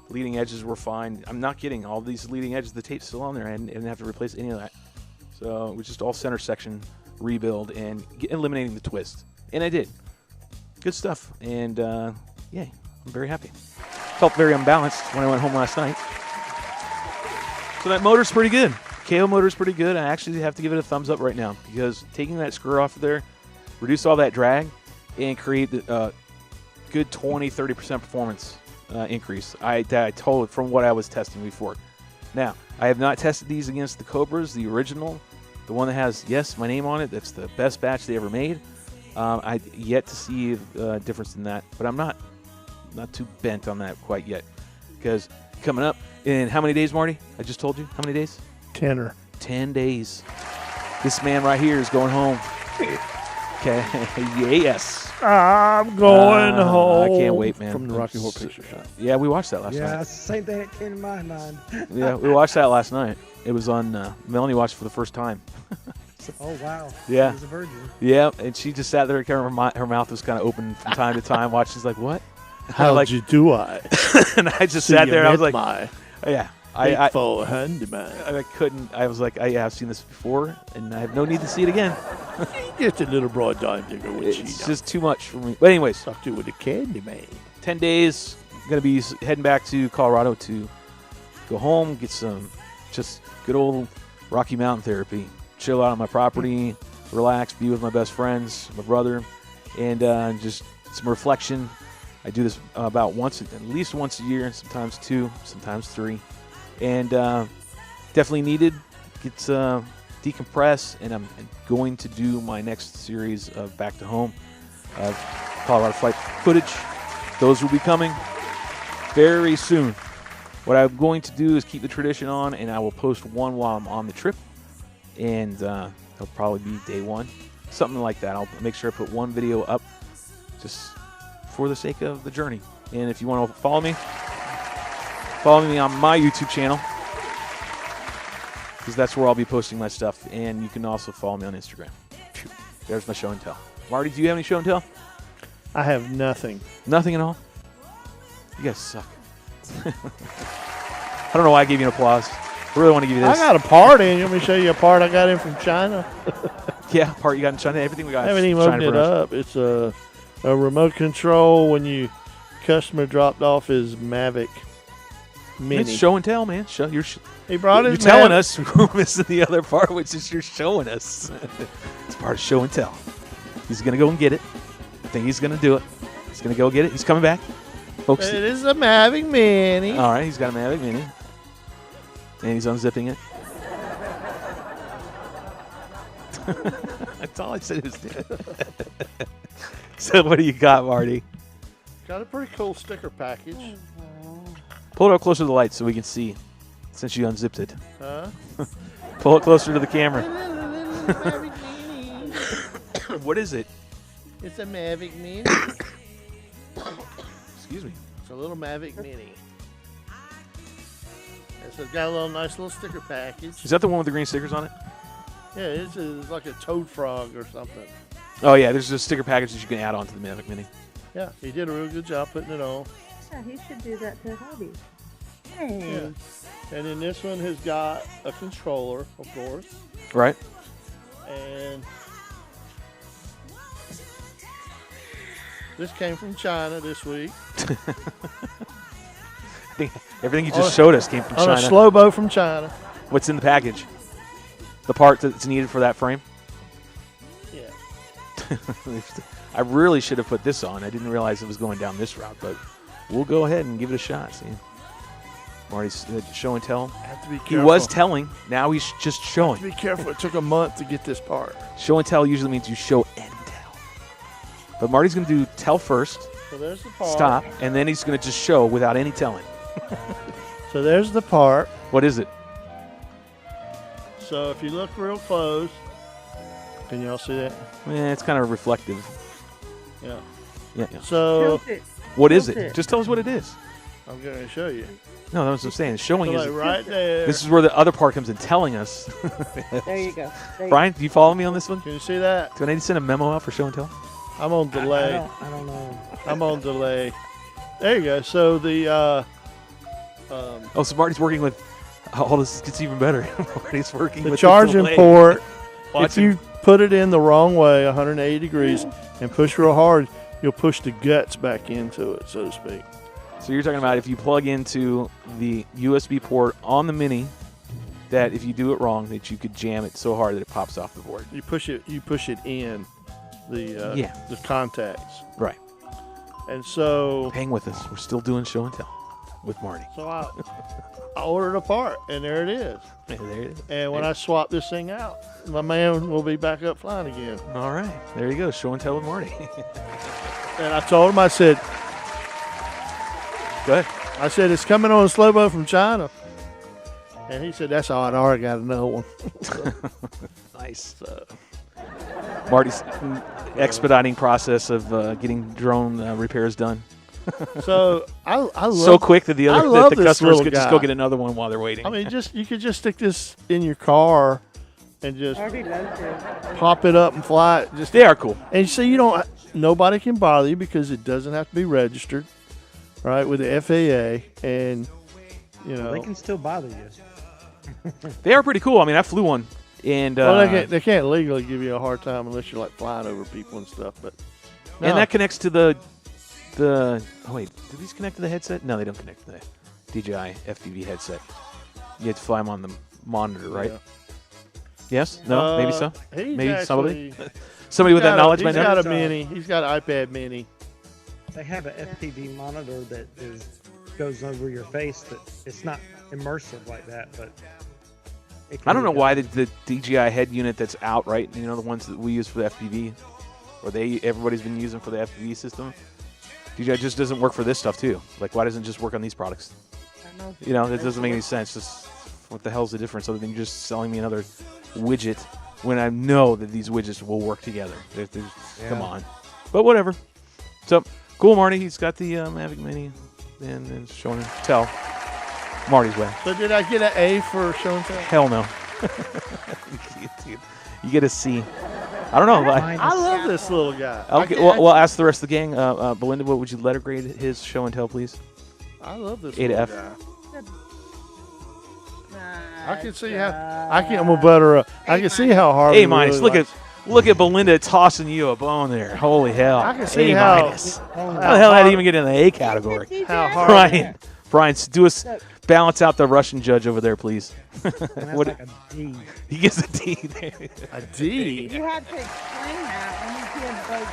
Leading edges were fine. I'm not kidding. All these leading edges, the tape's still on there. I didn't have to replace any of that. So it was just all center section rebuild and eliminating the twist. And I did. Good stuff. And, yeah, I'm very happy. Felt very unbalanced when I went home last night. So that motor's pretty good. KO motor's pretty good. I actually have to give it a thumbs up right now because taking that screw off of there, reduce all that drag, and create the good 20-30% performance increase. I told from what I was testing before. Now, I have not tested these against the Cobras, the original, the one that has, yes, my name on it. That's the best batch they ever made. I yet to see a difference in that, but I'm not too bent on that quite yet because coming up in how many days, Marty? I just told you. How many days? 10 days. This man right here is going home. Okay. Yes. I'm going home. I can't wait, man. From the Rocky Horror Picture Show. Yeah, we watched that last night. Yeah, that's the same thing that came to my mind. Yeah, we watched that last night. It was on, Melanie watched for the first time. Oh, wow. Yeah. She was a virgin. Yeah, and she just sat there, her mouth was kind of open from time to time, watching. She's like, what? How'd like, you do I? And I just sat there, and I was like, yeah. Faithful handyman. I couldn't. I was like, I've seen this before, and I have no need to see it again. Just a little broad dime digger. It's just too much for me. But anyways, talk to with the candy man. 10 days. Going to be heading back to Colorado to go home, get some just good old Rocky Mountain therapy, chill out on my property, relax, be with my best friends, my brother, and just some reflection. I do this about at least once a year, sometimes 2, sometimes 3. And definitely needed. Get decompress, and I'm going to do my next series of Back to Home Colorado flight footage. Those will be coming very soon. What I'm going to do is keep the tradition on, and I will post one while I'm on the trip, and it'll probably be day 1, something like that. I'll make sure I put one video up just for the sake of the journey. And if you want to follow me on my YouTube channel, because that's where I'll be posting my stuff. And you can also follow me on Instagram. There's my show and tell. Marty, do you have any show and tell? I have nothing. Nothing at all? You guys suck. I don't know why I gave you an applause. I really want to give you this. I got a part in. You want me to show you a part I got in from China? Yeah, part you got in China. Everything we got. I haven't even opened it up. It's a remote control when you customer dropped off his Mavic Mini. It's show and tell, man. He brought his. You're telling us. We're missing the other part, which is you're showing us. It's part of show and tell. He's gonna go and get it. I think he's gonna do it. He's going to go get it. He's coming back. Folks. It is a Mavic Mini. All right, he's got a Mavic Mini. And he's unzipping it. That's all I said was So what do you got, Marty? Got a pretty cool sticker package. Pull it up closer to the light so we can see, since you unzipped it. Huh? Pull it closer to the camera. Mavic Mini. What is it? It's a Mavic Mini. Excuse me. It's a little Mavic Mini. And so it's got a nice little sticker package. Is that the one with the green stickers on it? Yeah, it's like a toad frog or something. Oh, yeah, there's a sticker package that you can add on to the Mavic Mini. Yeah, he did a real good job putting it on. Yeah, he should do that to Hobby. Hey. Yeah. And then this one has got a controller, of course. Right. And this came from China this week. I think everything you just showed us came from China. On a slow boat from China. What's in the package? The part that's needed for that frame? Yeah. I really should have put this on. I didn't realize it was going down this route, but we'll go ahead and give it a shot. See, Marty's show and tell. Have to be He careful. was telling. Now he's just showing. Be careful. It took a month to get this part. Show and tell usually means you show and tell. But Marty's going to do tell first, So there's the part. stop, and then he's going to just show without any telling. So there's the part. What is it? So if you look real close, can y'all see that? It's kind of reflective. Yeah. Yeah. So Tilt it. What is Tilt it? Just tell us what it is. I'm going to show you. No, that's what I'm saying. Showing So is like right there. This is where the other part comes in, telling us. There you go. There you Brian, do you follow me on this one? Can you see that? Do I need to send a memo out for show and tell? I'm on delay. I don't know. I'm on delay. There you go. So the Oh, so Marty's working with. Oh, this gets even better. Marty's working the with charging delay. port. If Watching. you put it in the wrong way, 180 degrees, and push real hard, you'll push the guts back into it, so to speak. So you're talking about if you plug into the USB port on the Mini, that if you do it wrong, that you could jam it so hard that it pops off the board. You push it in the contacts. Right. And so Hang with us. We're still doing show and tell with Marty. So I ordered a part, and there it is. Yeah, there it is. And when I swap this thing out, my man will be back up flying again. All right. There you go. Show and tell with Marty. And I told him, I said, Go ahead. I said, it's coming on a slow boat from China. And he said, that's all right. I already got another one. Nice. Marty's expediting process of getting drone repairs done. So I love so quick that the I other love that the this customers little could just go guy. get another one while they're waiting. I mean, you could just stick this in your car and just Harvey loves it. pop it up and fly it. Just they are cool. And so nobody can bother you because it doesn't have to be registered, right, with the FAA. And, They can still bother you. They are pretty cool. I mean, I flew one, and well, they can't legally give you a hard time unless you're like flying over people and stuff. But no. and that connects to the. Oh wait, do these connect to the headset? No, they don't connect to the DJI FPV headset. You have to fly them on the monitor, right? Yeah. Yes? No? Maybe so. He's Maybe somebody. actually- Somebody with that knowledge He's by got now. a mini. He's got an iPad mini. They have an FPV monitor that goes over your face. That it's not immersive like that, but it can I don't know be why done. the DJI head unit that's out, right? You know, the ones that we use for the FPV, or everybody's been using for the FPV system. DJI just doesn't work for this stuff too. Like, why doesn't it just work on these products? I know. You know, that doesn't make any sense. Just what the hell's the difference other than just selling me another widget when I know that these widgets will work together? Come on. But whatever. So, cool, Marty. He's got the Mavic Mini and showing him tell. Marty's way. So did I get an A for show and tell? Hell no. You get a C. I don't know. I love this little guy. Okay, well, ask the rest of the gang. Belinda, what would you letter grade his show and tell, please? I love this A to little F. guy. Nah, I can see how I'm gonna butter up. I can see how hard. A minus. Look at Belinda tossing you a bone there. Holy hell. I can see A how- minus. How the hell did that even get in the A category? How hard. Brian, do us balance out the Russian judge over there, please. And that's What- like a D. He gets a D there. A D. You had to explain that when you did like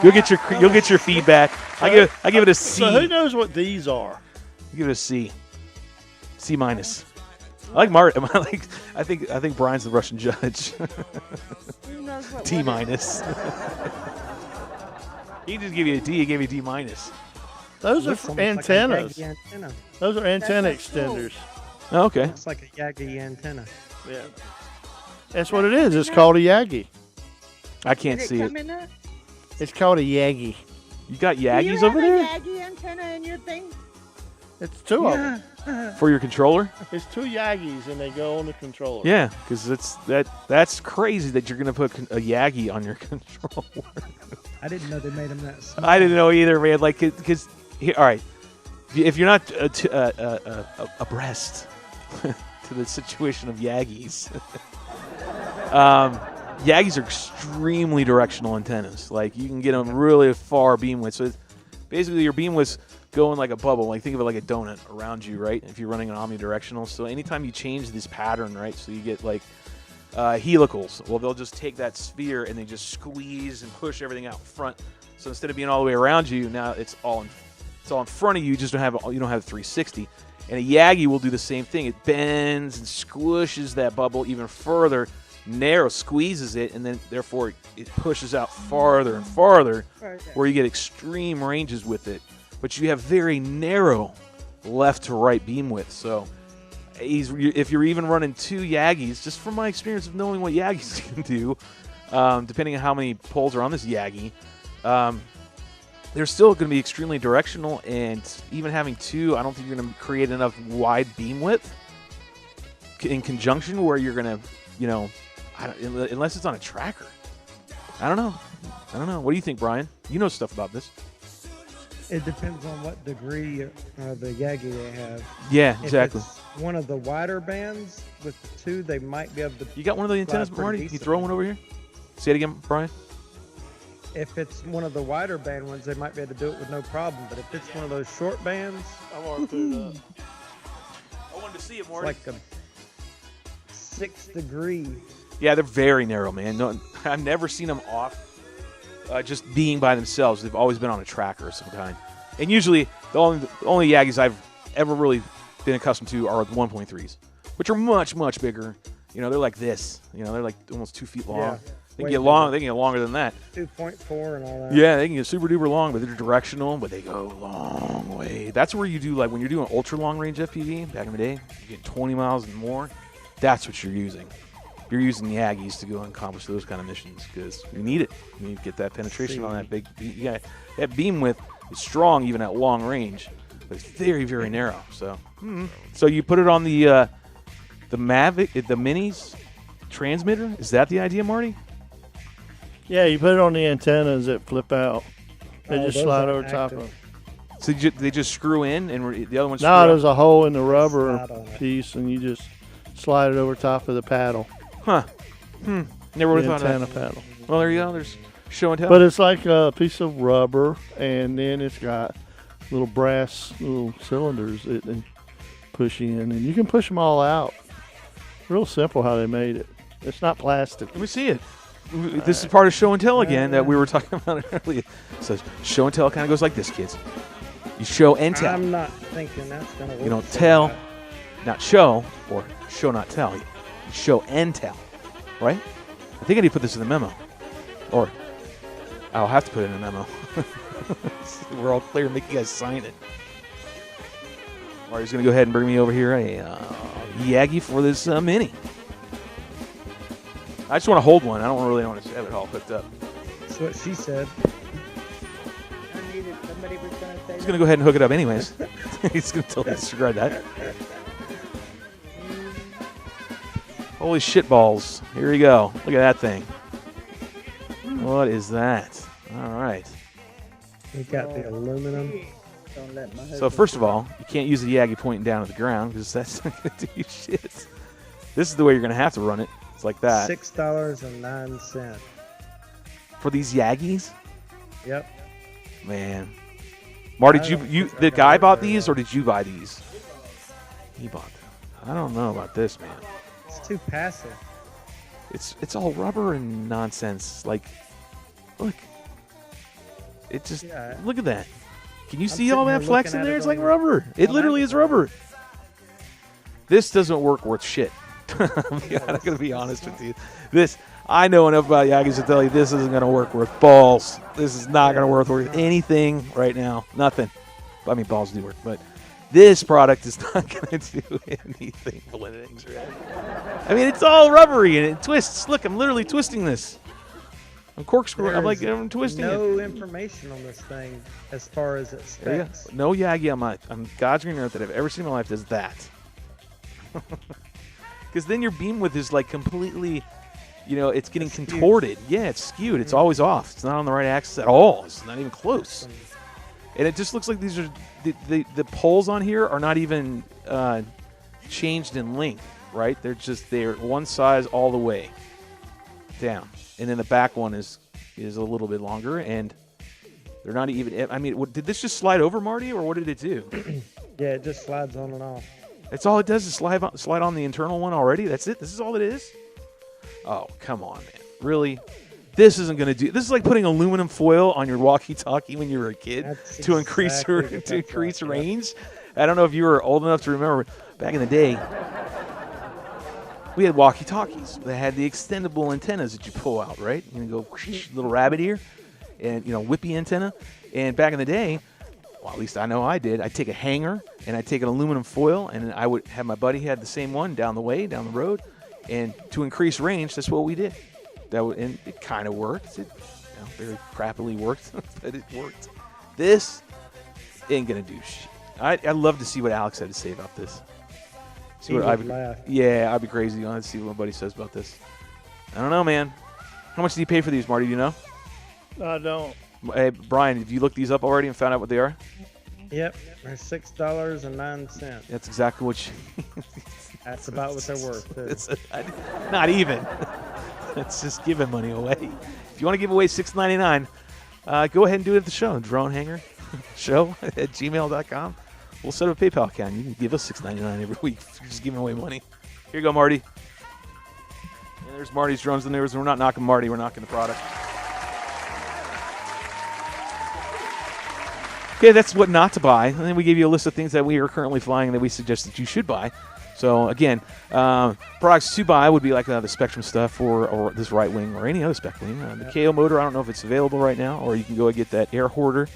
You'll get your feedback. I give it a C. So who knows what these are? Give it a C. C minus. I like Martin. I think Brian's the Russian judge. D minus. He just gave you a D. He gave you a D minus. Those are for antennas. Like antenna. Those are antenna extenders. Oh, okay. It's like a Yagi antenna. Yeah. That's what it is. It's called a Yagi. I can't Did see come it. in that? It's called a Yagi. You got Do you Yagis have over a there Yagi antenna in your thing? It's two of them. for your controller? It's two Yagis, and they go on the controller. Yeah, because that's crazy that you're gonna put a Yagi on your controller. I didn't know they made them that small. I didn't know either, man. Like, because all right, if you're not abreast to the situation of Yagis, Yagis are extremely directional antennas. Like, you can get them really far beam width. So it's basically your beam width's going like a bubble. Like, think of it like a donut around you, right? If you're running an omnidirectional. So anytime you change this pattern, right? So you get like helicals. Well, they'll just take that sphere and they just squeeze and push everything out front. So instead of being all the way around you, now it's all in front of you. You just don't have 360. And a Yagi will do the same thing. It bends and squishes that bubble even further, narrow, squeezes it, and then therefore it pushes out farther and farther, where you get extreme ranges with it. But you have very narrow left to right beam width. So if you're even running two Yagis, just from my experience of knowing what Yagis can do, depending on how many poles are on this Yagi, they're still going to be extremely directional. And even having two, I don't think you're going to create enough wide beam width in conjunction where you're going to, unless it's on a tracker. I don't know. What do you think, Brian? You know stuff about this. It depends on what degree of the Yagi they have. Yeah, exactly. If it's one of the wider bands with the two, they might be able to. You got one of the antennas, Marty? Can you throw one over here? Say it again, Brian. If it's one of the wider band ones, they might be able to do it with no problem. But if it's one of those short bands, I'm already up. I wanted to see it, it's Marty. like a 6 degree. Yeah, they're very narrow, man. No, I've never seen them off just being by themselves. They've always been on a tracker of some kind. And usually, the only Yagis I've ever really been accustomed to are the 1.3s, which are much, much bigger. They're like this. They're like almost 2 feet long. Yeah, they can get long. They can get longer than that. 2.4 and all that. Yeah, they can get super duper long, but they're directional. But they go a long way. That's where you do, like, when you're doing ultra long range FPV back in the day, you get 20 miles and more. That's what you're using. You're using the Aggies to go and accomplish those kind of missions because you need it. You need to get that penetration on that big. Yeah, that beam width is strong even at long range, but it's very, very narrow. So you put it on the Mavic, the Minis transmitter. Is that the idea, Marty? Yeah, you put it on the antennas that flip out. They just those slide are over top of active. them. So they just screw in, and the other one's No, there's a hole in the rubber Slide on it. piece, and you just slide it over top of the paddle. Huh. Never would The have thought of antenna that. paddle. Well, there you go. There's show and tell. But it's like a piece of rubber, and then it's got little brass cylinders that they push in, and you can push them all out. Real simple how they made it. It's not plastic. Let me see it. This is part of show and tell again that we were talking about earlier. So show and tell kind of goes like this, kids. You show and tell. I'm not thinking that's going to work. You don't tell, not show, or show, not tell. You show and tell, right? I think I need to put this in the memo. Or I'll have to put it in a memo. We're all clear. Make you guys sign it. Marty's going to go ahead and bring me over here a Yagi for this Mini. I just want to hold one. I don't really want to have it all hooked up. That's what she said. I needed somebody was going to say He's going to go ahead and hook it up anyways. He's going to totally disregard that. Holy shit balls. Here we go. Look at that thing. What is that? All right. We got the aluminum. Don't let my So husband- first of all, you can't use the Yagi pointing down at the ground because that's not going to do shit. This is the way you're going to have to run it. It's like that. $6.09. For these Yagis? Yep. Man. Marty, I did don't you think the I guy got bought it these very or did you buy these? He bought them. I don't know about this, man. It's too passive. It's all rubber and nonsense. Like, look. It just Yeah. look at that. Can you I'm see all sitting that here flex looking in at there? it It's like on- rubber. It on literally is Amazon. rubber. This doesn't work worth shit. I'm going to be honest with you. I know enough about Yagis to tell you this isn't going to work worth balls. This is not going to work worth anything right now. Nothing. I mean, balls do work, but this product is not going to do anything. I mean, it's all rubbery and it twists. Look, I'm literally twisting this. I'm corkscrewing. I'm twisting it. No information on this thing as far as its There you specs. go. No Yagi on God's green earth that I've ever seen in my life does that. Because then your beam width is like completely, it's getting contorted. Yeah, it's skewed. It's always off. It's not on the right axis at all. It's not even close. And it just looks like these are the poles on here are not even changed in length, right? They're one size all the way down, and then the back one is a little bit longer, and they're not even. I mean, did this just slide over, Marty, or what did it do? Yeah, it just slides on and off. That's all it does is slide on the internal one already. That's it. This is all it is. Oh, come on, man! Really? This isn't going to do. This is like putting aluminum foil on your walkie-talkie when you were a kid to increase range. I don't know if you were old enough to remember back in the day. We had walkie-talkies that had the extendable antennas that you pull out, right? You go little rabbit ear, and whippy antenna. And back in the day, well, at least I know I did. I'd take a hanger and I'd take an aluminum foil, and I would have my buddy had the same one down the road, and to increase range, that's what we did. And it kind of worked. It very crappily worked, but it worked. This ain't gonna do shit. I'd love to see what Alex had to say about this. See what I'd be crazy. Let's see what my buddy says about this. I don't know, man. How much did you pay for these, Marty? Do you know? I don't. Hey, Brian, have you looked these up already and found out what they are? Yep, they're $6.09. That's exactly what That's about what they're worth, too. Not even. It's just giving money away. If you want to give away $6.99, go ahead and do it at the show. Drone Hangar show at gmail.com. We'll set up a PayPal account. You can give us $6.99 every week. You're just giving away money. Here you go, Marty. And there's Marty's drones in there. We're not knocking Marty. We're knocking the product. Okay, that's what not to buy. And then we gave you a list of things that we are currently flying that we suggest that you should buy. So, again, products to buy would be like the Spectrum stuff or this right wing or any other spec wing. The KO motor, I don't know if it's available right now, or you can go and get that air hoarder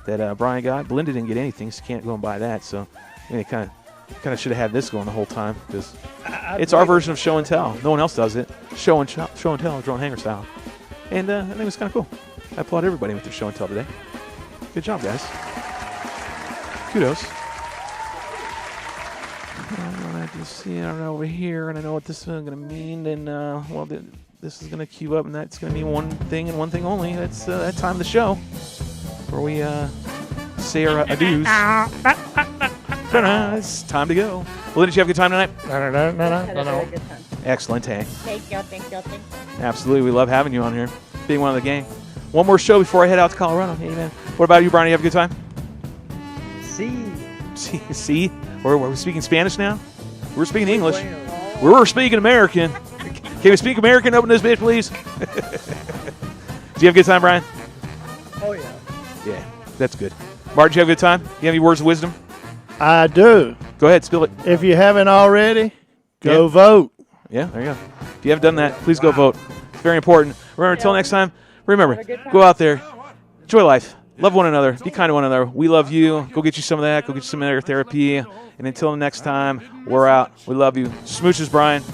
that Brian got. Belinda didn't get anything, so you can't go and buy that. So, I mean, it kind of should have had this going the whole time because it's our version of show and tell. No one else does it. Show and tell, Drone Hangar style. And I think it's kind of cool. I applaud everybody with their show and tell today. Good job, guys. Kudos. I can see it over here, and I know what this is going to mean. And this is going to queue up, and that's going to mean one thing and one thing only. That's that time of the show where we say our adieus. It's time to go. Well, did you have a good time tonight? Had a very good time. Excellent, hey. Thank you. Absolutely, we love having you on here, being one of the gang. One more show before I head out to Colorado. Hey, man. What about you, Brian? You have a good time? See? We're we speaking Spanish now? We're speaking English. We're speaking American. Can we speak American? Open this bitch, please. Did you have a good time, Brian? Oh, yeah. Yeah, that's good. Bart, did you have a good time? You have any words of wisdom? I do. Go ahead, spill it. If you haven't already, go vote. Yeah, there you go. If you haven't done that, please go vote. It's very important. Remember, until next time, remember, go out there, enjoy life, love one another, be kind to one another. We love you. Go get you some of that. Go get you some air therapy. And until next time, we're out. We love you. Smooches, Brian.